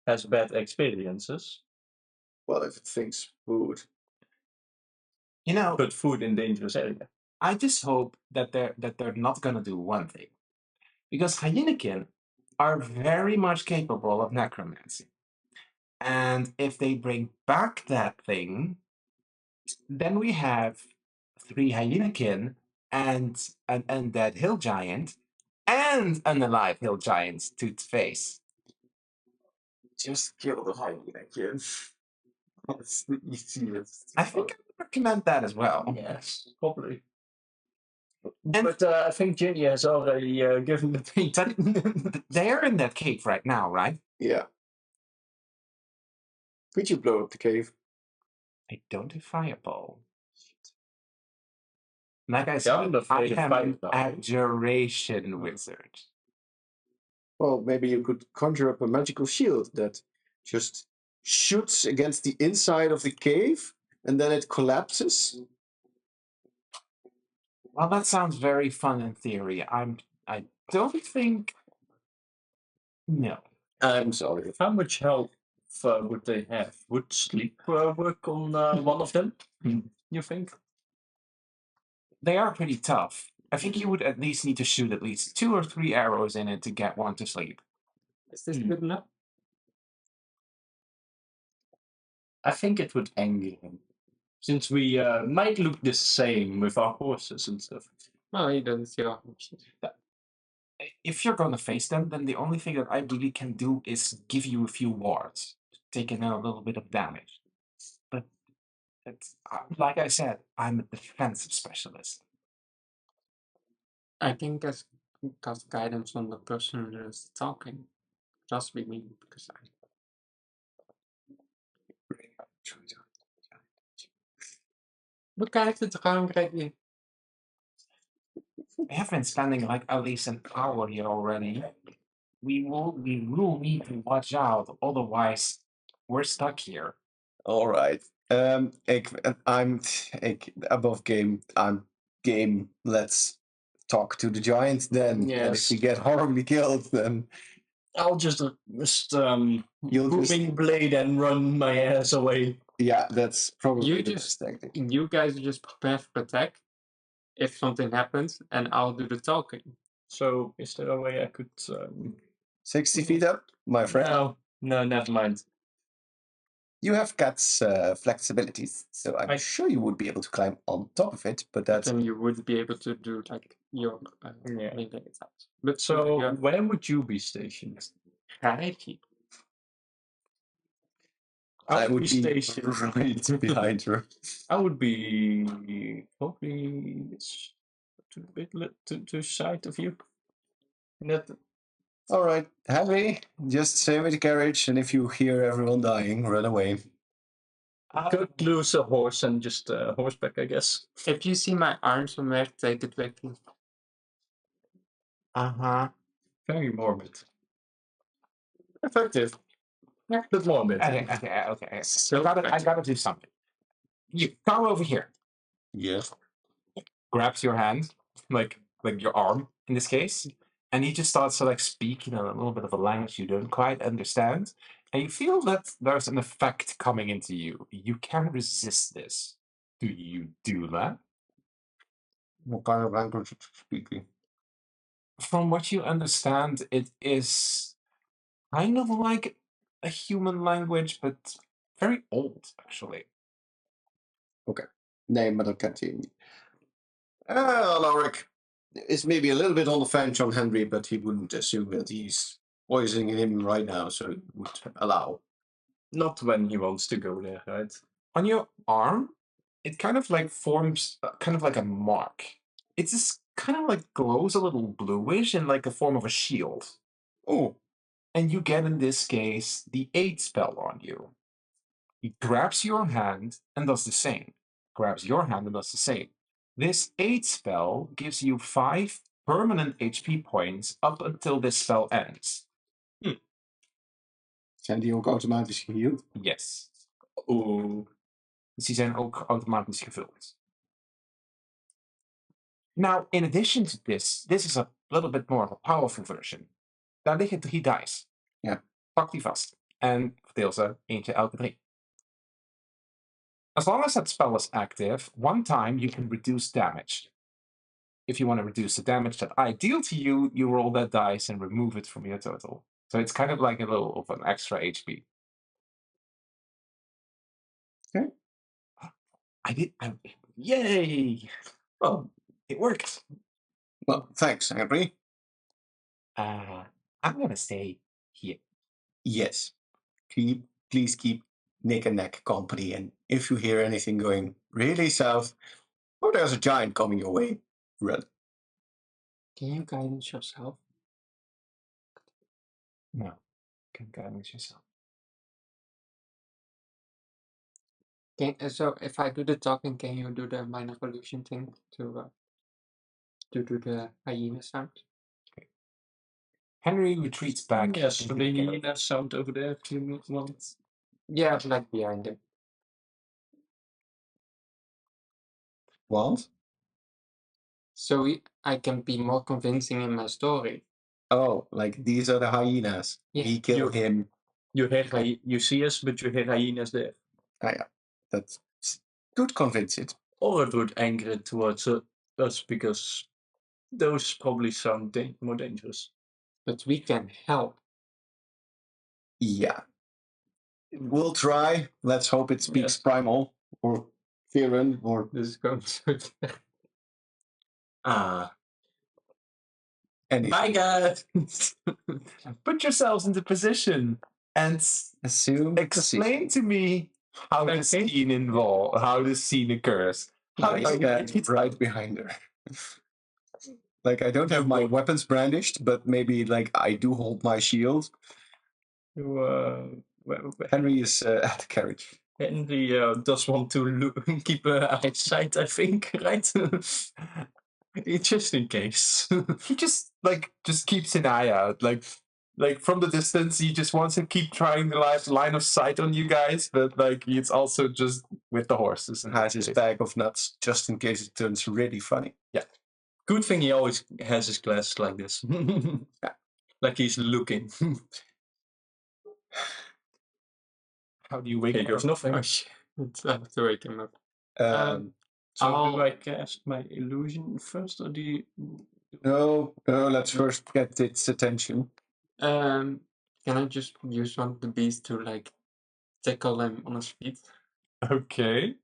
has bad experiences. well, if it thinks food. You know, Put food in dangerous area. I just hope that they're not gonna do one thing, because Hyenakin are very much capable of necromancy, and if they bring back that thing, then we have 3 hyenakin and an undead hill giant and an alive hill giant to face. Just kill the hyena, kid. That's the easiest. I think I would recommend that as well. Yes, probably. And But I think Ginny has already given the paint. they're in that cave right now, right? Yeah. Could you blow up the cave? I don't have fireball. Like I I'm said, I afraid of am fire an now. abjuration wizard. Well, maybe you could conjure up a magical shield that just shoots against the inside of the cave and then it collapses. Well, that sounds very fun in theory. I don't think. No. I'm sorry. How much health would they have? Would sleep work on one of them? You think? They are pretty tough. I think you would at least need to shoot at least 2 or 3 arrows in it to get one to sleep. Is this good enough? I think it would anger him. Since we might look the same with our horses and stuff. Well, he doesn't see our horses. If you're gonna face them, then the only thing that I really can do is give you a few wards, taking a little bit of damage. But it's, like I said, I'm a defensive specialist. I think I cast guidance on the person who is talking. Just be me, because I. We kijken het gewoon in. We have been spending like at least an hour here already. We will need to watch out, otherwise we're stuck here. All right. I'm above game. I'm game. Let's talk to the giant then. And if Yes. we get horribly killed, then I'll just you'll just booming blade and run my ass away. yeah. That's probably You the just- best tactic. You guys just prepare for attack if something happens, and I'll do the talking. So is there a way I could? 60 feet up, my friend. No, never mind. You have Cat's flexibilities, so I'm sure you would be able to climb on top of it. But that's Then you would be able to do like your Yeah. melee attacks. But So yeah, where would you be stationed? right here. I would be be stationed. right behind her. I would be probably to a bit to side of you. That All right, Henry, just stay with the carriage, and if you hear everyone dying, run away. could lose a horse and just horseback, I guess. If you see my arms somewhere, take it with you. Uh-huh. Very morbid. Effective. But morbid. Okay. So I gotta do something. You come over here. Yes. Grabs your hand, like your arm in this case, and he just starts to like speak, a little bit of a language you don't quite understand, and you feel that there's an effect coming into you. You can resist this. Do you do that? What kind of language is speaking? From what you understand, it is kind of like a human language, but very old, actually. Nee, maar dat kent hij niet. Alaric is maybe a little bit on the fence on Henry, but he wouldn't assume that he's poisoning him right now, so he would allow. Not when he wants to go there, right? On your arm, it kind of like forms kind of like a mark. It's just kind of like glows a little bluish in like a form of a shield. Oh, And you get in this case the aid spell on you. He grabs your hand and does the same. Grabs your hand and does the same. This aid spell gives you 5 permanent HP points up until this spell ends. zijn die ook automatisch geheeld? Yes. Oh. Dus die zijn ook automatisch gevuld. Now, in addition to this is a little bit more of a powerful version. Daar liggen 3 dice. Ja. Pak die vast. En verdeel ze eentje elke 3. As long as that spell is active, one time you can reduce damage. If you want to reduce the damage that I deal to you, you roll that dice and remove it from your total. So it's kind of like a little of an extra HP. Okay. Yay! Well, it worked. Well, thanks, Henry. I'm gonna stay here. Yes. Please keep Nick and Neck company, and if you hear anything going really south, or there's a giant coming your way, run. Can you guidance yourself? No, can guidance yourself. So if I do the talking, can you do the minor illusion thing to do the hyena sound? Henry retreats back. Yes, into for the the garden. hyena sound over there if you want. Yeah, like behind him. Want? So I can be more convincing in my story. Oh, like these are the hyenas. Yeah. We kill him. You hear you see us, but you hear hyenas there. Ah, yeah. That's could convince it. Or it would anger it towards us because those probably sound more dangerous. But we can help. Yeah. We'll try. Let's hope it speaks Yes. primal or Theron or This is going to. anything. Bye, guys. Put yourselves into position and Assume explain to me how this scene occurs. How I stand right behind her. Like I don't have my weapons brandished, but maybe like I do hold my shield. Henry is at the carriage. Henry does want to keep outside, I think, right? Just in case. He just keeps an eye out, like from the distance. He just wants to keep trying the line of sight on you guys, but like he's also just with the horses and Has his bag of nuts just in case it turns really funny. Yeah. Good thing he always has his glasses like this. Yeah. Like he's looking. How do you wake him Here goes up? nothing. I have to wake him up. So do I cast my illusion first, or do you? No, let's first get its attention. Can I just use one of the bees to like tickle him on his feet? Okay.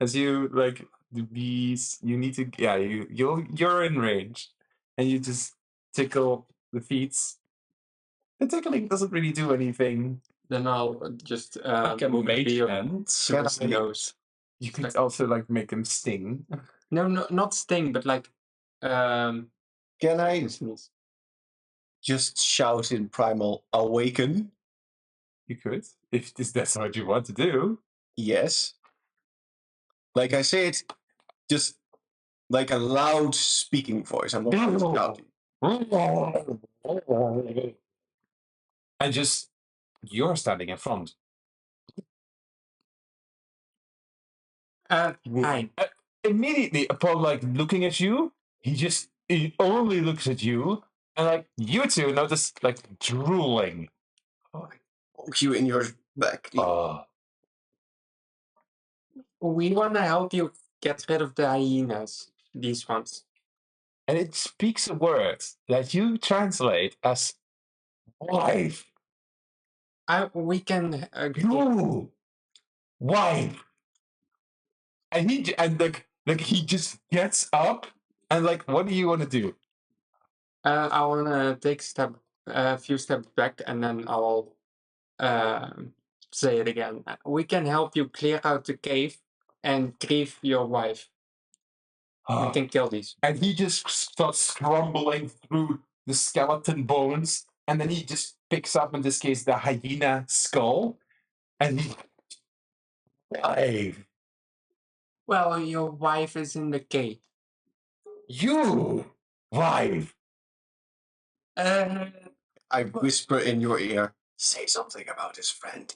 As you like the bees, you need to you're in range, and you just tickle the feet. The tickling doesn't really do anything. Then I'll just Like a move the mage bee hand. towards the nose. You could also like make them sting. No, not sting, but like Can I sneeze. just shout in primal awaken? You could, if that's what you want to do. Yes. Like I say it just like a loud speaking voice. I'm not shouting. And just you're standing in front. Immediately upon like looking at you, he only looks at you, and like you two notice like drooling. Poke you in your back. We want to help you get rid of the hyenas. These ones. And it speaks a word that you translate as wife. We can. You wife. And he just gets up and like, what do you want to do? I want to take a few steps back, and then I'll say it again. We can help you clear out the cave and grieve your wife. We can kill these. And he just starts scrambling through the skeleton bones, and then he just picks up, in this case, the hyena skull, and he. Wife. Well, your wife is in the cave. You wife. I whisper in your ear, say something about his friend.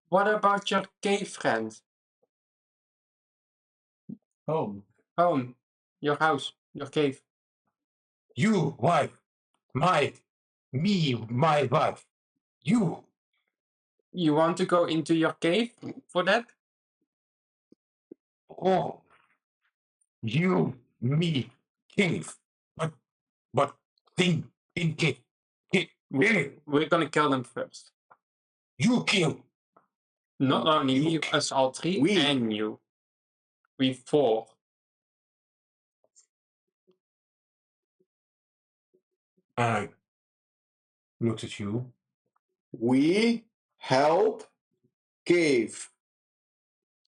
What about your cave friend? Home. Home. Your house. Your cave. You wife. My wife. You. You want to go into your cave for that? Oh. You, me, cave. But thing in cave. We're gonna kill them first. You kill. Not only me, us all three, We. and you. We 4. And I looked at you. We help cave.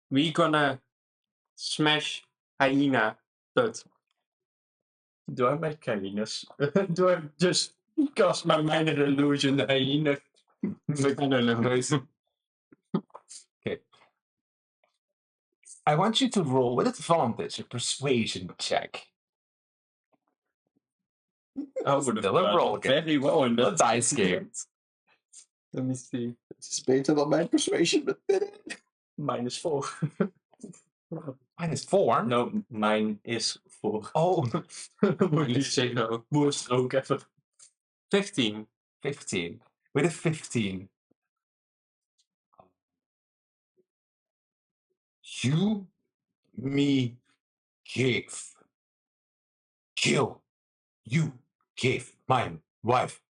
We gonna smash hyena butt. Do I make hyenas? Do I just cast my minor illusion hyena? I don't know. Okay. I want you to roll with advantage a persuasion check. I would have Still a roll done very well in The that. dice game. Let me see. Het is beter dan mijn persuasion, but -4. -4? No, mine is 4. Oh, -0. Worst stroke ever. 15. 15. With a 15. You, me, gave. Kill. You gave my wife.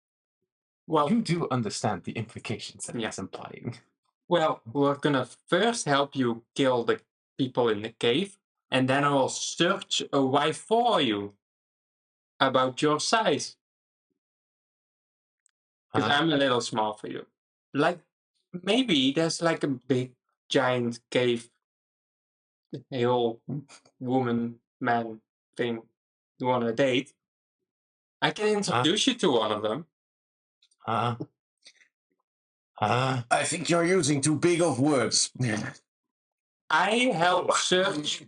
Well, You do understand the implications that Yeah. he's implying. well, we're gonna first help you kill the people in the cave, and then I will search a wife for you about your size. Because Huh? I'm a little small for you. Like, maybe there's like a big, giant cave, a whole woman, man thing you want to date. I can introduce you to one of them. Huh? Huh? I think you're using too big of words. I help search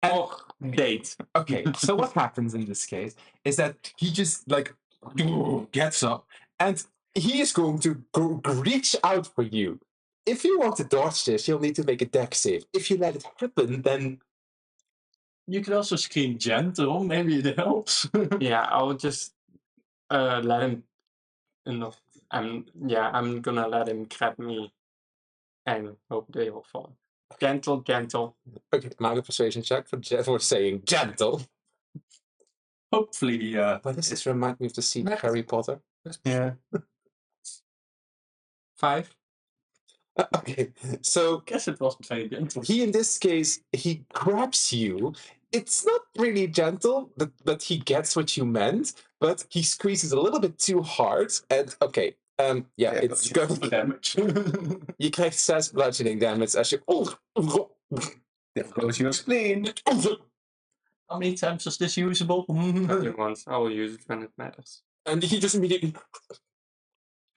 for date. Okay, so what happens in this case is that he just like gets up and he is going to reach out for you. If you want to dodge this, you'll need to make a dex save. If you let it happen, then You can also scream gentle, maybe it helps. Yeah, I'll just let him. I'm gonna let him grab me and hope they will fall. Gentle, gentle. okay, make a persuasion check for saying gentle. Hopefully, Why does this remind me of the scene of Next. Harry Potter? yeah. 5. Okay, so Guess it wasn't very gentle. he in this case he grabs you. It's not really gentle, but he gets what you meant, but he squeezes a little bit too hard, and okay, yeah, it's For going damage. you krijgt 6 bludgeoning damage as je There goes your spleen. How many times is this usable? Only once. I will use it when it matters. and he just immediately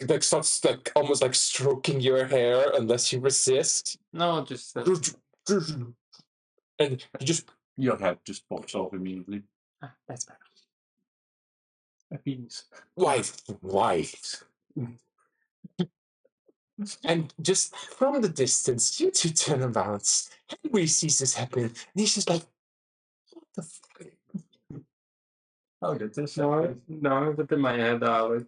like starts like almost like stroking your hair unless you resist. No, just And he just Your head just pops off immediately. that's better. A penis. why? And just from the distance, you two turn around. Henry sees this happen, and he's just like, "What the fuck?" How did this No, happen? no, but in my head, Alex.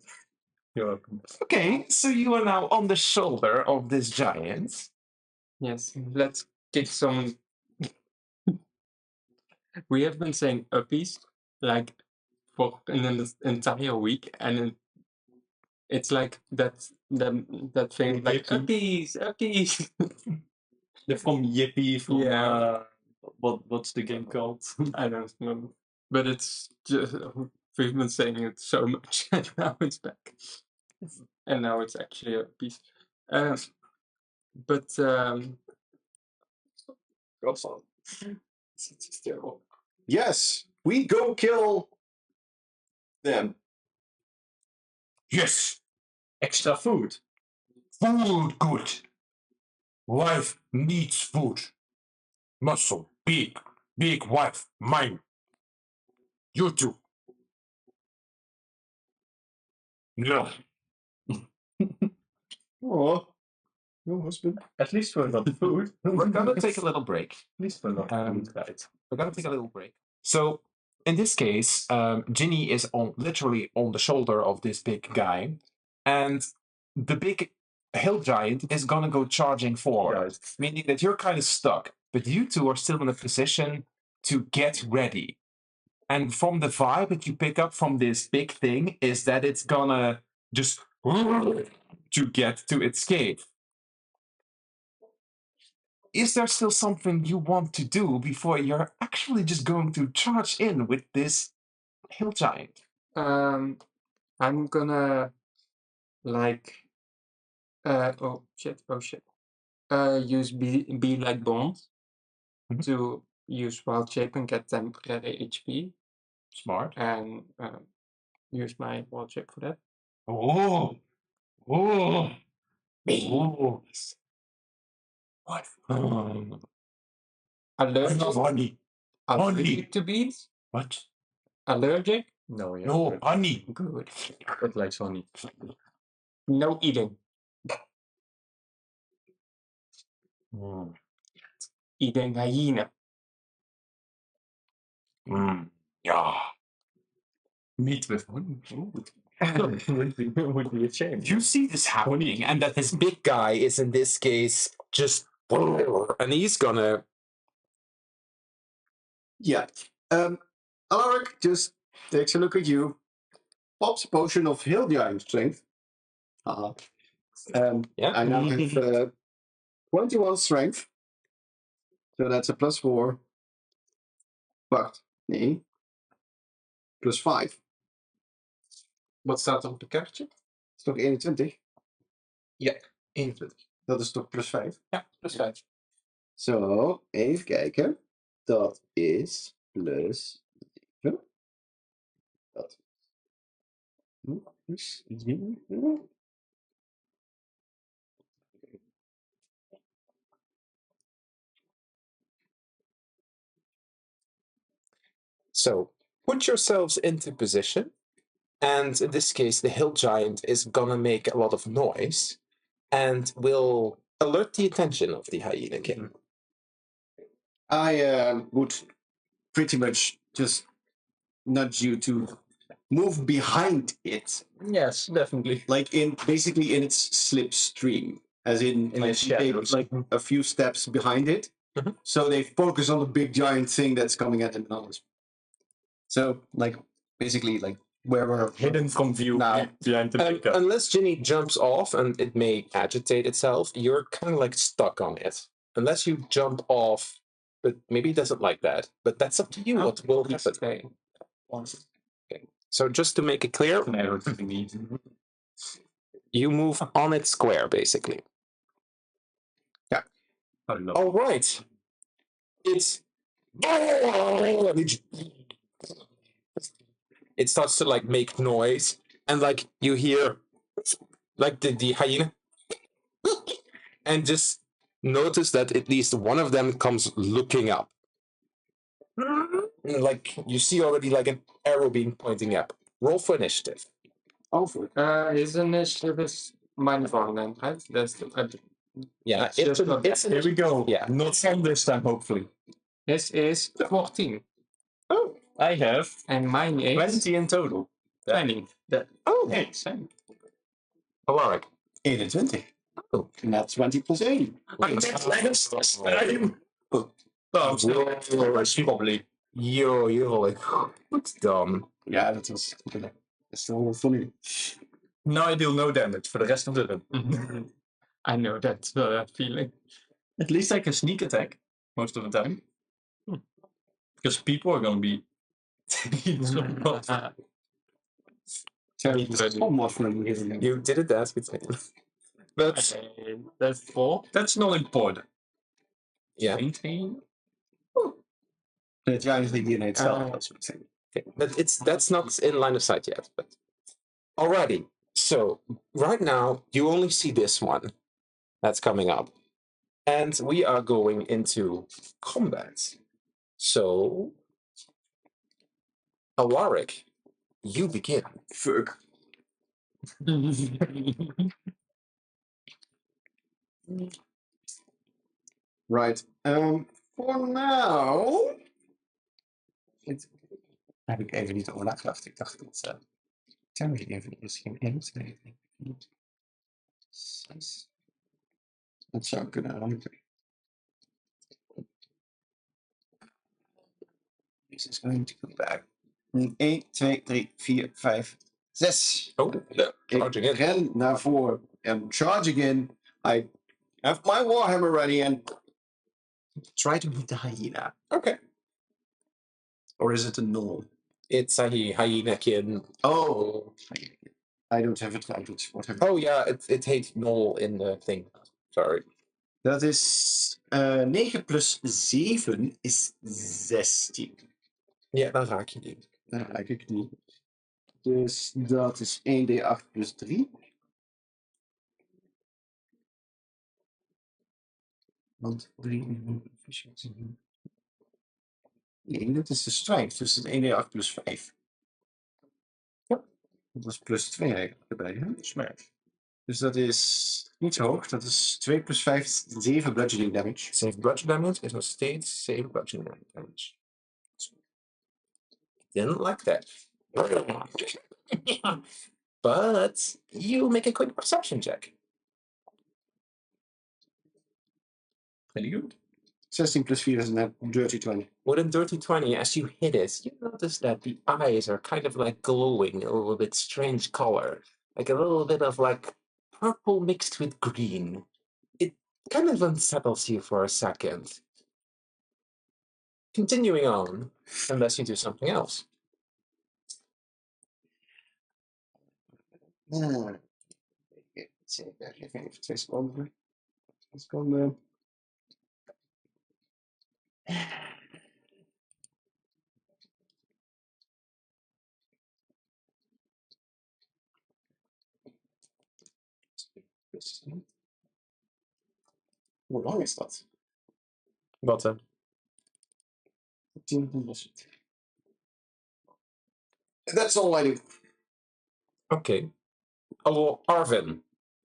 You're welcome. Okay, so you are now on the shoulder of this giant. Yes, let's kick some. We have been saying uppies like for an entire week, and it's like that thing like uppies. They're from Yippee, from Yeah. what's the game called? I don't know, but it's just we've been saying it so much, and now it's back, and now it's actually a piece. But it's terrible. Yes, we go kill them. Yes, Extra food. food good. Wife needs food. Muscle, big wife, mine. You two. No. Oh, your husband. At least we're not food. We're gonna take a little break. At least we're not food, right? We're gonna take a little break. So in this case, Ginny is literally on the shoulder of this big guy, and the big hill giant is gonna go charging forward, Right. meaning that you're kind of stuck, but you two are still in a position to get ready. And from the vibe that you pick up from this big thing is that it's gonna just to get to its cave. is there still something you want to do before you're actually just going to charge in with this hill giant? I'm gonna like oh shit. Use be like bombs Mhm. to use wild shape and get temporary HP, Smart. and use my wild shape for that. Oh, beans. What? Allergic, Honey. allergic to beans? What? Allergic? No, yeah. No, honey. Good. It likes honey. No eating. Eating hyena. Yeah. Meat with honey. would be a shame. You see this happening, and that this big guy is in this case just, and he's gonna. Yeah. Alaric just takes a look at you, pops a potion of hill giant strength. Yeah. I now have 21 strength. So that's a +4. Wacht, nee. +5. Wat staat er op de kaartje? Is toch 21? 21. Dat is toch +5? Ja, +5. Zo, even kijken. Dat is +7. Dat is +7. So put yourselves into position, and in this case, the hill giant is gonna make a lot of noise, and will alert the attention of the hyena king. I would pretty much just nudge you to move behind it, Yes, definitely. like basically in its slipstream, as in In like, its take, shadows. like a few steps behind it, Mhm. so they focus on the big giant thing that's coming at them now. So like basically like where we're Hidden from view now. behind the pickup. Unless Ginny jumps off and it may agitate itself, you're kind of like stuck on it. Unless you jump off, but maybe it doesn't like that. But that's up to you. What will happen? Okay. Okay. So just to make it clear, Narrow to the need. you move on its square, basically. All right. It's it starts to like make noise, and like you hear like the hyena, and just notice that at least one of them comes looking up. And, like you see already like an arrow being pointing up. Roll for initiative. Over. His initiative is -1 then, right? That's the, Yeah, It's just not it's Here we go. Yeah. Not fun this time, hopefully. this is 14, Oh, I have and mine is 20 in total. 20. Oh, Hey, same. Alaric. 21. Oh. And that's 20 + 1. Probably. You're like, what's dumb? Yeah, that's still funny. Now I deal no damage for the rest of the run. I know that feeling. At least I can sneak attack most of the time. Because people are going to be Somewhat friendly, isn't it? You did it, that's good. But That's 4. That's not important. yeah, 19? The giant thing in itself, Uh, that's what I'm saying. okay. But that's not in line of sight yet. But alrighty. So right now you only see this one that's coming up, and we are going into combat. So, Alaric, you begin. Fuck. Right. For now. Heb ik even niet over nagedacht. Ik dacht dat Terry even misschien 1, 2, 3, 4, 6. Dat zou kunnen rampen. This is going to come back. 1, 2, 3, 4, 5, 6. Oh, yeah. Ik Charging in. ren naar voren. I'm charging in. I have my warhammer ready and Try to beat the hyena. Okay. Or is it a null? It's a hyena-kin. Oh, I don't have it titled. What have Oh yeah, it heet null in the thing. Sorry. Dat is 9 plus 7 is 16. Ja, dan raak je die. Dat raak ik niet. Dus dat is 1d8 plus 3. Want 3 efficiency. Nee, dat is de strijd. Dus dat is 1d8 plus 5. Ja. Dat is plus 2 eigenlijk erbij, hè? Smash. Dus dat is niet zo hoog. Dat is 2 plus 5 is 7 bludgeoning damage. 7 bludgeoning damage is nog steeds 7 bludgeoning damage. Didn't like that. But you make a quick perception check. Pretty good. 16 plus 4 is a dirty 20. With a dirty 20, as you hit it, you notice that the eyes are kind of like glowing a little bit strange color. Like a little bit of like purple mixed with green. It kind of unsettles you for a second. Continuing on, unless you do something else. Even 2 seconden. 2 seconden. Hoe lang is dat? Wat dan? 10 minuten. That's all I do. Okay. Oh, Arvin,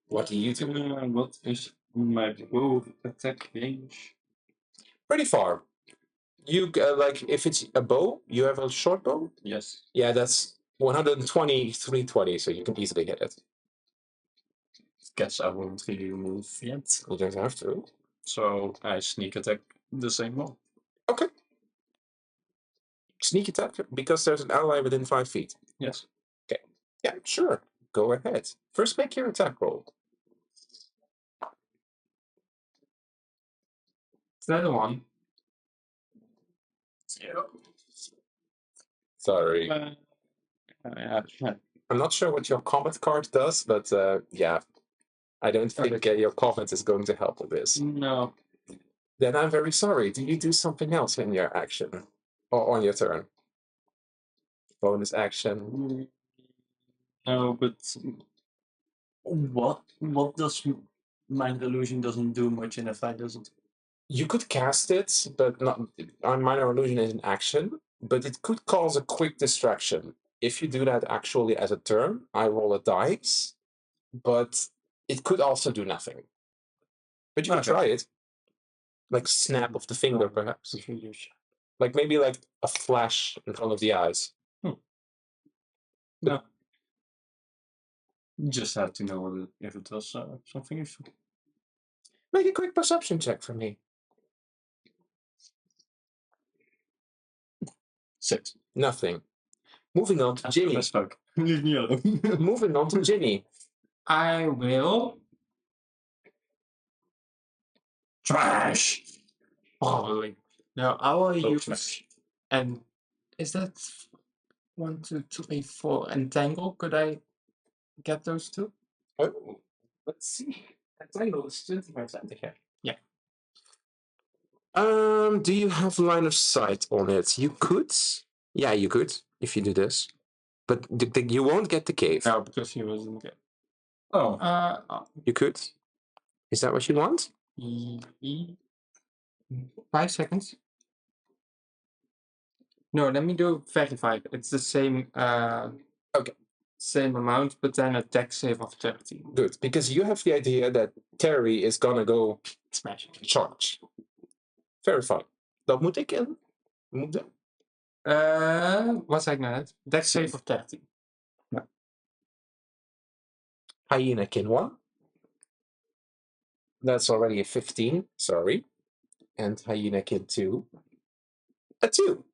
what do you do? What is my bow attack range? Pretty far. You like if it's a bow, you have a short bow. Yes. Yeah, that's 120, 320, so you can easily hit it. Guess I won't really move yet. You don't have to. So I sneak attack the same one. Okay. Sneak attack because there's an ally within 5 feet. Yes. Okay. Yeah, sure. Go ahead. First, make your attack roll. Is that the one? Sorry. Yeah. I'm not sure what your combat card does, but yeah, I don't think your combat is going to help with this. No. Then I'm very sorry. Do you do something else in your action or on your turn? Bonus action. No, but what does Mind Illusion doesn't do much in a fight, does it? You could cast it, but not. Minor illusion is an action, but it could cause a quick distraction. If you do that actually as a turn, I roll a dice, but it could also do nothing. But you can try it. Like snap of the finger, perhaps. Like maybe like a flash in front of the eyes. No. Just have to know if it does something useful. Make a quick perception check for me. 6. Nothing. Moving on to Ginny. Leave me alone. Moving on to Ginny. I will. Trash! Probably. No, I will use. Smash. And is that 1, 2, 3, 4 entangle? Could I get those two? Oh, let's see. Entangle is 20% again. Yeah. Do you have line of sight on it? You could. Yeah, you could if you do this, but you won't get the cave. No, because he wasn't good. Oh. You could. Is that what you want? 5 seconds. No, let me do verify. It's the same. Okay. Same amount, but then a dex save of 30. Good, because you have the idea that Terry is gonna go Smash. charge. Very fine. Dat moet ik in. Moeten. Wat zei ik nou net? Dex save of 30. Hyena kin 1. That's already a 15, sorry. And Hyena kin 2. A 2.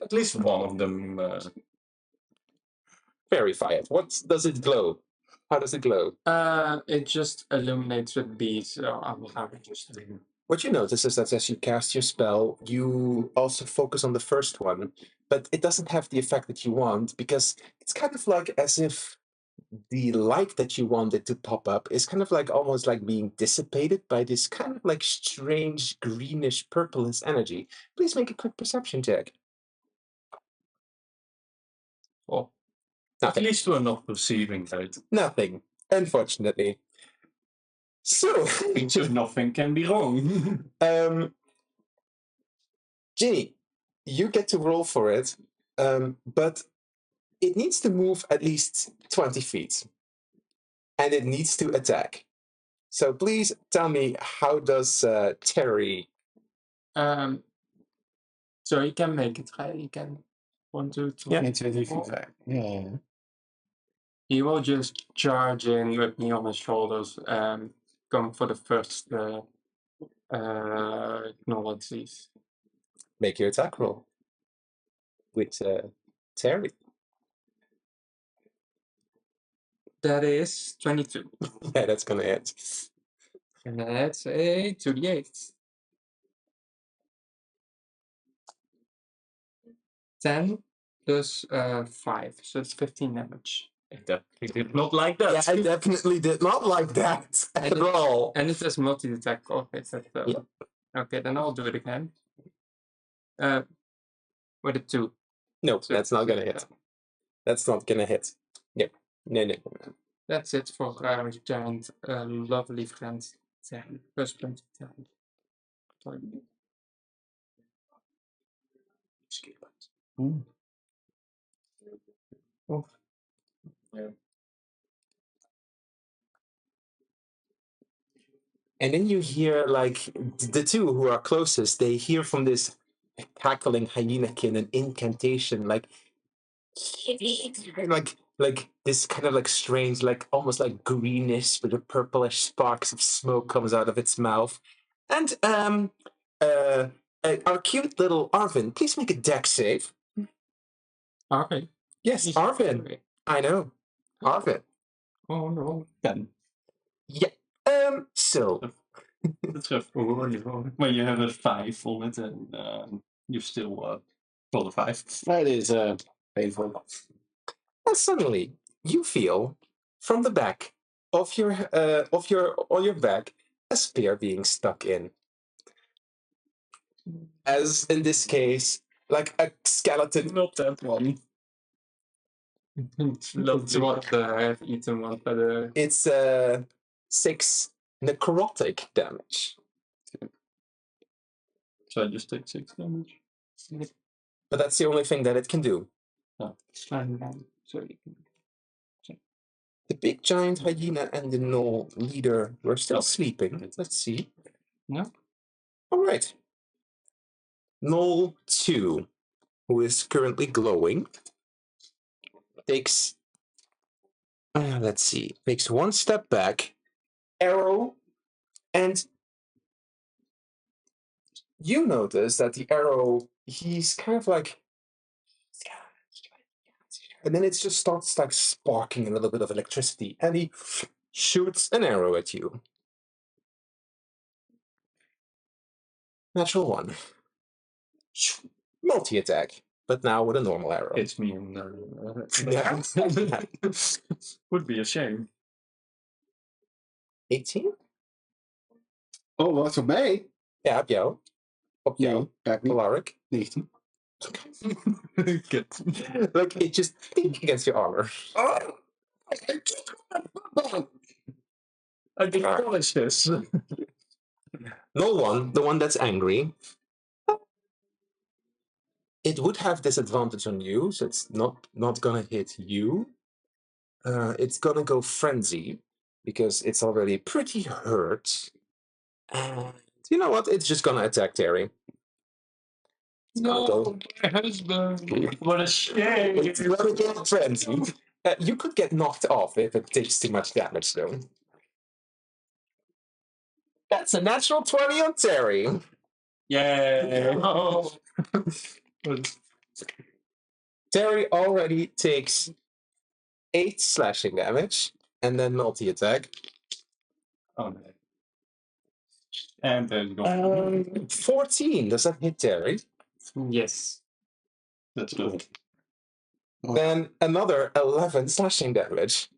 At least one of them. Verify it. What does it glow? How does it glow? It just illuminates with bees, so I will have it just illuminate. What you notice is that as you cast your spell, you also focus on the first one, but it doesn't have the effect that you want because it's kind of like as if the light that you wanted to pop up is kind of like almost like being dissipated by this kind of like strange greenish purplish energy. Please make a quick perception check. Well, at Nothing. least we're not perceiving that. Nothing, unfortunately. So, Nothing can be wrong. Ginny, you get to roll for it, but it needs to move at least 20 feet. And it needs to attack. So please tell me, how does Terry... So he can make it, right? He can 1, 2, 3. Yeah. 20 feet back. Yeah. He will just charge in with me on his shoulders, going for the first technologies. Make your attack roll with Terry. That is 22. Yeah, that's gonna hit. And that's a 2d8. 10 plus 5, so it's 15 damage. He did not like that. Yeah, I definitely did not like that at all. And it has multi-attack. Okay, Yeah. Okay, then I'll do it again. With a 2. No, So that's not gonna hit. That's not gonna hit. No, no. That's it for our giant, lovely friend, 10. Plus 10. Sorry. Oh. Yeah. And then you hear, like, the two who are closest, they hear from this cackling hyenakin an incantation, like this kind of like strange, like almost like greenish with a purplish sparks of smoke comes out of its mouth. And our cute little Arvin, please make a dex save. Okay. Yes, He's Arvin. okay. I know. Arvin. Oh no. 10. Yeah. So That's rough. When you have a 5 on it and you still roll a 5. That is painful. and suddenly you feel from the back of your on your back a spear being stuck in. As in this case, like a skeleton. Not that one. That's what I've eaten one for the. It's 6 necrotic damage. So I just take 6 damage. But that's the only thing that it can do. Sorry. The big giant hyena and the gnoll leader were still sleeping. Let's see. No. All right. Gnoll 2, who is currently glowing, takes, let's see, takes 1 step back, arrow, and you notice that the arrow, he's kind of like, and then it just starts like sparking a little bit of electricity, and he shoots an arrow at you. Natural 1. Multi-attack, but now with a normal arrow. It's me and Yeah. would be a shame. 18? Oh, wat voor mij? Ja, op jou. Op jou. Nee, ga ik niet. Polaric. 19. Good. Like, it just pink against your armor. Oh! I demolish this. No one, the one that's angry, it would have disadvantage on you, so it's not gonna hit you. It's gonna go frenzy because it's already pretty hurt. And you know what? It's just gonna attack Terry. It's gonna go. My husband. What a shame. It's gonna get frenzy. You could get knocked off if it takes too much damage, though. That's a natural 20 on Terry. Yeah. Oh. Terry already takes 8 slashing damage and then multi-attack. Oh no. And there's gone. 14. Does that hit Terry? Yes. That's good. Then another 11 slashing damage.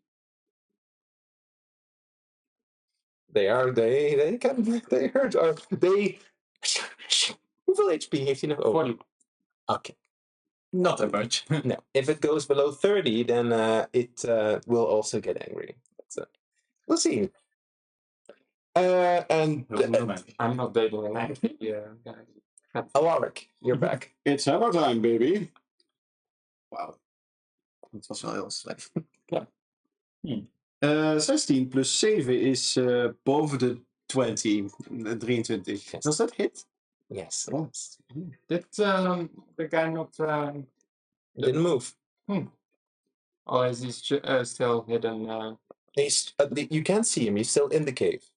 They hurt. Or they. Hoeveel HP heeft hij nog over? 40. Okay. Not that much. No. If it goes below 30, then it will also get angry. But, we'll see. And I'm not dating an angry guy. Alaric, you're back. It's hammer time, baby. Wauw. Dat was wel heel slecht. Ja. 16 plus 7 is boven de 20. 23. Yes. Does that hit? Yes. Oh. Did the guy not... Didn't move. Or is he still hidden? He's, you can't see him. He's still in the cave.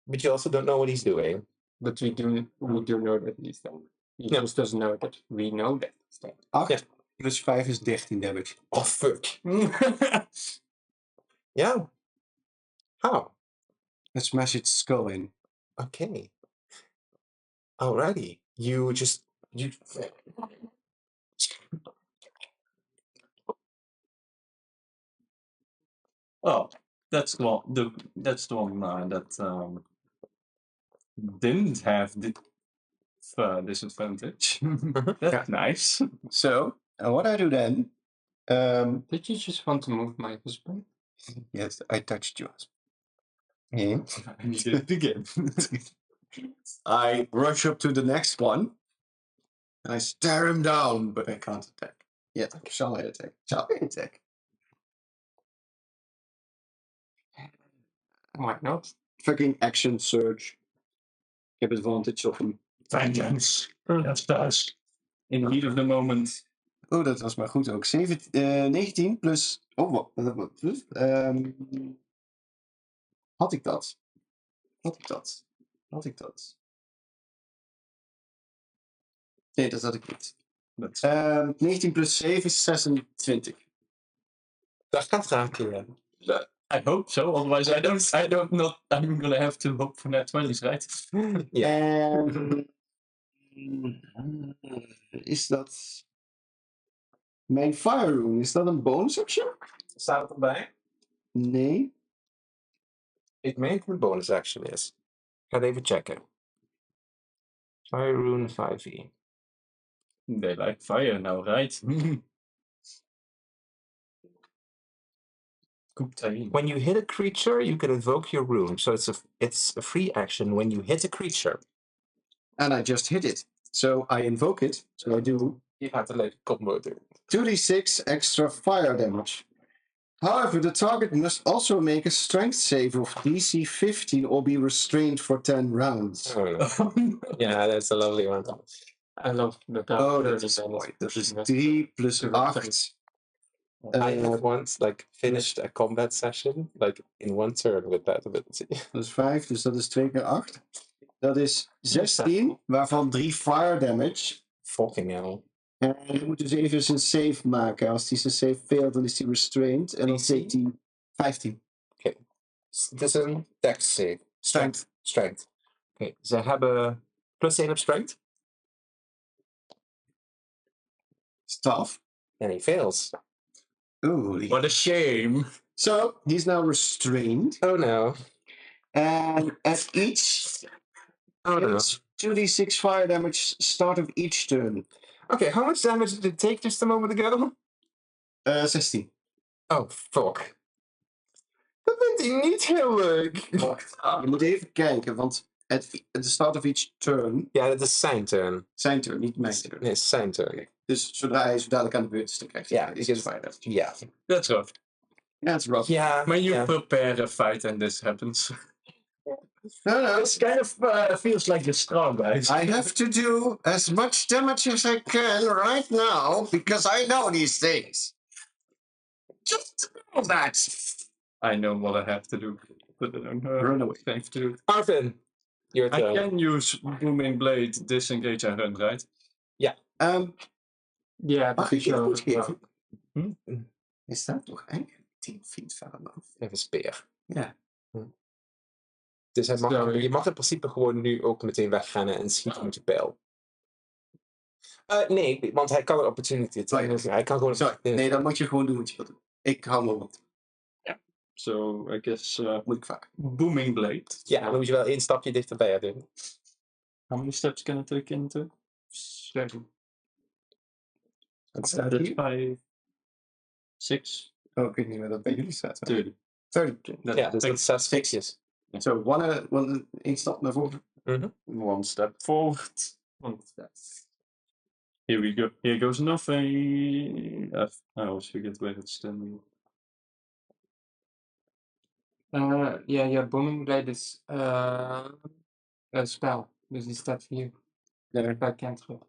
But you also don't know what he's doing. But we do know that he's there. He just doesn't know that we know that he's there. 8 plus 5 is 13 damage. Oh, fuck. Yeah. How? Let's smash its skull in. Okay. Alrighty. You. Oh, that's the one. That's the one that didn't have the disadvantage. That's nice. So, what I do then? Did you just want to move my husband? Yes, I touched you. Yeah. I need it again. I rush up to the next one. And I stare him down, but I can't attack. Yet. Shall I attack? Shall I attack? Why not? Fucking action surge. Ik heb advantage op hem. Vengeance. That's us. In the heat of the moment. Oh, dat was maar goed ook. 19 plus... Oh, wat? Had ik dat? Nee, dat had ik niet. 19 plus 7 is 26. Dat gaat raken, ja. I hope so. Otherwise, I'm gonna have to hope for net 20s, right? Ja. Is dat... Mijn Fire Rune, is dat een bonus action? Staat het erbij? Nee. Ik meen dat het een bonus action is. Ik ga het even checken. Fire Rune 5e. They like fire now, right? When you hit a creature, you can invoke your rune. So it's a free action when you hit a creature. And I just hit it. So I invoke it. So I do... Je gaat alleen combo doen. 2d6 extra fire damage. However, the target must also make a strength save of DC 15 or be restrained for 10 rounds. Oh, yeah, that's a lovely one. I love the Oh, dat is mooi. Dat is 3 plus 8. I have once finished a combat session in one turn with that ability. Dat is 5, dus dat is 2 keer 8. Dat is 16, waarvan 3 fire damage. Fucking hell. En je moet dus even zijn save maken. Als hij zijn save failed, dan is hij restrained. En dan zit hij 15. Oké. Het is een dex save. Strength. Oké, ze hebben plus 1 op strength. It's 12. And he fails. Ooh. What a shame. So, he's now restrained. Oh no. And at each... Oh no. 2d6 fire damage start of each turn. Okay, how much damage did it take just a moment ago? 16. Oh, fuck. Dat vindt hij niet heel leuk. Je moet even kijken, want at the start of each turn... Ja, dat is zijn turn. Zijn turn, niet mijn turn. Nee, zijn turn. Dus zodra hij zo dadelijk aan de beurt is, dan krijgt hij... Ja, is fire damage. Ja. That's rough. Yeah, it's rough. Ja. When you prepare a fight and this happens. No. This kind of feels like you're strong, guys. I have to do as much damage as I can right now, because I know these things. Just know that. I know what I have to do. But I don't know Run away. what I have to do. Arvin, your I turn. can use Booming Blade, disengage and run, right? Ja. Yeah, Mag ik je goed geven? Hm? Is staat toch eigenlijk 10 feet verder af? Even speer. Ja. Dus hij mag, Sorry. je mag in principe gewoon nu ook meteen wegrennen en schieten met je pijl. Nee, want hij kan een opportunity attack. Oh, ja. Hij kan gewoon... Sorry. Nee, dan moet je gewoon doen wat je wilt doen. Ik hou me op. So I guess Moet ik vaak. booming blade. Ja, dan moet je wel 1 stapje dichterbij doen. How many steps can I take into? 7. Wat staat That's hier? 5, 6, Oh, ik weet niet meer dat bij jullie staat. 30. 30. Ja, dus dat is 6 fixjes. So, één stap naar voren. One step forward. One step. Here we go. Here goes nothing. I always forget where it's standing. Ja, Booming Blade is een spel. Dus die staat hier. Ja. Bij cantrip.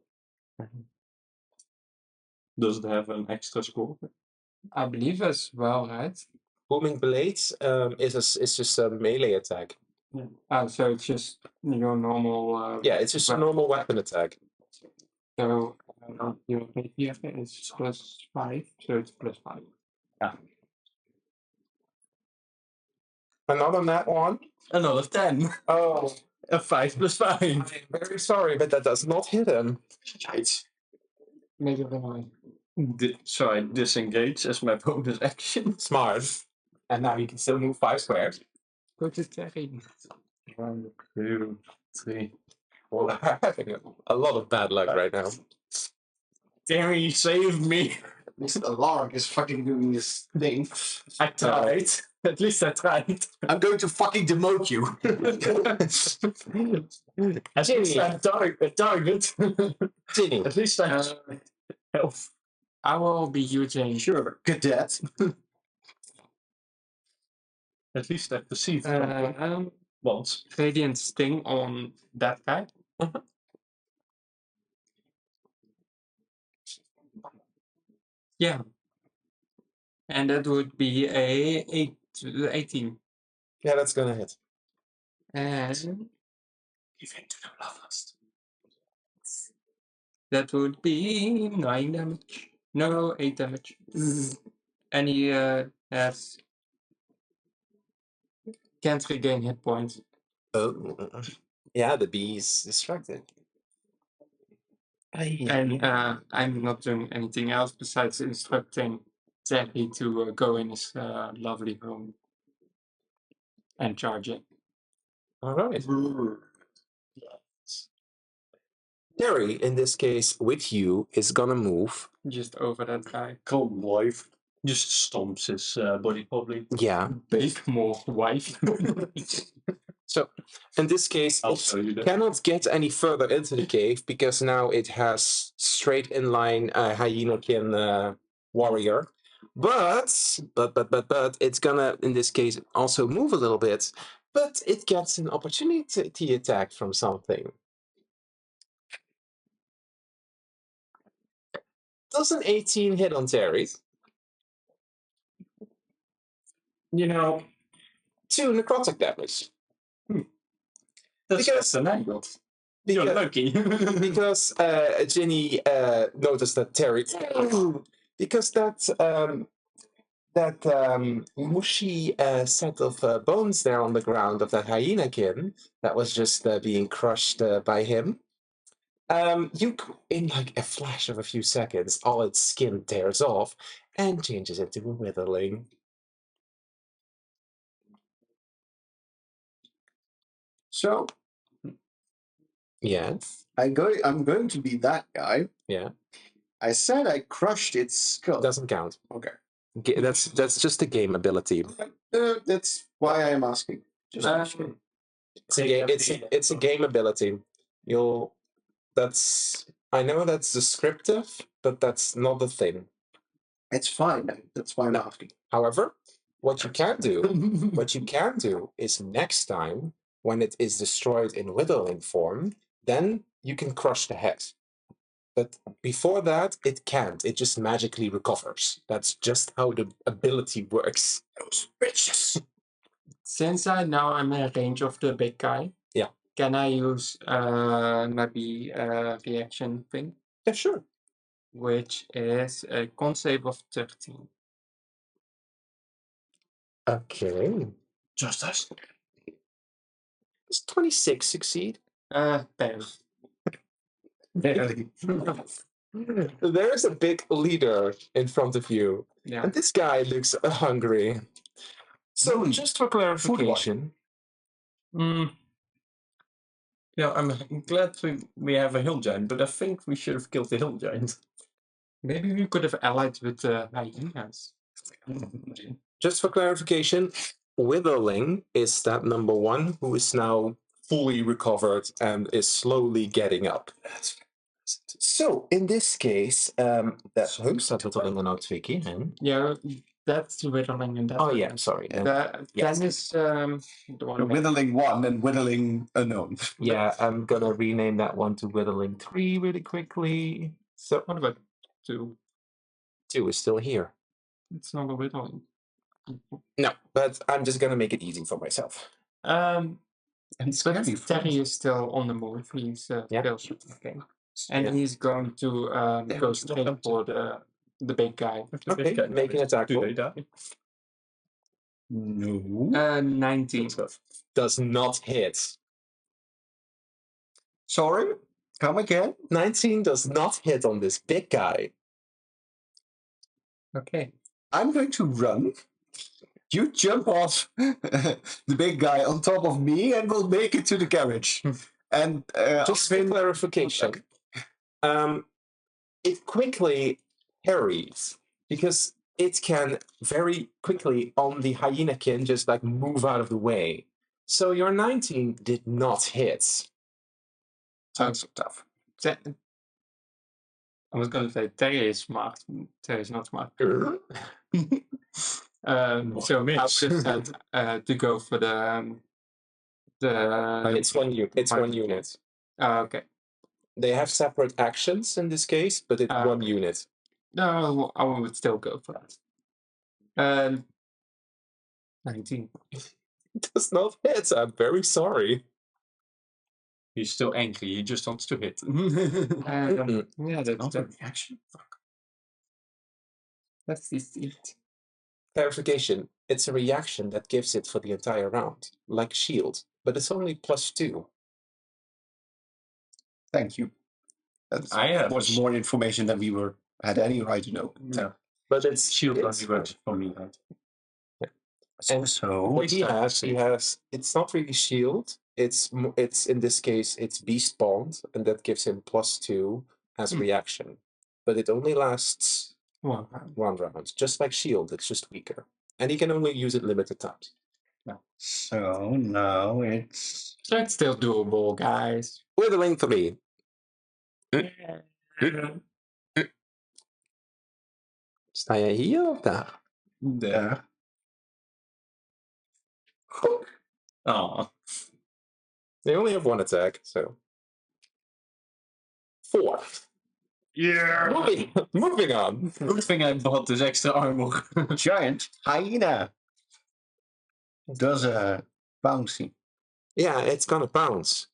Does it have an extra score? I believe as well, right? Booming Blade is just a melee attack. Oh, so it's just your normal... Yeah, it's just a normal weapon attack. So, your rapier is +5, so it's +5. Another nat one? Another 10. Oh, A 5 plus 5. I'm very sorry, but that does not hit him. Shit. Maybe wrong. So I disengage as my bonus action. Smart. And now you can still move 5 squares. Go to Terry. 1, 2, 3. Well, I'm having a lot of bad luck right now. Terry, save me. At least the Lark is fucking doing this thing. I tried. At least I tried. I'm going to fucking demote you. At least I target. Ginny. At least I health. I will be using Sure, cadet. At least I perceive something once. Radiant Sting on that guy. Yeah. And that would be a 18. Yeah, that's gonna hit. And Give in to the bloodlust. that would be 9 damage. No, 8 damage. And he has... can't regain hit points. Oh. Yeah, the bee is distracted. And I'm not doing anything else besides instructing Terry to go in his lovely home and charge it. Alright. Terry, in this case, with you, is gonna move. Just over that guy. Calm wife. Just stomps his body probably. Yeah. Bake more wife. So, in this case, I'll it show you that. cannot get any further into the cave because now it has straight inline Hyenakin warrior. But it's gonna, in this case, also move a little bit. But it gets an opportunity attack from something. Does an 18 hit on Terry? You know, 2 necrotic damage. That's Because- an angle. You're lucky. Because Ginny noticed that Terry, because that mushy set of bones there on the ground of that hyenakin that was just being crushed by him. In like a flash of a few seconds, all its skin tears off and changes into a witherling. So, Yes. I'm going to be that guy. Yeah. I said I crushed its skull. Doesn't count. Okay. That's just a game ability. That's why I am asking. Just It's a game ability. I know that's descriptive, but that's not the thing. It's fine. That's why I'm asking. However, what you can do is next time when it is destroyed in withering form, then you can crush the head. But before that, it can't. It just magically recovers. That's just how the ability works. Those bitches. since I'm in range of the big guy. Yeah. Can I use maybe a reaction thing? Yeah, sure. Which is a con save of 13. Okay. Just us. Does 26 succeed? Barely. Barely. There's a big leader in front of you, Yeah. and this guy looks hungry. So, just for clarification, Yeah, I'm glad we have a hill giant, but I think we should have killed the hill giant. Maybe we could have allied with the hyenas. just for clarification, Witherling is stat number 1, who is now fully recovered and is slowly getting up. So, in this case, hoe staat Witherling er nou 2 keer in? Yeah, that's the whittling and that's Oh yeah, sorry. Yes. Then is the one. Whittling 1 and whittling unknown. Yeah, I'm gonna rename that one to Witherling 3 really quickly. So What about 2? 2 is still here. It's not a whittling. No, but I'm just gonna make it easy for myself. And But scary. Terry is still on the move. He's still shooting. And Yeah. he's going to go straight for the big guy. Okay, make an attack Do roll. they die? No. 19. Does not hit. Sorry. Come again. 19 does not hit on this big guy. Okay. I'm going to run. You jump off the big guy on top of me, and we'll make it to the carriage. And Just for clarification, it quickly parries because it can very quickly on the hyenakin just like move out of the way. So your 19 did not hit. sounds so tough. I was going to say Terry is smart. Terry is not smart. So I would have said to go for the It's one unit. Okay. They have separate actions in this case, but it's one unit. No, I would still go for that. 19. It does not hit. I'm very sorry. He's still angry, he just wants to hit. Yeah, that's Not the a reaction. that's it. Clarification. It's a reaction that gives it for the entire round, like shield, but it's only +2. Thank you. That was more information than we had any right to know. Yeah. But it's Shield it's, only works for me, right? And so what he has, it's not really shield. It's in this case, it's beast bond, and that gives him +2 as reaction. But it only lasts One round, just like shield. It's just weaker, and he can only use it limited times. So now it's So it's still doable, guys. Withering 3. Sta jij hier of daar? there. Oh, They only have one attack, so 4. Yeah. Moving on. good thing I bought this extra armor. Giant hyena does a bouncy. Yeah, it's gonna bounce.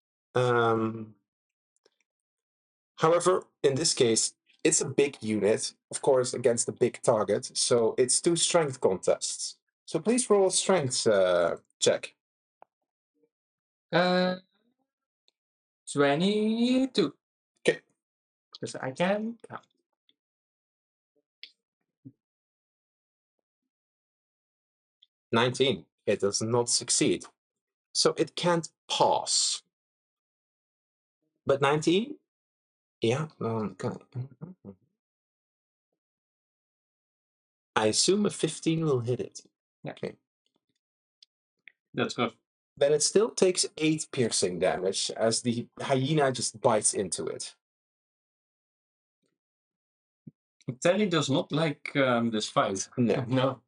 However, in this case, it's a big unit, of course, against a big target, so it's 2 strength contests. So please roll a strength check. 22. Okay. Because I can count. 19. It does not succeed. So it can't pass. But 19? Yeah. Okay. I assume a 15 will hit it. Yeah. Okay. That's rough. Then it still takes 8 piercing damage as the hyena just bites into it. Terry does not like this fight. No. No.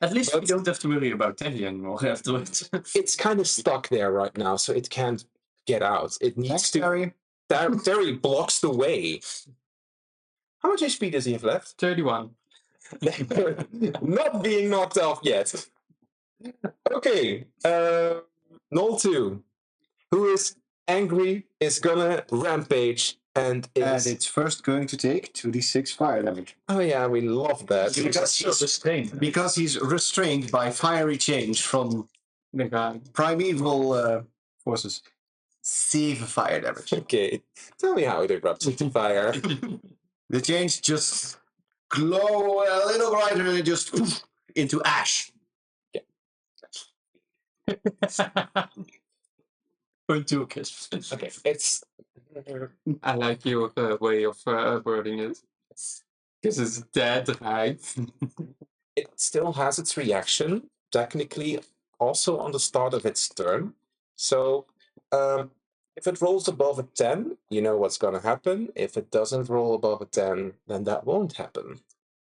At least we But- don't have to worry about Terry anymore afterwards. It's kind of stuck there right now, so it can't get out. It needs Thanks, to. Terry. Terry blocks the way. How much HP does he have left? 31. Not being knocked off yet. Okay. Null 2, who is angry, is gonna rampage and is. And it's first going to take 2d6 fire damage. Oh yeah, we love that. Because he's restrained by fiery change from The guy. primeval forces 7 fire damage. Okay, tell me how it erupts into fire. The chains just glow a little brighter and it just into ash. Into a kiss. Okay, it's I like your way of wording it. Because it's dead, right? it still has its reaction, technically, also on the start of its turn. So, if it rolls above a 10, you know what's going to happen. If it doesn't roll above a 10, then that won't happen.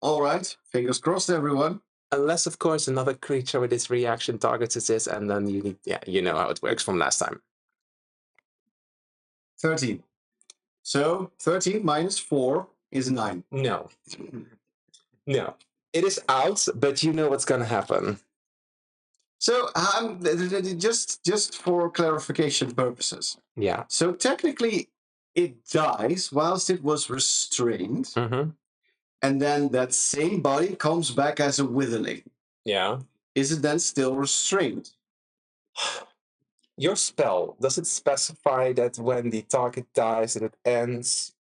All right, fingers crossed, everyone. Unless, of course, another creature with its reaction targets this, and then you need, you know how it works from last time. 13. So 13 minus 4 is 9. No. No. It is out, but you know what's going to happen. So just for clarification purposes. Yeah. So technically, it dies whilst it was restrained, Mm-hmm. and then that same body comes back as a withering. Yeah. Is it then still restrained? Your spell, does it specify that when the target dies that it ends?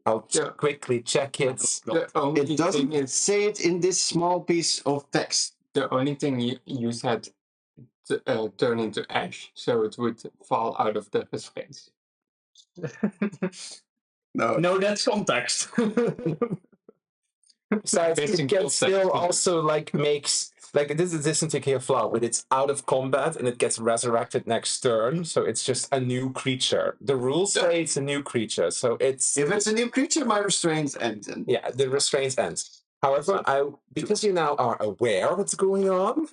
I'll quickly check it. The only It doesn't thing is, say it in this small piece of text. the only thing you said turn into ash, so it would fall out of the space. No. That's context. Besides, Missing it can context. still also makes this isn't a clear flaw, but it's out of combat and it gets resurrected next turn, so it's just a new creature. The rules say it's a new creature, so it's If it's a new creature, my restraints end. yeah, the restraints end. However, because you now are aware what's going on,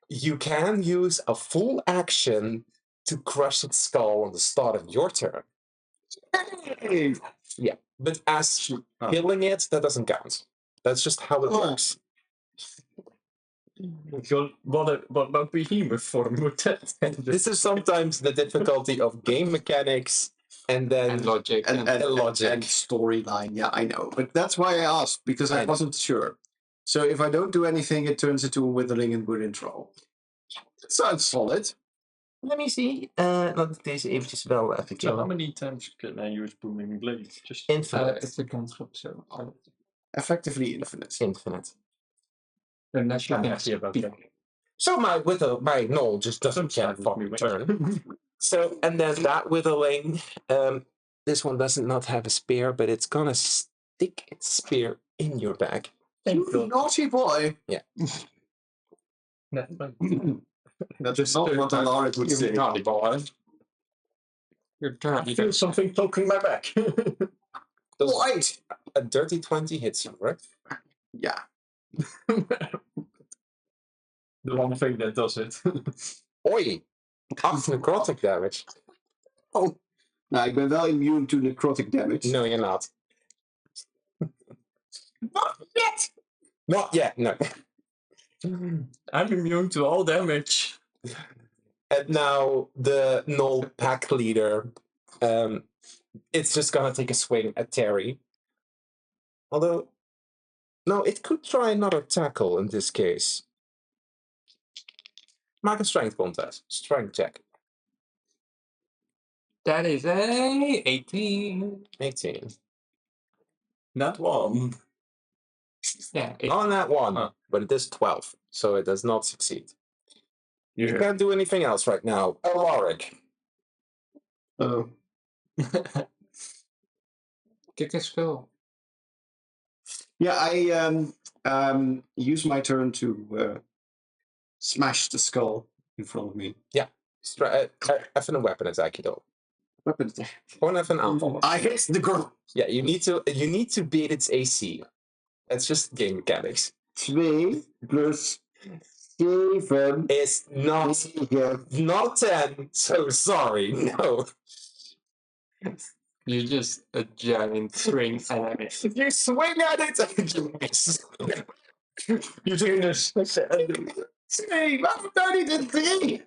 you can use a full action to crush its skull on the start of your turn. Hey! Yeah, but as killing it, that doesn't count. That's just how it works. What about behemoth form would that? This is sometimes the difficulty of game mechanics and then And logic. And logic. storyline, yeah, I know. But that's why I asked, because I I know. wasn't sure. So if I don't do anything, it turns into a withering and we're in trouble. That sounds solid. Let me see. Laat deze eventjes wel even So how killen. many times can I use booming blade? Just Infinite. It's a cantrip, so Effectively infinite. Infinite. unless you I'm can happy about speak. that. So my null just doesn't Don't get side with fucking me, turn. So, and then that withering, this one doesn't not have a spear, but it's gonna stick its spear in your back. You naughty boy. Yeah. That's not what Alaric would say. Naughty boy. Your turn. I feel something poking my back. Right. A dirty 20 hits you, right? Yeah. The one thing that does it. Oi! 8 necrotic damage. Oh. Nou, ik ben wel immune to necrotic damage. No, you're not. Not yet. Not yet, no. I'm immune to all damage. And now the null pack leader, it's just gonna take a swing at Terry. Although, no, it could try another tackle in this case. Make a strength contest. Strength check. That is a 18. 18. Not one. Yeah, Not on that one, Huh. but it is 12, so it does not succeed. You Yeah. can't do anything else right now. Alaric. Oh. kick his skull. Yeah, I use my turn to smash the skull in front of me. Even een weapon attack je doet. Weapon attack. Gewoon even een aanval. I hit the girl. Yeah, you need to beat its AC. That's just game mechanics. 2 plus 7 It's not 10, so sorry, no. You're just a giant swing enemy. If you swing at it and you miss. You doing this? Hey, waarom nou niet een 3?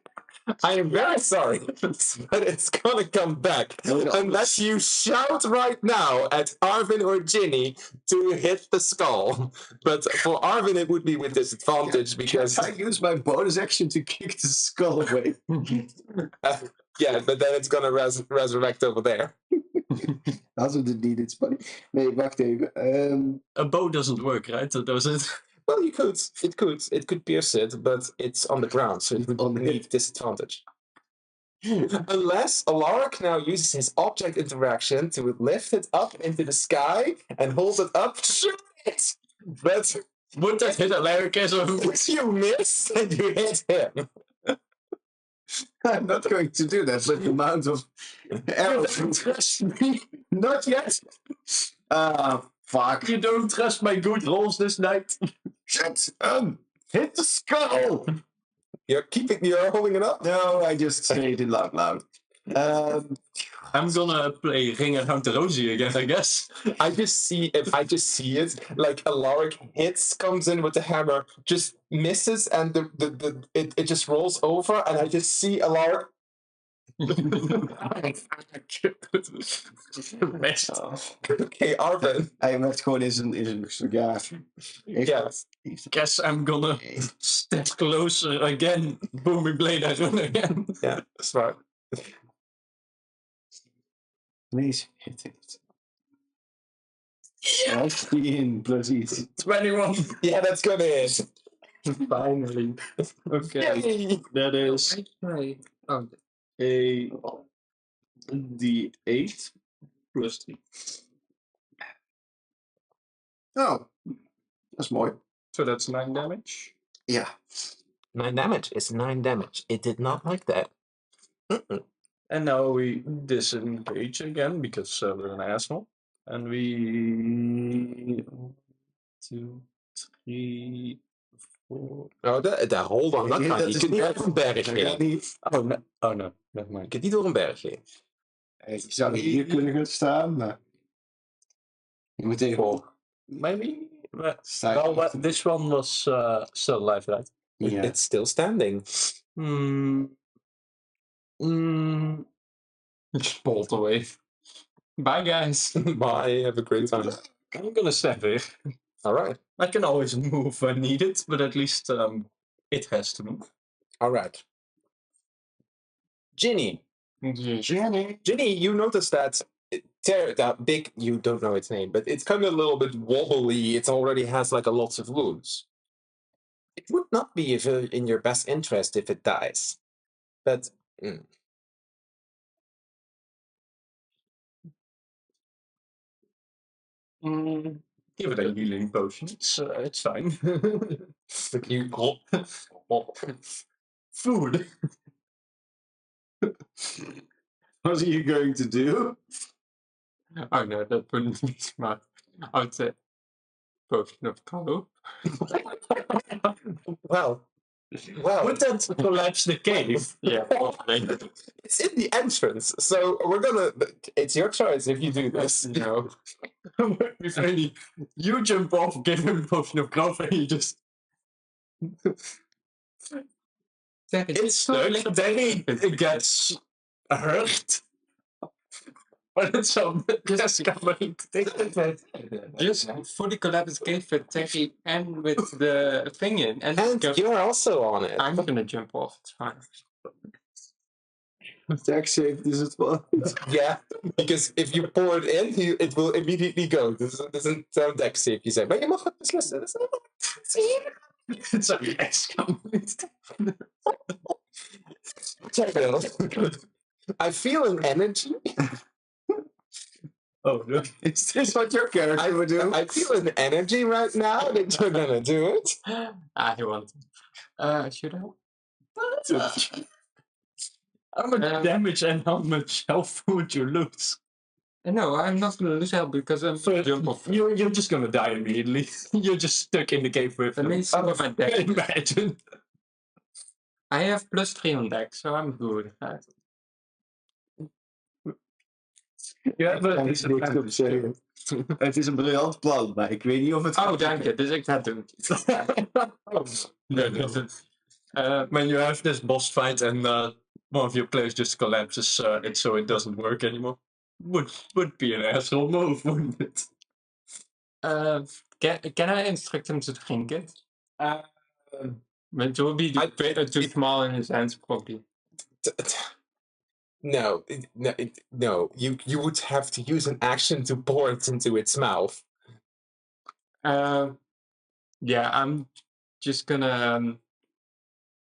I am very sorry, but it's gonna come back unless you shout right now at Arvin or Ginny to hit the skull. But for Arvin, it would be with disadvantage because I use my bonus action to kick the skull away. yeah, but then it's gonna resurrect over there. Alsof het niet iets funny. Nee, wacht even. A bow doesn't work, right? Does it? Well, you could. It could pierce it, but it's on the ground, so it would need disadvantage. Unless Alaric now uses his object interaction to lift it up into the sky and hold it up, shoot it! But Would that hit Alaric as a... if you miss and you hit him, I'm not going to do that with the amount of arrows. Trust me. Not yet. Fuck. You don't trust my good rolls this night. Shit. Hit the skull. you're holding it up? No, I just say it out loud. I'm gonna play Ring Around the Rosie again, I guess. I just see it like Alaric comes in with the hammer, just misses, and it just rolls over, and I just see Alaric. Okay, Arvin. Hij werd gewoon in zijn sigaar. Yes. Guess I'm gonna step closer again. Booming blade, I run again. Yeah, that's right. Please hit it. 16 plus iets. 21. Yeah, that's gonna hit. Finally. Okay. Yay! That is Right. Oh, a D8 plus 3. Oh, dat is mooi. So that's 9 damage. Ja. 9 damage is 9 damage. It did not like that. And now we disengage again because we're an asshole. And we 1, 2, 3, 4. Oh, hold on. Dat Nee, kan dat niet. Je is kunt niet niet- over een berg Dat heen. gaat niet. Oh no, never mind. Je kunt niet door een berg heen. Je zou hier kunnen gaan staan, maar... Je moet even... Maybe. Staan. This one was still alive, right? Ja. It's still standing. just bolt away. Bye, guys. Bye. Have a great time. I'm gonna step here. All right. I can always move when needed, but at least it has to move. All right. Ginny. Jenny. Ginny, you notice that that big, you don't know its name, but it's kind of a little bit wobbly. It already has like a lots of wounds. It would not be in your best interest if it dies. But Give it a healing potion. It's fine. but you Food. What are you going to do? Oh no, that wouldn't be smart. I would say potion of color. well, Would that collapse the cave? Yeah, probably. it's in the entrance, so we're gonna. It's your choice if you do this. No. If only you jump off, give him a potion of growth, and you just. It's stuck. Then he gets hurt. But it's so just coming. Just fully collapse cave with Terry and with the thing in. And go. You're also on it. I'm gonna jump off, it's fine. Deck save disadvantage. Yeah, because if you pour it in, it will immediately go. This doesn't sound deck safe, you say. Maar je mag het beslissen. It's a exclamation. I feel an energy. Oh no. Is this what your character would do? I feel an energy right now that you're gonna do it. I want. Should I? How much damage and how much health would you lose? No, I'm not gonna lose help because I'm jump off. You're just gonna die immediately. You're just stuck in the cave with Let me see what my deck is. Imagine. I have +3 on deck, so I'm good. You have Daar is niks op zeggen. Het is een briljant plan, maar ik weet niet of het... Oh, dank je. Dus ik ga het doen. No. When you have this boss fight and one of your players just collapses, it doesn't work anymore. Would be an asshole move, wouldn't it? Can I instruct him to drink it? Uh, But it will be too small in his hands, probably. No, no. You would have to use an action to pour it into its mouth. Yeah, I'm just gonna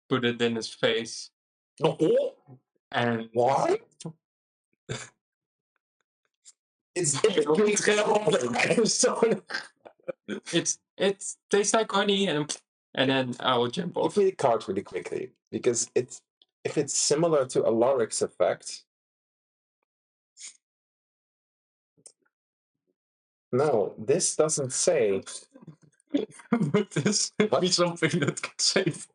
put it in his face. Oh, And why? It's it tastes like honey, and then I will jump You off. play the card really quickly because if it's similar to a Lorix effect. No, this doesn't say. But this would be something that could save.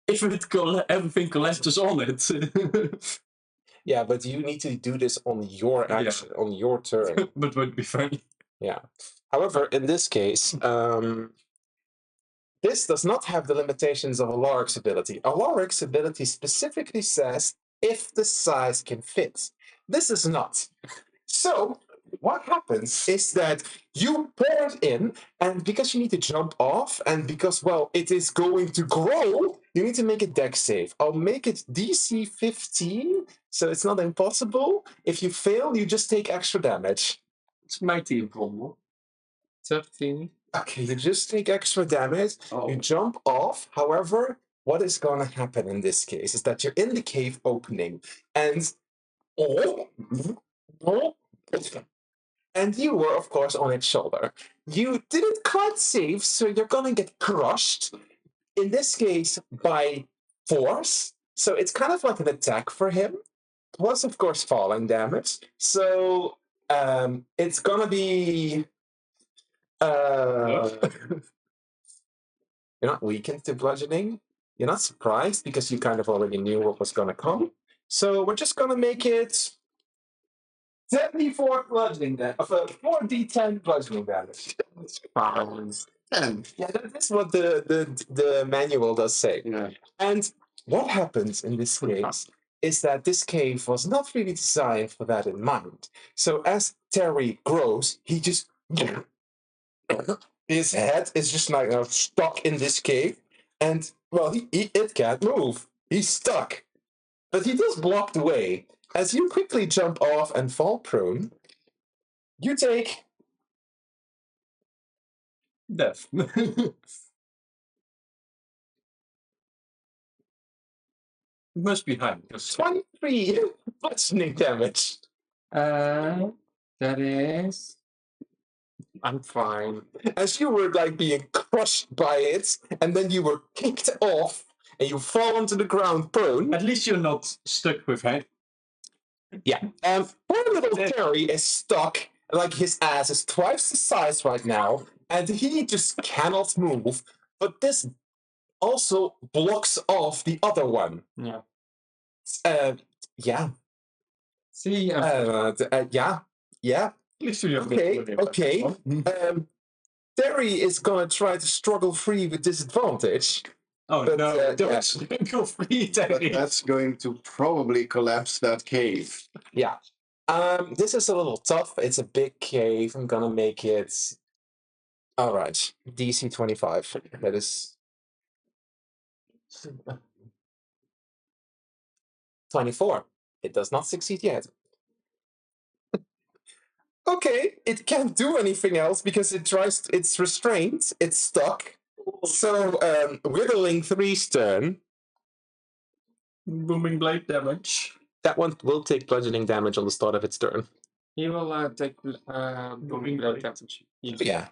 If everything collapses on it. Yeah, but you need to do this on your action, on your turn. But would be funny. Yeah. However, in this case, this does not have the limitations of a Lorix ability. A Lorix ability specifically says if the size can fit. This is not. So what happens is that you pour it in, and because you need to jump off, and because, well, it is going to grow, you need to make a dex save. I'll make it DC 15, so it's not impossible. If you fail, you just take extra damage. It's my team combo. 13. Okay, you just take extra damage. Oh. You jump off. However, what is going to happen in this case is that you're in the cave opening, and and you were, of course, on its shoulder. You didn't quite save, so you're going to get crushed. In this case, by force. So it's kind of like an attack for him. Plus, of course, falling damage. So it's going to be. You're not weakened to bludgeoning. You're not surprised because you kind of already knew what was going to come. So we're just going to make it 74 bludgeoning damage. 4d10 bludgeoning damage. And Yeah, that's what the manual does say. yeah. And what happens in this case is that this cave was not really designed for that in mind. So as Terry grows, he just his head is just like stuck in this cave, and well, it can't move. He's stuck, but he does blocked away. As you quickly jump off and fall prone, you take Death. Must be high. 23 bludgeoning damage. That is. I'm fine. As you were like being crushed by it, and then you were kicked off, and you fall onto the ground prone. At least you're not stuck with him. Yeah. Poor little Terry is stuck, like his ass is twice the size right now, and he just cannot move. But this also blocks off the other one. Yeah. Yeah. See, Yeah. Yeah. At least you have Okay. Terry is gonna try to struggle free with disadvantage. Oh But, no! Don't yeah. go free, But Terry. that's going to probably collapse that cave. Yeah. This is a little tough. It's a big cave. I'm gonna make it. All right. DC 25. That is 24. It does not succeed yet. Okay, it can't do anything else because it's restrained. It's stuck. So, Whittling 3's turn. Booming blade damage. That one will take bludgeoning damage on the start of its turn. he will take booming blade damage. Ja.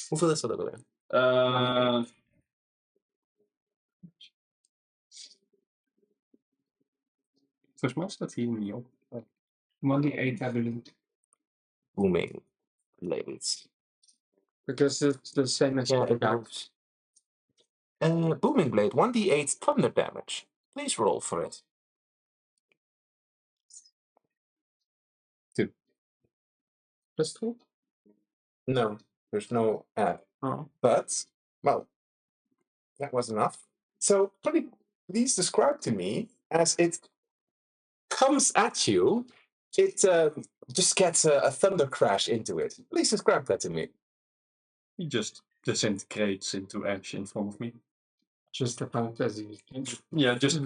Hoeveel is dat ook alweer? Volgens mij staat hier niet op. 1d8, I believe. Booming blades. Because it's the same as Yeah, it moves. Booming blade, 1d8 thunder damage. Please roll for it. 2. +2? No, there's no add. Oh. But, well, That was enough. So please describe to me as it comes at you. It just gets a thunder crash into it. Please describe that to me. He just disintegrates into ash in front of me. Just about as he Yeah, just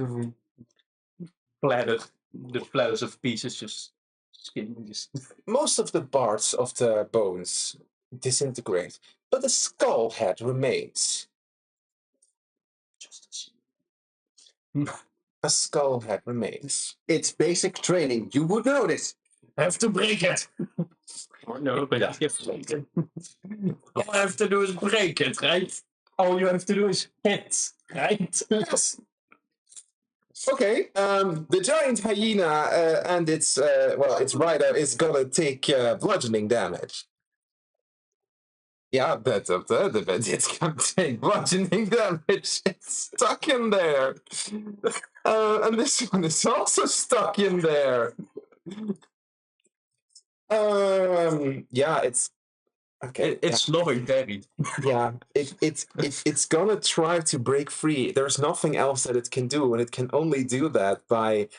flatters. The flatters of pieces just skin. Just Most of the parts of the bones disintegrate, but the skull head remains. just A skull head remains. It's basic training. You would know this. I have to break it. or no, but Yeah. he gets later. All I have to do is break it, right? All you have to do is hit, right? Yes. Okay. The giant hyena and its its rider is gonna take bludgeoning damage. Yeah, that's up there. It's gonna take bludgeoning damage. It's stuck in there. And this one is also stuck in there. Yeah, it's okay. It's slowing Terry. Yeah, it's gonna try to break free. There's nothing else that it can do, and it can only do that by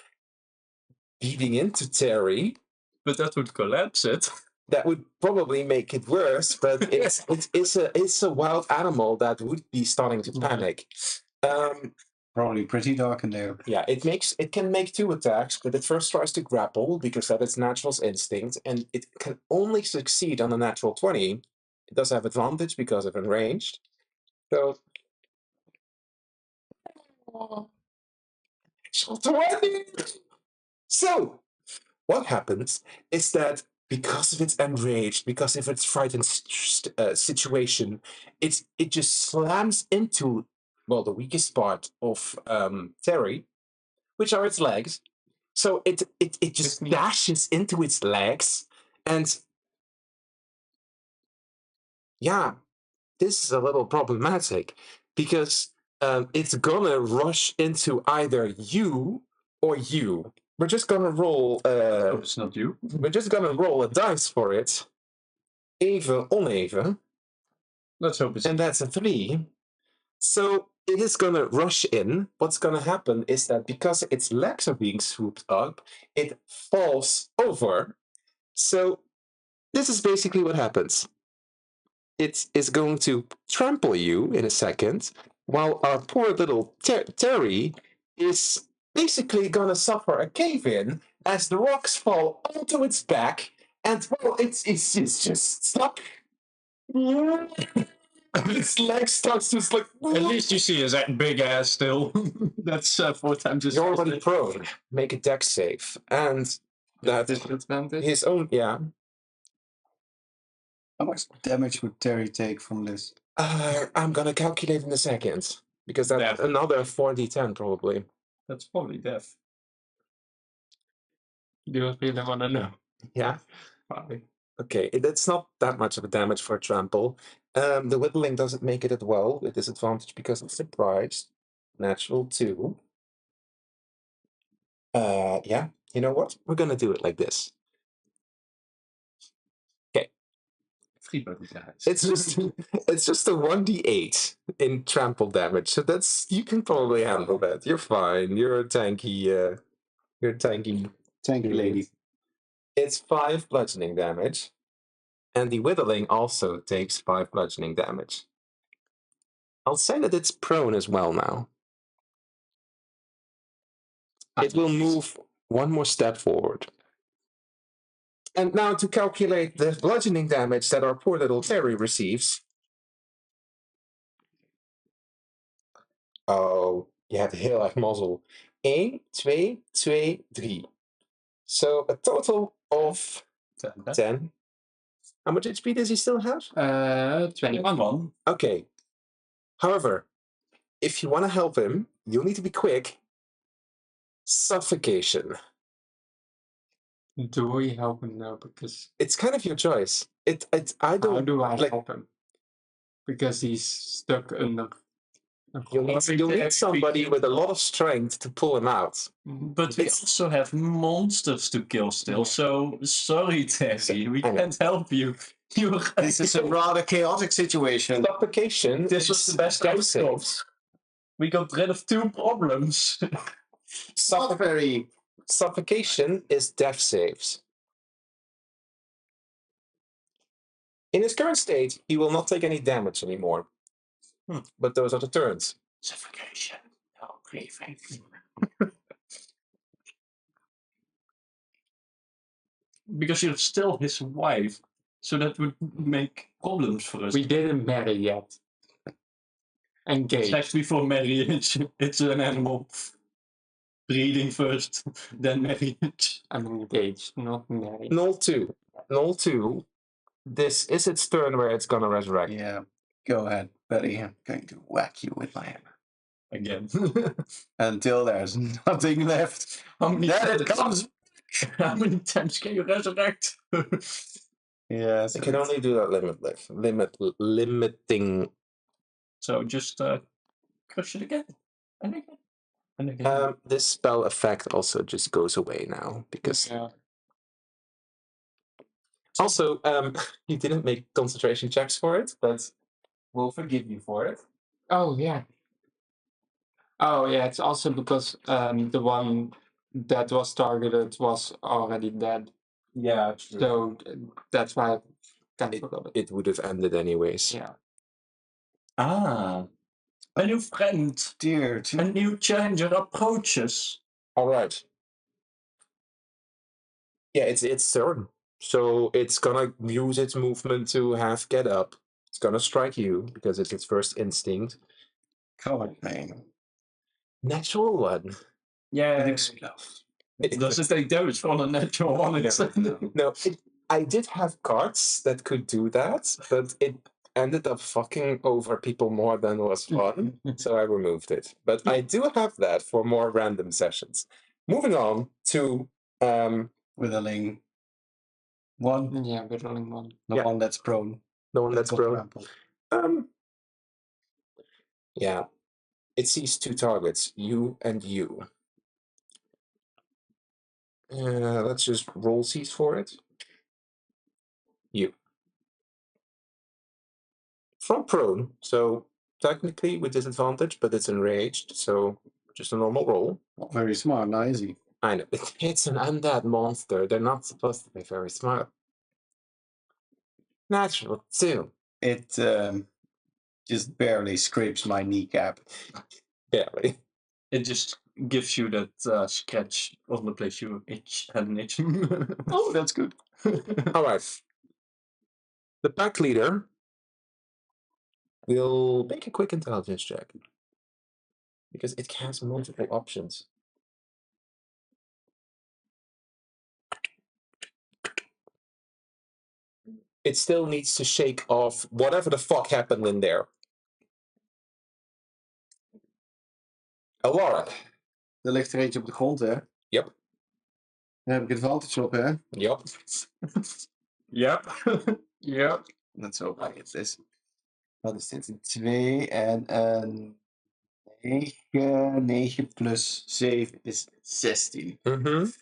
beating into Terry. But that would collapse it. That would probably make it worse, but it's a wild animal that would be starting to panic. Probably pretty dark in there. Yeah, it can make 2 attacks, but it first tries to grapple because that is natural instinct, and it can only succeed on a natural 20. It does have advantage because of enraged. So 20. So what happens is that because of its enraged, because of its frightened situation, it just slams into the weakest part of Terry, which are its legs. So it just dashes into its legs, and yeah, this is a little problematic because it's gonna rush into either you or you. We're just gonna roll. Oh, it's not you. We're just gonna roll a dice for it. Even, oneven. Let's hope it's. And that's a 3. So it is gonna rush in. What's gonna happen is that because its legs are being swooped up, it falls over. So this is basically what happens. It is going to trample you in a second, while our poor little Terry is basically gonna suffer a cave-in as the rocks fall onto its back, and it's just stuck. Its leg starts to like. At least you see his big ass still. That's 4 times his. You're already prone. Make a dex save, and that is Disadvantage. his own. Yeah. How much damage would Terry take from this? I'm gonna calculate in a second because that's Death. another 4d10 probably. That's probably death. Do you really want to know? Yeah. Probably. Okay, that's not that much of a damage for a trample. The whittling doesn't make it at well with disadvantage because it's surprised. Natural 2. Yeah. You know what? We're gonna do it like this. Okay. Everybody dies. It's just a 1d8 in trample damage, so you can probably handle that. You're fine. You're a tanky. Tanky lady. It's 5 bludgeoning damage, and the whittling also takes 5 bludgeoning damage. I'll say that it's prone as well now. It will move 1 more step forward. And now to calculate the bludgeoning damage that our poor little Terry receives. Oh, je hebt heel erg mazzel. 1, 2, 2, 3. So a total of 10. How much HP does he still have? 21. Okay. However, if you want to help him, you'll need to be quick. Suffocation. Do we help him now? Because It's kind of your choice. I how don't. do I like, help him? Because he's stuck under. You'll need somebody with a lot of strength to pull him out. But we also have monsters to kill still, so sorry, Terry, we I know. can't help you. This is a rather chaotic situation. Suffocation. This was the best dex save. outcome. We got rid of 2 problems. Not very. Suffocation is death saves. In his current state, he will not take any damage anymore. But those are the turns. Suffocation. No grieving. Because you're still his wife, so that would make problems for us. We didn't marry yet. Engaged. Sex before marriage, it's an animal. Breeding first, then marriage. I'm engaged, not married. Null 2. Null 2. This is its turn where it's gonna resurrect. Yeah, go ahead, buddy. I'm going to whack you with my hammer. Again. Until there's nothing left. How many Then it times- comes. How many times can you resurrect? Yeah, It can only do that limiting. So just crush it again. And again. And again. This spell effect also just goes away now because Yeah. also you didn't make concentration checks for it, but we'll forgive you for it. Oh yeah. Oh yeah. It's also because the one that was targeted was already dead, Yeah, so that's why I kind of forgot it. it would have ended anyways. Yeah. Ah. A new friend. Dear. A new challenger approaches. All right. Yeah, it's its turn. So it's gonna use its movement to half get up. It's gonna strike you because it's its first instinct. Come on, man. Natural 1. Yeah. It explodes. Does it take damage from a natural one instead? No, I did have cards that could do that, but it ended up fucking over people more than was fun, so I removed it. But I do have that for more random sessions. Moving on to Whittling. One. Yeah, whittling one. The Yeah. one that's prone. the one that's got grown. trampled. Yeah. It sees 2 targets, you and you. Let's just roll C's for it. You. From prone, so technically with disadvantage, but it's enraged, so just a normal roll. Not very smart, not easy. I know. It's an undead monster. They're not supposed to be very smart. Natural 2. It just barely scrapes my kneecap. Barely. It just gives you that scratch on the place you had an itch. Oh, that's good. All right. The pack leader will make a quick intelligence check because it has multiple options. It still needs to shake off whatever the fuck happened in there. Alara. Er ligt er eentje op de grond, hè? Yep. Daar heb ik advantage op, hè? Yep. Yep. Yep. Let's hope I get this. Wat is dit? Een 2 en een 9. 9 plus 7 is 16. Mm-hmm.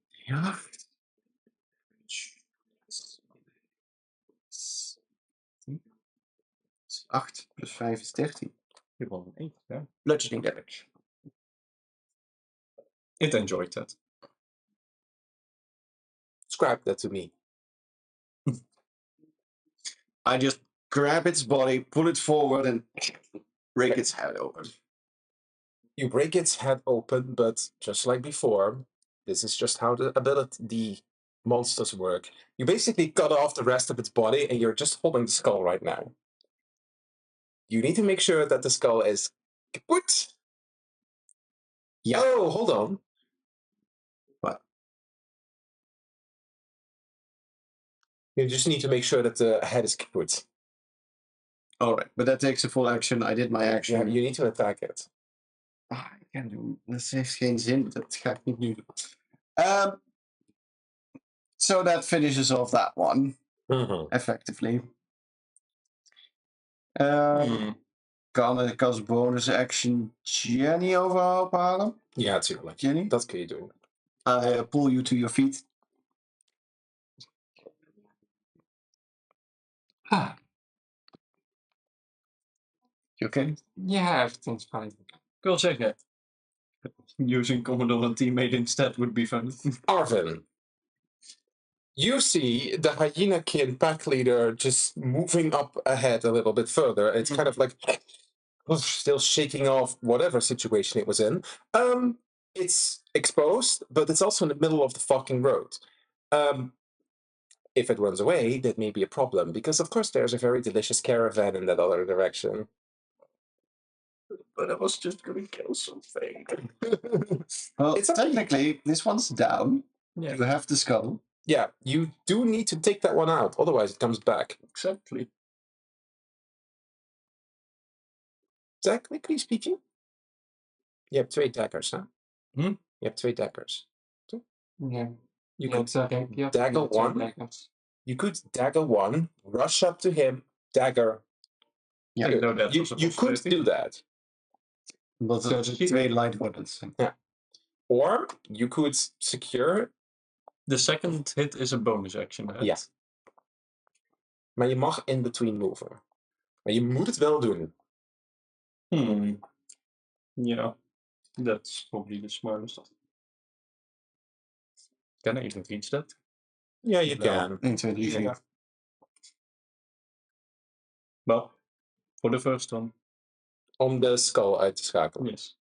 Ja. 8 plus 5 is 13. You rolled an 8, yeah. Bludgeoning damage. It enjoyed that. Describe that to me. I just grab its body, pull it forward, and break its head open. You break its head open, but just like before, this is just how the monsters work. You basically cut off the rest of its body, and you're just holding the skull right now. You need to make sure that the skull is kaput. Yeah. Oh, hold on. What? You just need to make sure that the head is kaput. Alright, but that takes a full action. I did my Yeah, action. you need to attack it. Ik kan doen. Dat heeft geen zin. Dat ga ik niet nu doen. So that finishes off that one, Mm-hmm. effectively. Kan ik als bonus action Jenny overhoop halen? Ja, tuurlijk. Jenny? Dat kun je doen. I pull you to your feet. You okay? Yeah, everything's fine. Ik wil zeggen, using Commodore and teammate instead would be fun. Arvin, you see the hyena kin pack leader just moving up ahead a little bit further. It's kind of like still shaking off whatever situation it was in. It's exposed, but it's also in the middle of the fucking road. If it runs away, that may be a problem, because of course there's a very delicious caravan in that other direction. But I was just going to kill something. Well, It's technically, this one's down. Yeah. You have the skull. Yeah, you do need to take that one out, otherwise it comes back. Exactly. Technically speaking, you have 2 daggers, huh? Hmm? You have 2 daggers. Yeah. You Yeah, could it's a rapier. dagger It's a one. daggers. You could dagger one, rush up to him, dagger. Yeah, I know that you, was a you could possibility. do that. but So it's the- 2 light weapons. Or you could secure. The second hit is a bonus action, right? Ja. Maar je mag in between moven. Maar je moet het wel doen. Yeah, that's probably the smartest. Can I even reach that? Ja, je Wel, kan. 1, 2, 3, 4. Yeah. Well, for the first one, Om de skull uit te schakelen. yes.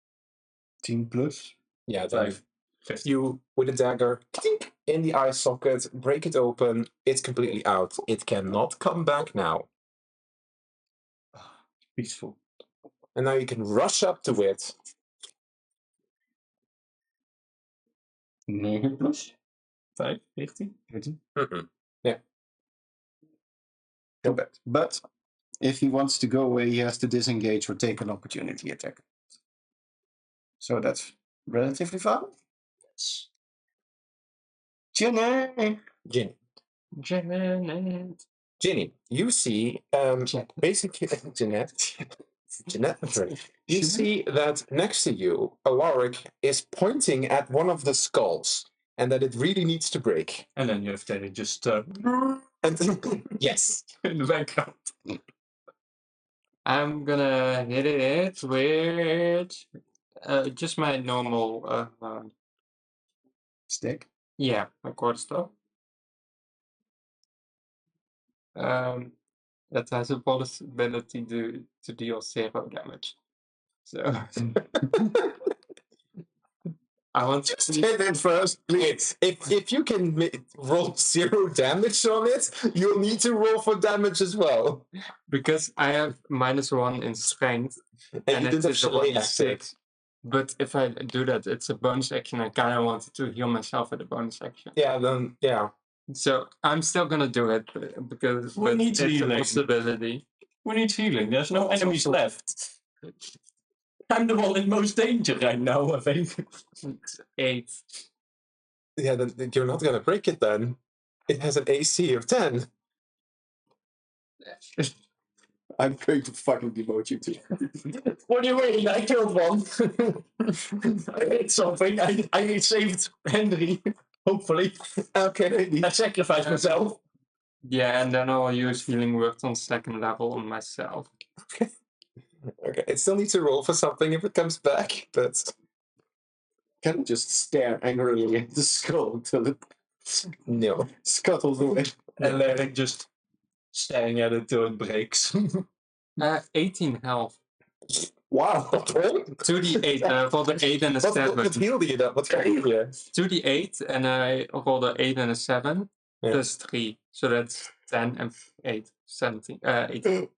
10 plus. Ja, dan 5. 15. you, with a dagger, tink, in the eye socket, break it open. It's completely out. It cannot come back now. Peaceful. And now you can rush up to it. 9 plus. 5, 15. 13. Yeah. No bad. But if he wants to go away, he has to disengage or take an opportunity attack. So that's relatively fun. Yes. Jenny! Ginny. Janet. Ginny, you see, basically, Jeanette. Jeanette, sorry. You see that next to you, Alaric is pointing at one of the skulls, and that it really needs to break. And then you have Terry just And yes, in the background. I'm gonna hit it with just my normal Stick. yeah, my quarterstaff. That has a possibility to deal 0 damage. So I want just to hit it first, please. If you can roll 0 damage on it, you'll need to roll for damage as well. because I have -1 in strength And you it didn't have is a Chalet 1d6. But if I do that, it's a bonus action. I kind of wanted to heal myself with a bonus action. Yeah, then yeah. So I'm still gonna do it because We need it's a healing. possibility. We need healing. There's no enemies left. I'm the one in most danger right now, I think. It's 8. Yeah, then you're not gonna break it then. It has an AC of 10. I'm going to fucking demote you too. What do you mean? I killed one. I did something. I saved Henry. Hopefully. Okay. I sacrificed myself. Yeah, and then I'll use healing word on 2nd level on myself. Okay, it still needs to roll for something if it comes back, but Can I just stare angrily at the skull until it no. scuttles away? And Eric just staring at it till it breaks. 18 health. Wow. 2d8. I rolled an 8 and a 7. What healed you that? What healed you? 2d8 and I rolled an 8 and a 7 Yeah. plus 3. So that's 10 and 8. 17. 18.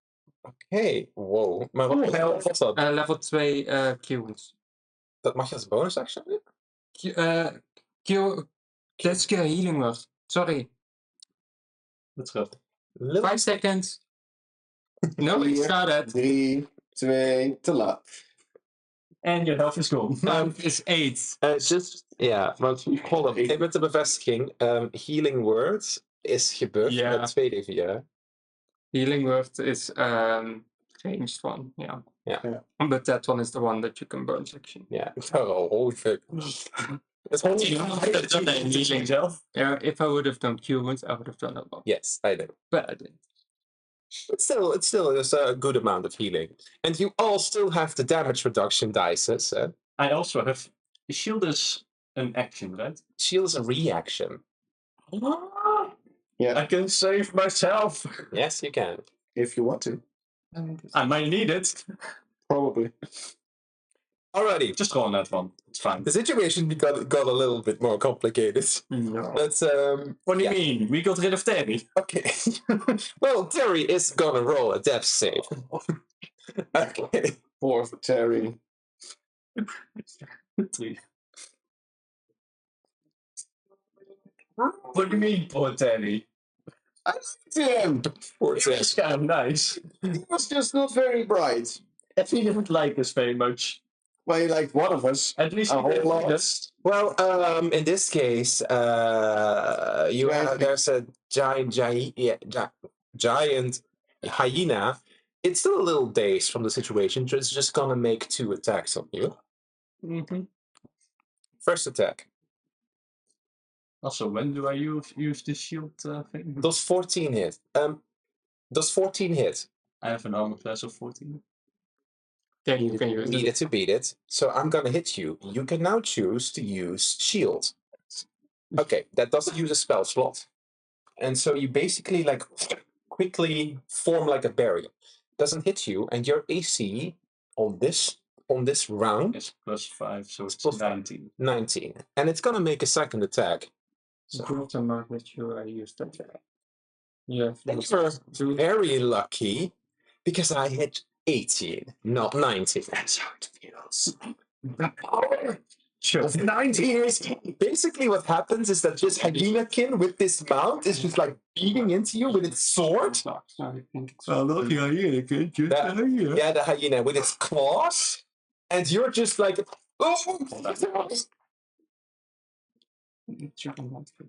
Okay, wow. Maar wat voor health was dat? Level 2 Q-wounds. Dat mag je als bonus action doen? Let's get healing word. Sorry. Let's go. 5 seconds. No, it's got it. 3, 2, te laat. And your health is gone. It's 8. Want hold on, even de bevestiging. Healing Word is gebufft Ja. met 2d4. Healing word is ranged one, yeah. Yeah. But that one is the one that you can bonus action. Yeah. Oh, holy fuck. It's Healing. zelf. Yeah, if I would have done Q wounds, I would have done a lot. Yes, I know. But I didn't. It's still is a good amount of healing, and you all still have the damage reduction dices. I also have shield is an action, right? Shield is a reaction. Yeah, I can save myself. Yes, you can. if you want to. I might need it. Probably. Alrighty. Just roll on that one. It's fine. The situation got a little bit more complicated. No. Let's What do you yeah. mean? We got rid of Terry. Okay. Well, Terry is gonna roll a death save. Okay. Poor Terry. 3. What do you mean, poor Terry? I liked him. Poor Terry. It's kind of nice. He was just not very bright. If he didn't like us very much, Well, he liked one of us. at least A he whole didn't lot. like us. Well, in this case, there's a giant hyena. It's still a little dazed from the situation, so it's just gonna make 2 attacks on you. Mm-hmm. First attack. Also, when do I use the shield thing? Does 14 hit? Does 14 hit? I have an armor class of 14. Then you can use Need it. it to beat it. So I'm gonna hit you. You can now choose to use shield. Okay, that doesn't use a spell slot. And so you basically like quickly form like a barrier. Doesn't hit you, and your AC on this round It's +5, so it's plus 19. 19. And it's gonna make a second attack. So Good to mark that you used that. Yeah. you're very lucky because I hit 18, not 19. That's how it feels. The power of 19 is basically what happens is that this hyenakin with this mount is just like beating into you with its sword. So I think it's not the hyena, kid. Just the hyena. Yeah, the hyena with its claws. And you're just like, oh! chicken not good.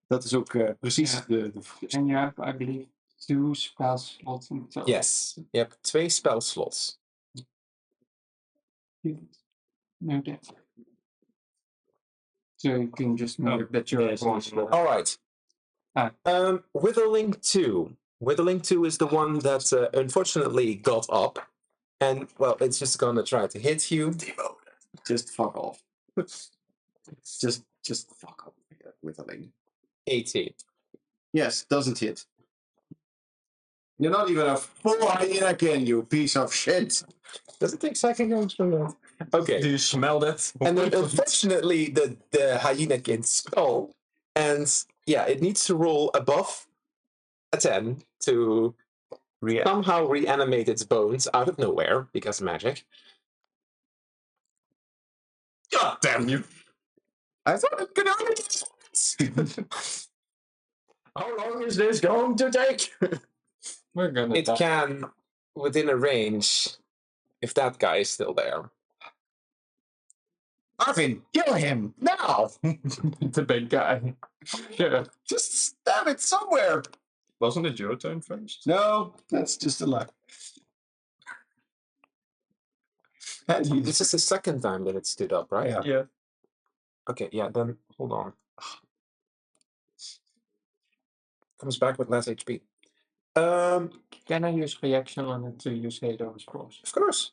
Dat is ook precies Ja. de... And you have, I believe, 2 spell slots in total. Yes, you have 2 spell slots. No that. So you can just mark that you're yes, one. yes, yes. All right. Withering 2. Withering 2 is the one that unfortunately got up. And, well, it's just gonna try to hit you. Just fuck off. just fuck off with a link. 18. Yes, doesn't hit. You're not even a full hyena, you piece of shit. Does it take second range for that? Okay. Do you smell that? And then unfortunately the hyena can skull. And yeah, it needs to roll above a 10 to somehow reanimate its bones out of nowhere because magic. God damn you! I thought it could only How long is this going to take? We're gonna It die. can within a range if that guy is still there. Arvin, kill him now! The big guy. Yeah. Just stab it somewhere. Wasn't it your turn first? No, that's just a luck. This is the second time that it stood up, right? Yeah. Yeah. Okay, yeah, then hold on. Comes back with less HP. Can I use reaction on it to use Halo Scrolls? Of course.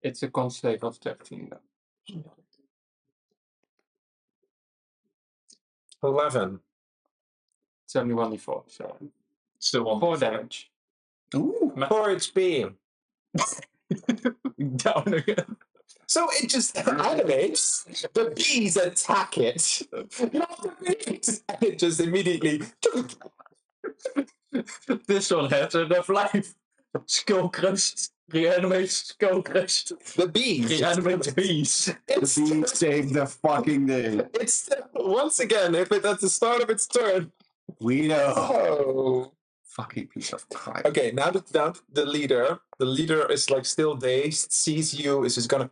It's a con save of 13 though. 11. It's only 1d4, so Still on 4 damage. Ooh. 4 HP. Down again. So it just animates. The bees attack it. Not the bees. And it just immediately. This one has enough life. Skull crushed. Reanimate skull crushed. The bees. Reanimate bees. The It's, bee saved the fucking day. it's once again, if it at the start of its turn. We know. Oh. Fucking piece of crap. Okay, now the leader. The leader is like still dazed, sees you, is just gonna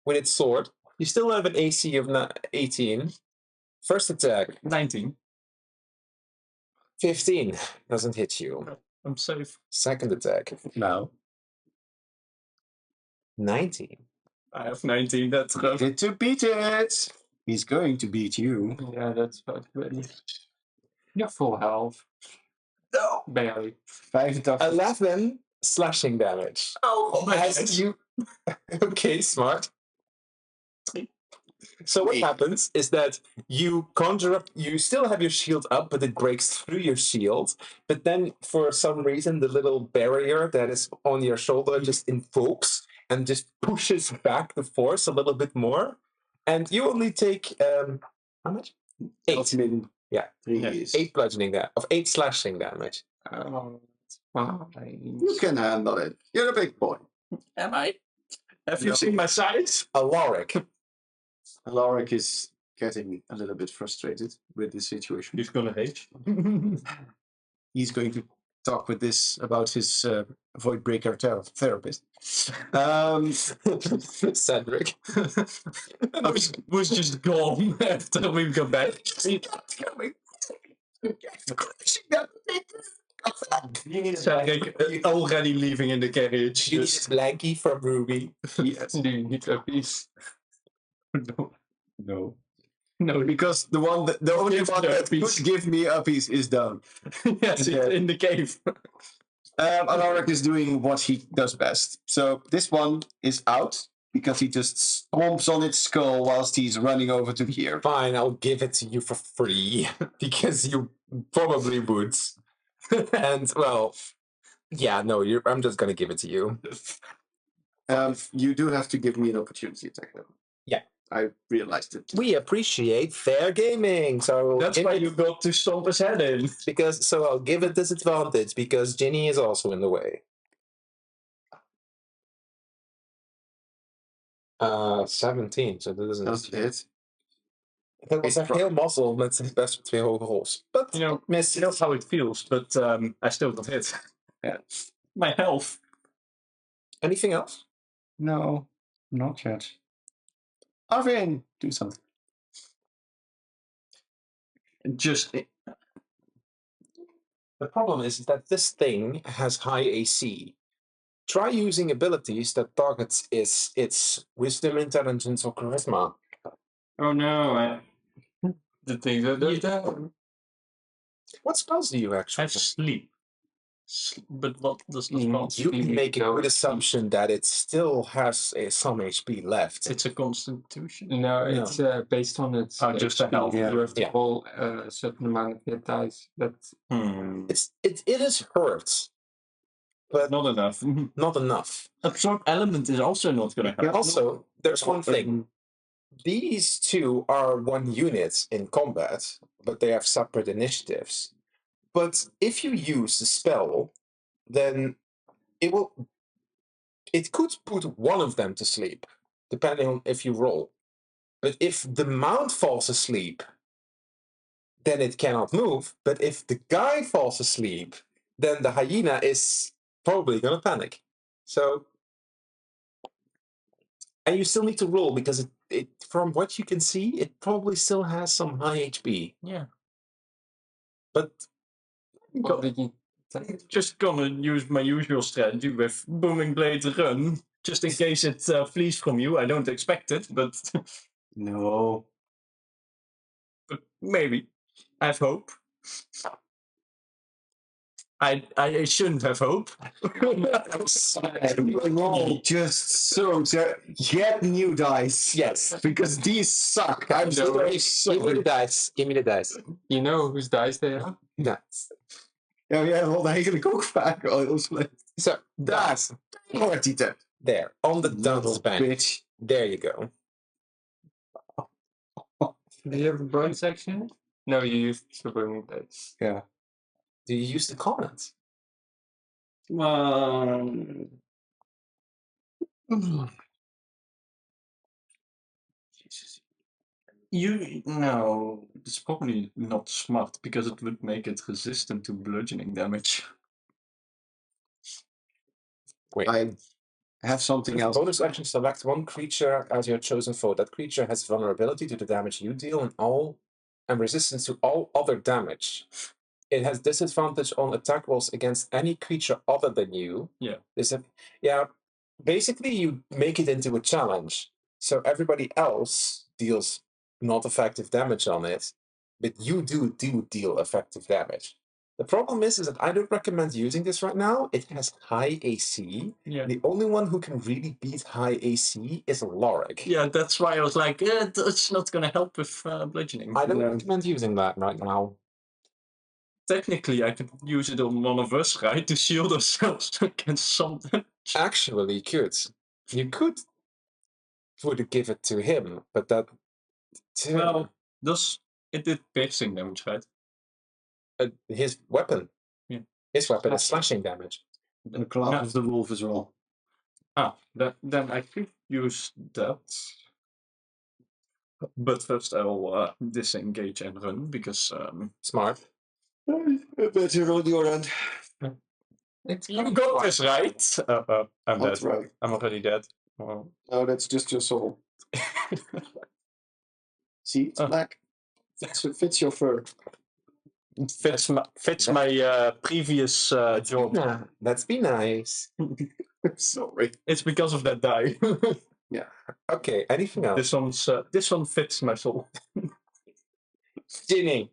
with its sword. You still have an AC of 18. First attack, 19. 15. Doesn't hit you. I'm safe. Second attack, No. 19. I have 19. That's rough. Get to beat it. He's going to beat you. Yeah, that's about good. You're full health. No. Barely. 85. 11 slashing damage. Oh, As you. Okay, smart. So what happens is that you conjure up, you still have your shield up, but it breaks through your shield. But then for some reason, the little barrier that is on your shoulder just invokes and just pushes back the force a little bit more. And you only take, how much? 8. Yeah. 3 is. 8 bludgeoning damage, of 8 slashing damage. Oh, it's fine. You can handle it. You're a big boy. am I? Have you No. seen my size? Alaric. Alaric is getting a little bit frustrated with this situation. He's gonna hate. He's going to talk with this about his void breaker therapist. Cedric. was just gone after we got back. Cedric already leaving in the carriage. You need Blanky from Ruby. Yes. Do you need a piece? No. No, Because the only Give one the that uppies. could give me uppies is down. Yes, Yeah. in the cave. Alaric is doing what he does best. So this one is out because he just stomps on its skull whilst he's running over to here. Fine, I'll give it to you for free because you probably would. And well, yeah, no, I'm just gonna give it to you. You do have to give me an opportunity attack though. Yeah. I realized it. We appreciate fair gaming, so That's why you got to stomp his head in. so I'll give it disadvantage because Ginny is also in the way. 17, so that doesn't. That's it. Dat was echt heel mazzel met best 2 hoge rolls. But Miss, that's how it feels, but I still got hit. Yeah. My health. anything else? No, not yet. Arvin, do something. Just The problem is that this thing has high AC. Try using abilities that targets its wisdom, intelligence, or charisma. Oh no, the thing that does that. What spells do you I actually? have sleep. But what does the Mm, spell? You can make a Go good with assumption that it still has some HP left. It's a constitution. No, it's based on its. Oh, just a HP. health. You have to Yeah. roll a certain amount of hit dice. That It is hurt, but Not enough. not enough. Absorb element is also not going to help. Also, there's one thing. These two are one unit in combat, but they have separate initiatives. But if you use the spell, then it could put one of them to sleep, depending on if you roll. But if the mount falls asleep, then it cannot move. But if the guy falls asleep, then the hyena is probably gonna panic. So, and you still need to roll because it from what you can see, it probably still has some high HP. Yeah. But what did you? Just gonna use my usual strategy with booming blade run, just in case it flees from you. I don't expect it, but No. maybe. I have hope. I shouldn't have hope. Just so get new dice. yes, Because these suck. I'm No, so give me the dice. Give me the dice. You know whose dice they are? Nice. Ja, jij wilde eigenlijk ook vaak al slecht. So Daar. Hoort hij het. there on the dunce bench. Bitch. There you go. Do you have a bonus section? No, you used subliminal dice. Ja. Do you use the comments? No, it's probably not smart because it would make it resistant to bludgeoning damage. Wait. I have something else. Bonus action: select one creature as your chosen foe. That creature has vulnerability to the damage you deal and resistance to all other damage. It has disadvantage on attack rolls against any creature other than you. Yeah. Basically, you make it into a challenge, so everybody else deals not effective damage on it, but you do deal effective damage. The problem is that I don't recommend using this right now. It has high AC. Yeah. The only one who can really beat high AC is Lorik. Yeah, that's why I was like, it's not going to help with bludgeoning. I don't No. recommend using that right now. Technically, I could use it on one of us, right, to shield ourselves against something. Actually, you could would give it to him, but that Well, it did piercing damage, right? his weapon. Yeah. His weapon is slashing damage. And the claw of the wolf as well. Then I could use that. But first I will disengage and run because Smart. Better on your end. You got this right. I'm That's dead. right. I'm already dead. Oh. No, that's just your soul. See, it's black. Fits your fur. fits my previous job. Nah, let's be nice. Sorry. It's because of that die. Yeah. Okay, anything else? This one fits my soul. Ginny.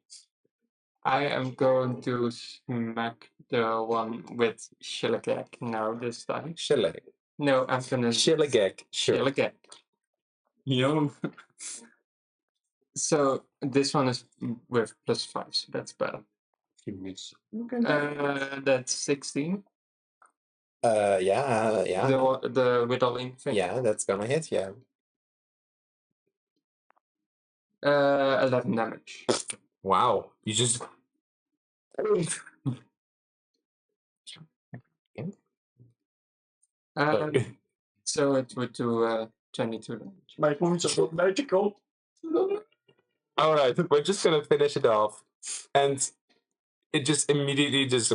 I am going to smack the one with Shilligag now this time. Shillig. No, I'm gonna Shilligag. Sure. Shilligag. Yo. So this one is with +5, so that's better. You miss. That's 16. Yeah. The whittling thing. Yeah, that's gonna hit, yeah. 11 damage. Wow. You just So it would do 22 damage. My wounds are not magical. Alright, we're just gonna finish it off. And it just immediately just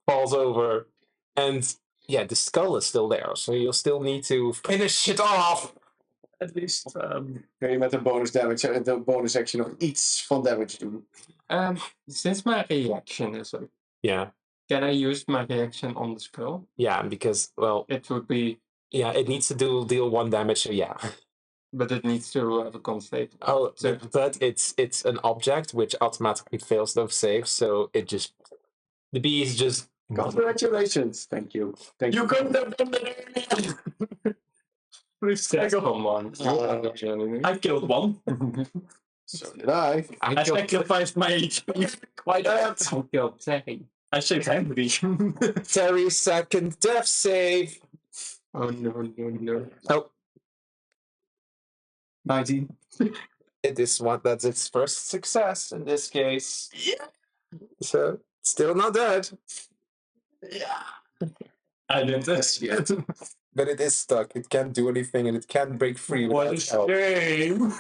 falls over. And yeah, the skull is still there, so you'll still need to finish it off. At least Kun je met een bonus damage, de bonus action nog iets van damage doen? Since my reaction is up, Yeah. can I use my reaction on the skull? Yeah, because well It would be, yeah, it needs to deal 1 damage, so yeah. but it needs to have a constate. Oh, So- but it's an object which automatically fails those saves, so it just the bee is just Congratulations. Thank you. Thank you. you couldn't have done that earlier. Please That's take from one. I killed one. So did I. I sacrificed my HP. Why I killed Terry. I saved Henry. Terry's second death save. Oh no. Oh, 19. that's its first success in this case. Yeah. So still not dead. Yeah. I did this yet. But it is stuck. It can't do anything and it can't break free What a without help. shame.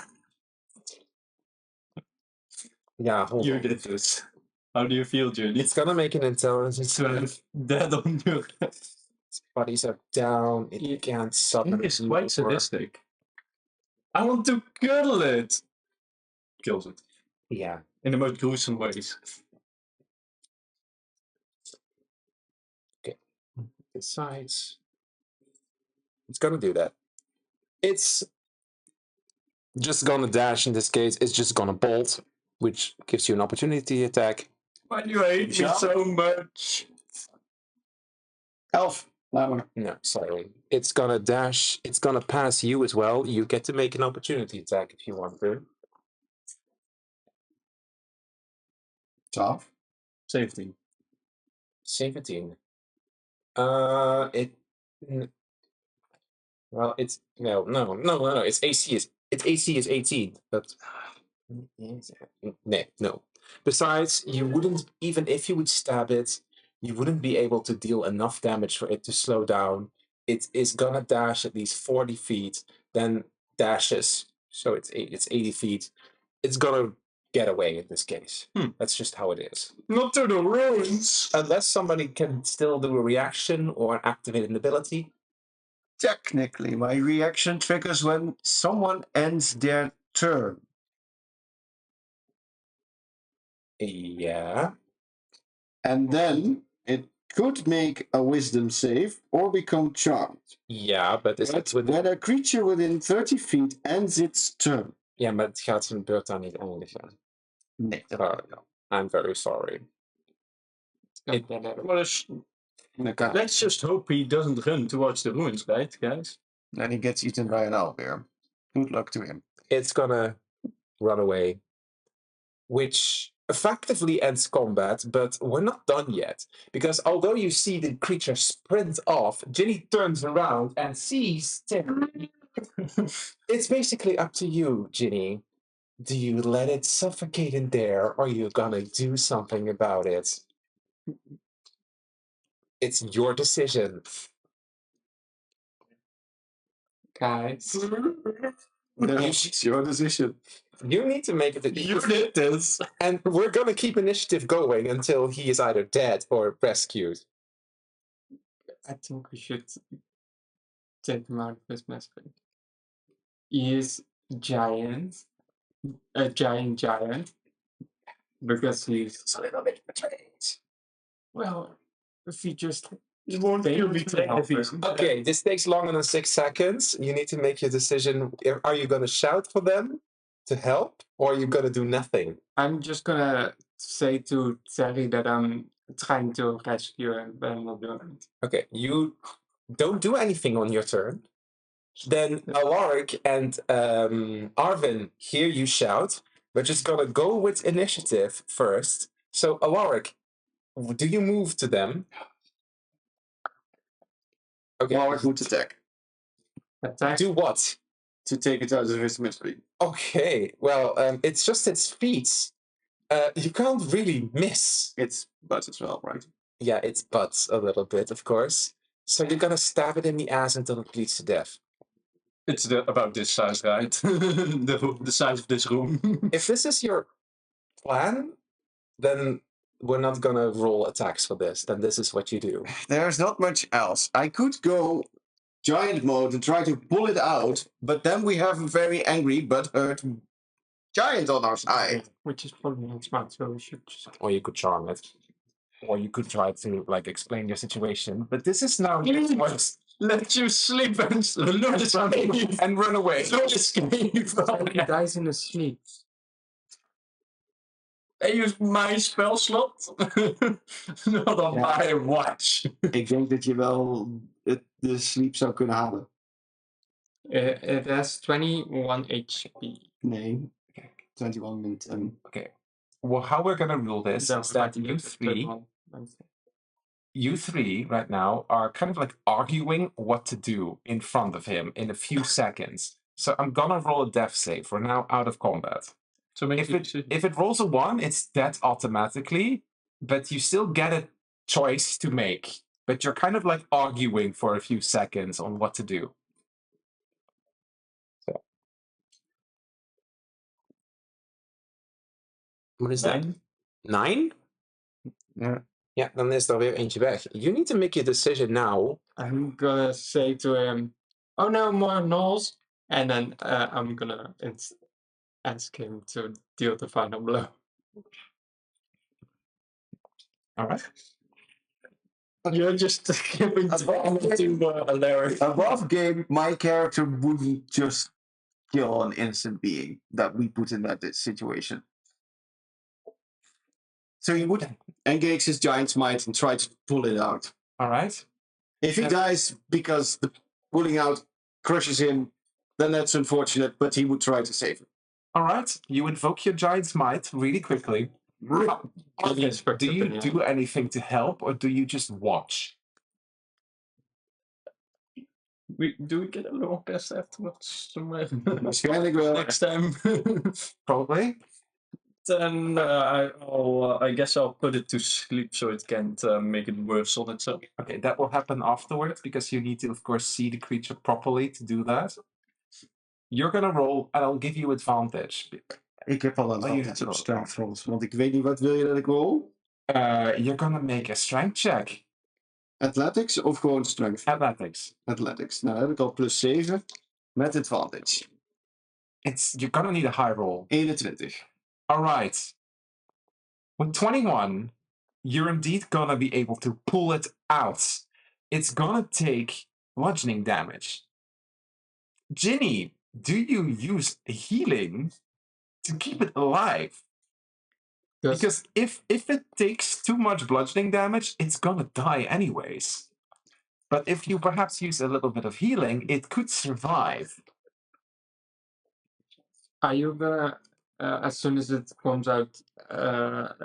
Yeah, hold You on. did this. How do you feel, Judy? It's gonna make an intelligence check. Dead on your Its bodies are down. It can't summon. It's quite anymore. sadistic. I want to cuddle it. Kills it. Yeah. In the most gruesome ways. Besides, it's gonna do that. It's just gonna dash in this case. It's just gonna bolt, which gives you an opportunity attack. Why do you hate me Yeah. so much? Elf. Laat maar. No, sorry. It's gonna dash. It's gonna pass you as well. You get to make an opportunity attack if you want to. 12. 17. 17. Well, it's no. Its AC is 18. But no. Besides, you wouldn't even if you would stab it, you wouldn't be able to deal enough damage for it to slow down. It is gonna dash at least 40 feet, then dashes. So it's 80 feet. It's gonna get away in this case. That's just how it is. Not to the ruins. Unless somebody can still do a reaction or activate an ability. Technically, my reaction triggers when someone ends their turn. Yeah. And then it could make a wisdom save or become charmed. Ja, but is But het with... when a creature within 30 feet ends its turn. Ja, maar het gaat zijn beurt daar niet eindigen. Nee. Oh, no. I'm very sorry. Okay. Let's just hope he doesn't run towards the ruins, right, guys? And he gets eaten by an owlbear. Good luck to him. It's gonna run away, which effectively ends combat, but we're not done yet. Because although you see the creature sprint off, Ginny turns around and sees Terry. It's basically up to you, Ginny. Do you let it suffocate in there, or are you gonna do something about it? It's your decision. Guys. It's your decision. You need to make it. You did this. And we're gonna keep initiative going until he is either dead or rescued. I think we should take him out of his mystery. He is giant. A giant. Because he's a little bit betrayed. well, if he just He won't failed feel to betrayed help if he's him. Okay, this takes longer than 6 seconds. You need to make your decision. Are you gonna shout for them to help, or are you gonna do nothing? I'm just gonna say to Terry that I'm trying to rescue him, but I'm not doing it. Okay, you don't do anything on your turn. Then Alaric and Arvin hear you shout. We're just gonna go with initiative first. So Alaric, do you move to them? Okay. Alaric would attack. Attack. Do what? To take it out of his mystery. Okay, well, it's just its feet. You can't really miss. It's butt as well, right? Yeah, it's butts a little bit, of course. So you're gonna stab it in the ass until it bleeds to death. It's about this size, right? the size of this room. If this is your plan, then we're not gonna roll attacks for this. Then this is what you do. There's not much else. I could go giant mode and try to pull it out, but then we have a very angry but hurt giant on our side. Which is probably not smart, so we should just... Or you could charm it. Or you could try to explain your situation. But this is now Let you sleep and not escape. and run away. Don't escape. He dies in his sleep. I use my spell slot. Not on my watch. Ik denk dat je wel de sleep zou kunnen halen. It has 21 HP. Nee. 21 met... Okay. Well, how we're gonna rule this is that you three right now are kind of arguing what to do in front of him in a few seconds. So I'm gonna roll a death save. We're now out of combat. So if it rolls a 1, it's dead automatically, but you still get a choice to make. But you're kind of arguing for a few seconds on what to do. So. What is that? 9? Yeah. Ja, dan is er weer eentje weg. You need to make your decision now. I'm gonna say to him, oh no, more gnolls. And then I'm gonna ask him to deal the final blow. Alright. You're just giving time to Alaric. Above game, my character wouldn't just kill an innocent being that we put in that situation. So he would engage his giant might and try to pull it out. Alright. If he dies because the pulling out crushes him, then that's unfortunate, but he would try to save him. Alright. You invoke your giant's might really quickly. Do you do anything to help, or do you just watch? Do we get a long rest afterwards? Waarschijnlijk wel. Next time. Probably. Then I guess I'll put it to sleep so it can't make it worse on itself. Okay, that will happen afterwards because you need to, of course, see the creature properly to do that. You're gonna roll, and I'll give you advantage. Ik heb al advantage op strength rolls, want ik weet niet wat wil je dat ik rol? You're gonna make a strength check. Athletics of gewoon strength? Athletics. Athletics. Nou, heb ik al plus 7 met advantage. You're gonna need a high roll. 21. Alright. With 21, you're indeed gonna be able to pull it out. It's gonna take bludgeoning damage. Ginny, do you use healing to keep it alive? Because if it takes too much bludgeoning damage, it's gonna die anyways. But if you perhaps use a little bit of healing, it could survive. Are you gonna, as soon as it comes out,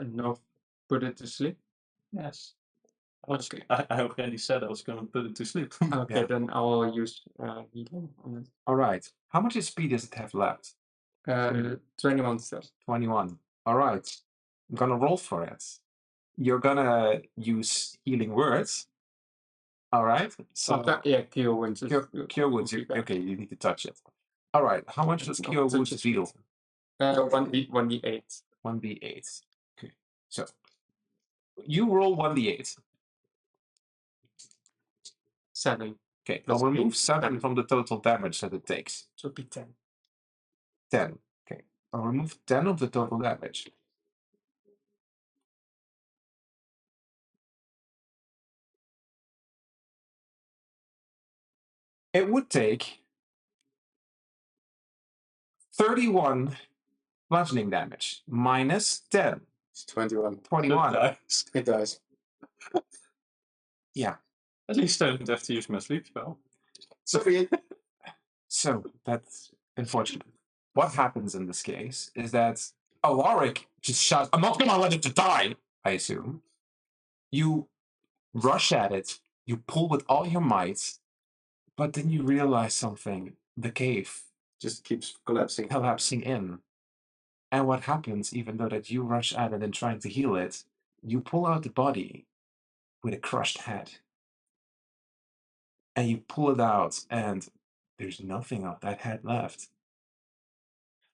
enough, put it to sleep? Yes. I already said I was going to put it to sleep. Okay, Yeah. then I'll use healing on it. All right. How much speed does it have left? 21 still. 21. All right. I'm gonna roll for it. You're gonna use healing words. All right. So Yeah, Cure Wounds. cure wounds. Okay, you need to touch it. All right. How much does cure wounds deal? 1d8. 1d8. Okay. So you roll 1d8. 7. Okay. Plus I'll remove eight, 7 10. from the total damage that it takes. So it'll be 10. 10. Okay. I'll remove 10 of the total damage. It would take 31 bludgeoning damage minus 10. It's 21. 21. It dies. Yeah. At least I don't have to use my sleep spell. So that's unfortunate. What happens in this case is that Alaric just shouts, "I'm not gonna let it to die," I assume. You rush at it, you pull with all your might, but then you realize something. The cave Just keeps collapsing. collapsing in. And what happens, even though that you rush at it and trying to heal it, you pull out the body with a crushed head. And you pull it out, and there's nothing of that head left.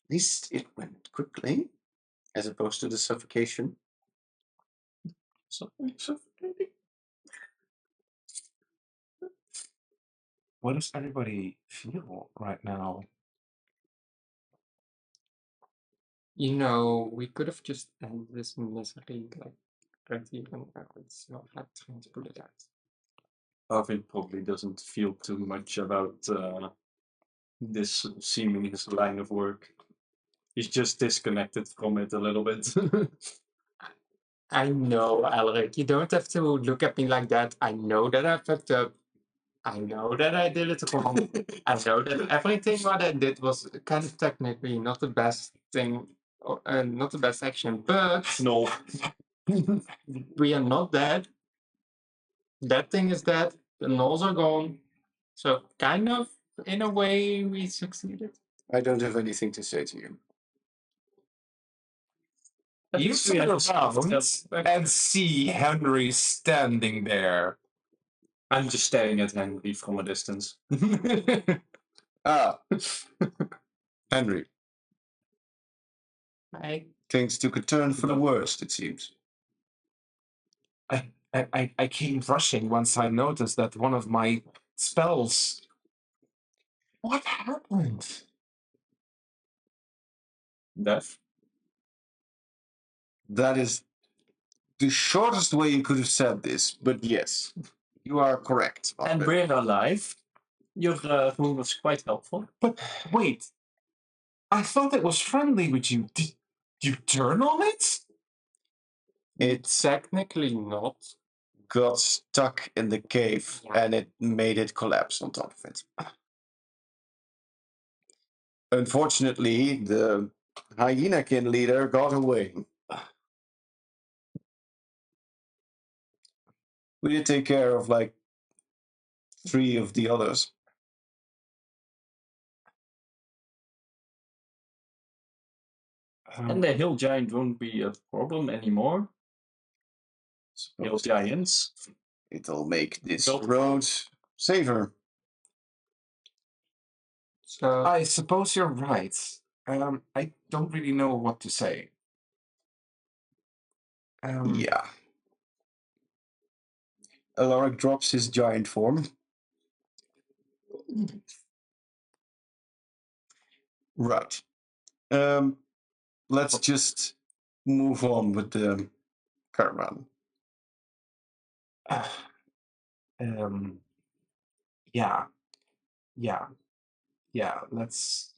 At least it went quickly, as opposed to the suffocation. Something suffocating. What does everybody feel right now? You know, we could have just ended this misery like right here and it's not like trying to put it out. Arvin probably doesn't feel too much about this seeming his line of work. He's just disconnected from it a little bit. I know, Alaric, you don't have to look at me like that. I know that I fucked up. I know that I did it wrong. I know that everything what I did was kind of technically not the best thing, or not the best action, but No. we are not dead. That thing is dead. The nulls are gone. So kind of, in a way, we succeeded. I don't have anything to say to you. You turn around and see Henry standing there. I'm just staring at Henry from a distance. Ah, Henry. I Things took a turn for the worst, it seems. I came rushing once I noticed that one of my spells. What happened? Death? That is the shortest way you could have said this, but yes, you are correct. And Albert. we're alive. Your rule was quite helpful. But wait, I thought it was friendly with you. Did you turn on it? It's technically not. got stuck in the cave Yeah. and it made it collapse on top of it. Unfortunately, the Hyenakin leader got away. We did take care of like 3 of the others. And the hill giant won't be a problem anymore. Hill Suppose giants. it'll make this Nope. road safer. So I suppose you're right. I don't really know what to say. Yeah. Alaric drops his giant form. Right. Let's just move on with the caravan. Um, yeah, yeah, yeah. Let's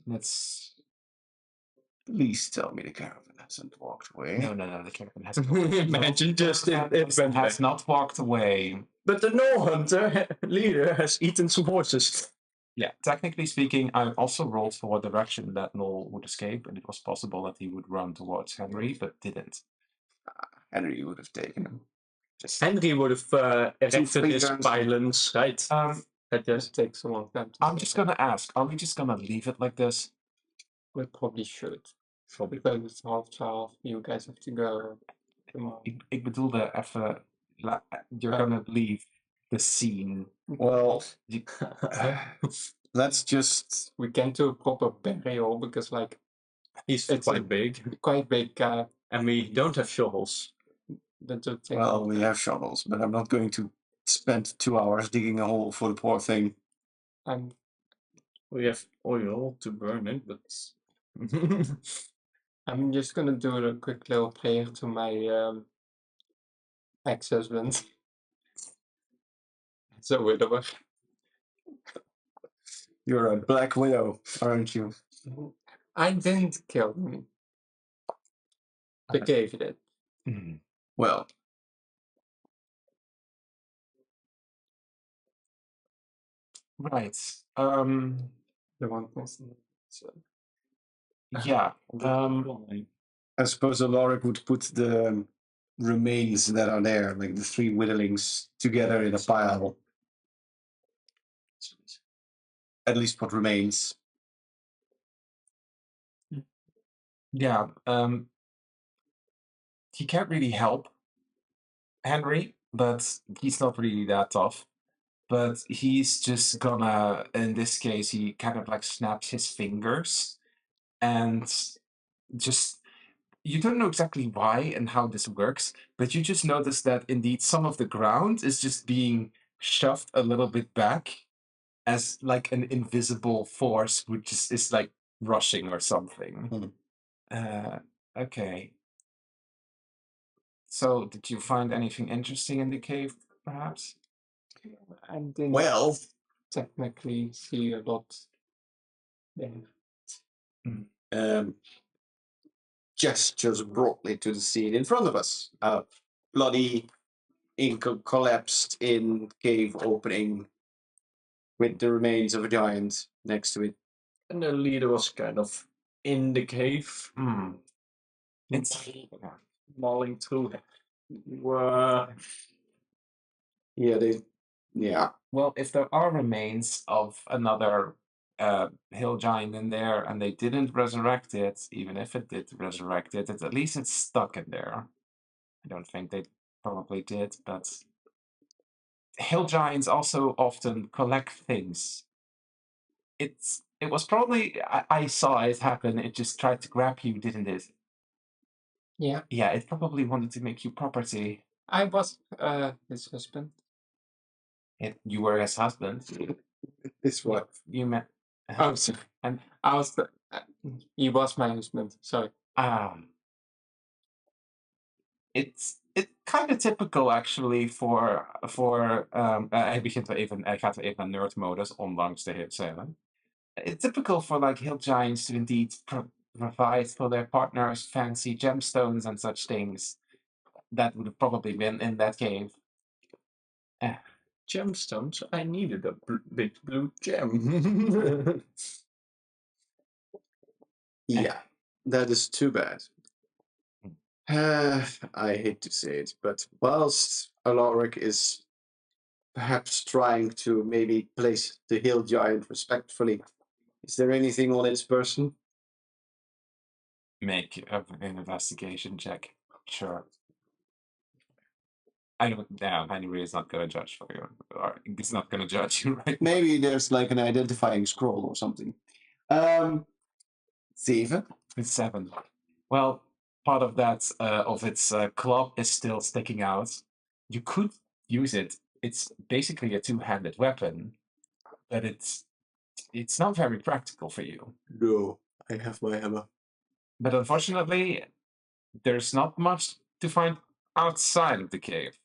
Please tell me the caravan hasn't walked away. No, the caravan has Imagine just it went has back. not walked away. But the no hunter leader has eaten some horses. Yeah, technically speaking, I also rolled for what direction that Noel would escape, and it was possible that he would run towards Henry, but didn't. Henry would have taken him. Just Henry would have erected his fingers. pylons, right? It That just takes a long time. I'm just gonna ask, are we just gonna leave it like this? We probably should. probably. Because it's 12:30. You guys have to go tomorrow. Ik bedoelde even, you're gonna leave the scene. Well, You- let's just. We can do a proper burial because, like, He's It's quite a- big, quite big. and we don't have shovels. That would take Well, long we time. have shovels, but I'm not going to spend 2 hours digging a hole for the poor thing. I'm We have oil to burn it, but I'm just gonna do a quick little prayer to my ex-husband. It's a widower. You're a black widow, aren't you? I didn't kill him. The cave did. Hmm. Well, Right. The one person. So, Yeah. I suppose Alaric would put the remains that are there, like the 3 whittlings, together in a pile. At least what remains. Yeah. He can't really help Henry, but he's not really that tough. But he's just gonna, in this case, he kind of like snaps his fingers and just, you don't know exactly why and how this works, but you just notice that indeed some of the ground is just being shoved a little bit back as like an invisible force which is like rushing or something. Okay. So, did you find anything interesting in the cave, perhaps? I didn't Well, technically see a lot there. Gestures broadly to the scene in front of us. A bloody, collapsed in cave opening with the remains of a giant next to it. and the leader was kind of in the cave, It's mauling through. Were Yeah. well, if there are remains of another hill giant in there and they didn't resurrect it, even if it did resurrect it, at least it's stuck in there. I don't think they probably did, but hill giants also often collect things. It was probably I saw it happen. It just tried to grab you, didn't it? Yeah, Yeah, it probably wanted to make you property. I was his husband. You were his husband. This what? You met. Oh, sorry. And I was. He was my husband. Sorry. It's kind of typical actually voor hij begint wel even, hij gaat wel even naar nerd-modus, ondanks de hit zeggen. It's typical for like hill giants to indeed provide for their partners fancy gemstones and such things. That would have probably been in that cave. gemstones. I needed a big blue gem. Yeah, that is too bad. I hate to say it, but whilst Alaric is perhaps trying to maybe place the hill giant respectfully, is there anything on its person? Make an investigation check. Sure. I don't know. Henry is not going to judge for you. Or he's not going to judge you, right? Maybe there's like an identifying scroll or something. 7. It's 7. Well, part of that of its club is still sticking out. You could use it. It's basically a 2-handed weapon, but it's not very practical for you. No, I have my hammer. But unfortunately, there's not much to find outside of the cave.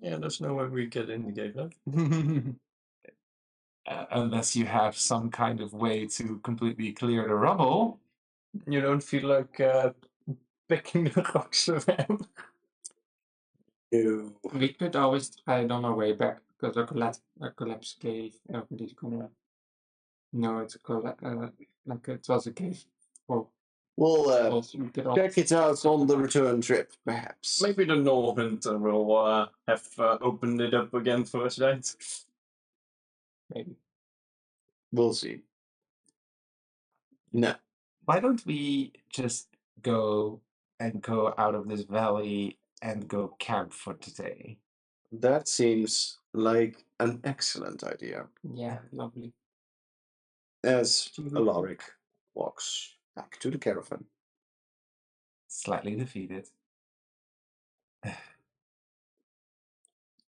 Yeah, there's no way we get in the cave, huh? unless you have some kind of way to completely clear the rubble. You don't feel like picking the rocks around? No. We could always try it on our way back because a collapsed cave. Everybody's gonna know it's like it was a cave. Or We'll also we could check it out on the return trip, perhaps. Maybe the Gnoll Hunter will have opened it up again for us, right? maybe. We'll see. No. Why don't we just go out of this valley and go camp for today? That seems like an excellent idea. Yeah, lovely. As Alaric walks back to the caravan. Slightly defeated.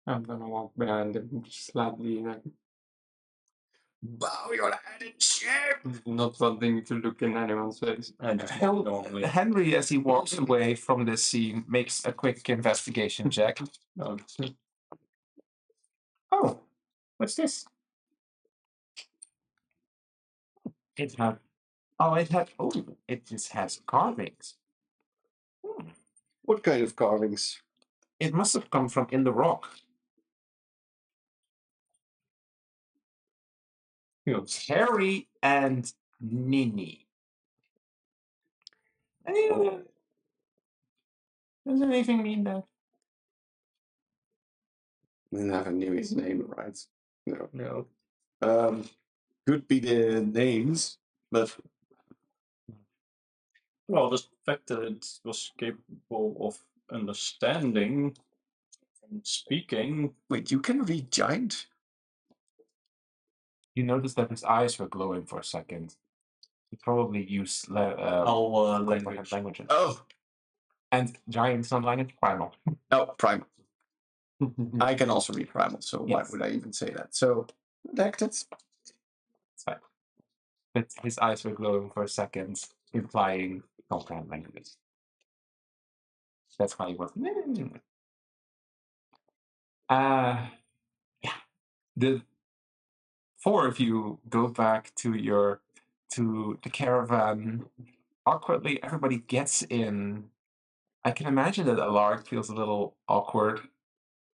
I'm gonna walk behind them slightly, Bow your head in shame! not wanting to look in anyone's face. I just walk normally. Henry, as he walks away from this scene, makes a quick investigation check. No. Oh, what's this? It had. Oh, it had. Oh, it just has carvings. Hmm. What kind of carvings? It must have come from in the rock. Terry and Nini. Does anything mean that? I never knew his name, right? No. No. Could be the names, but Well, the fact that it was capable of understanding and speaking. wait, you can read giant? You noticed that his eyes were glowing for a second. He probably used All language. languages. Oh, And giant's not language, primal. no, primal. I can also read primal, so why Yes. would I even say that? So, redacted. It's fine. But his eyes were glowing for a second, implying comprehend languages. That's why he was. Yeah. The four of you go back to the caravan. Awkwardly, everybody gets in. I can imagine that Alaric feels a little awkward.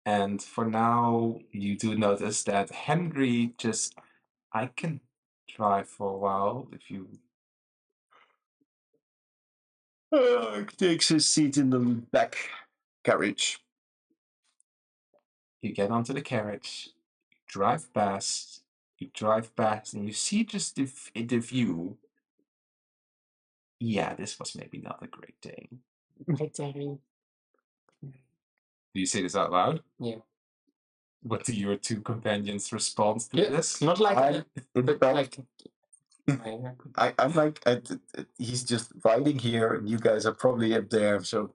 And for now, you do notice that Henry just. I can drive for a while if you. Takes his seat in the back carriage. You get onto the carriage, you drive past, and you see just the view. Yeah, this was maybe not a great day. Hey, Terry. Do you say this out loud? Yeah. What do your two companions respond to Yeah, this? not like but like. I'm like, he's just riding here, and you guys are probably up there, so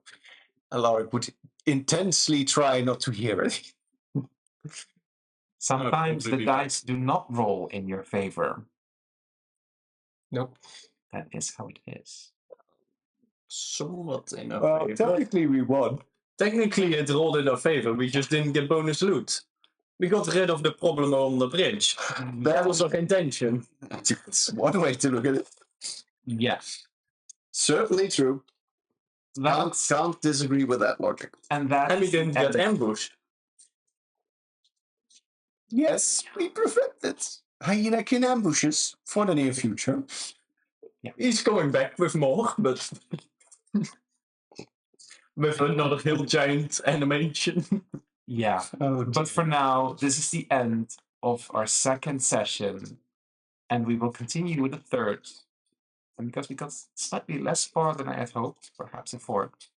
Alaric would intensely try not to hear it. Sometimes the probably dice do not roll in your favor. Nope. That is how it is. Somewhat in our Well, favor. technically we won. Technically, it rolled in our favor. We just didn't get bonus loot. We got rid of the problem on the bridge. That was our intention. That's one way to look at it. Yes. Certainly true. Can't disagree with that logic. And that And we is the didn't get end. ambushed. Yes, we prevented hyena in ambushes for the near future. He's coming back with more, but with another hill giant animation. Yeah. Oh, But for now, this is the end of our second session, and we will continue with the third. And because we got slightly less far than I had hoped, perhaps a fourth,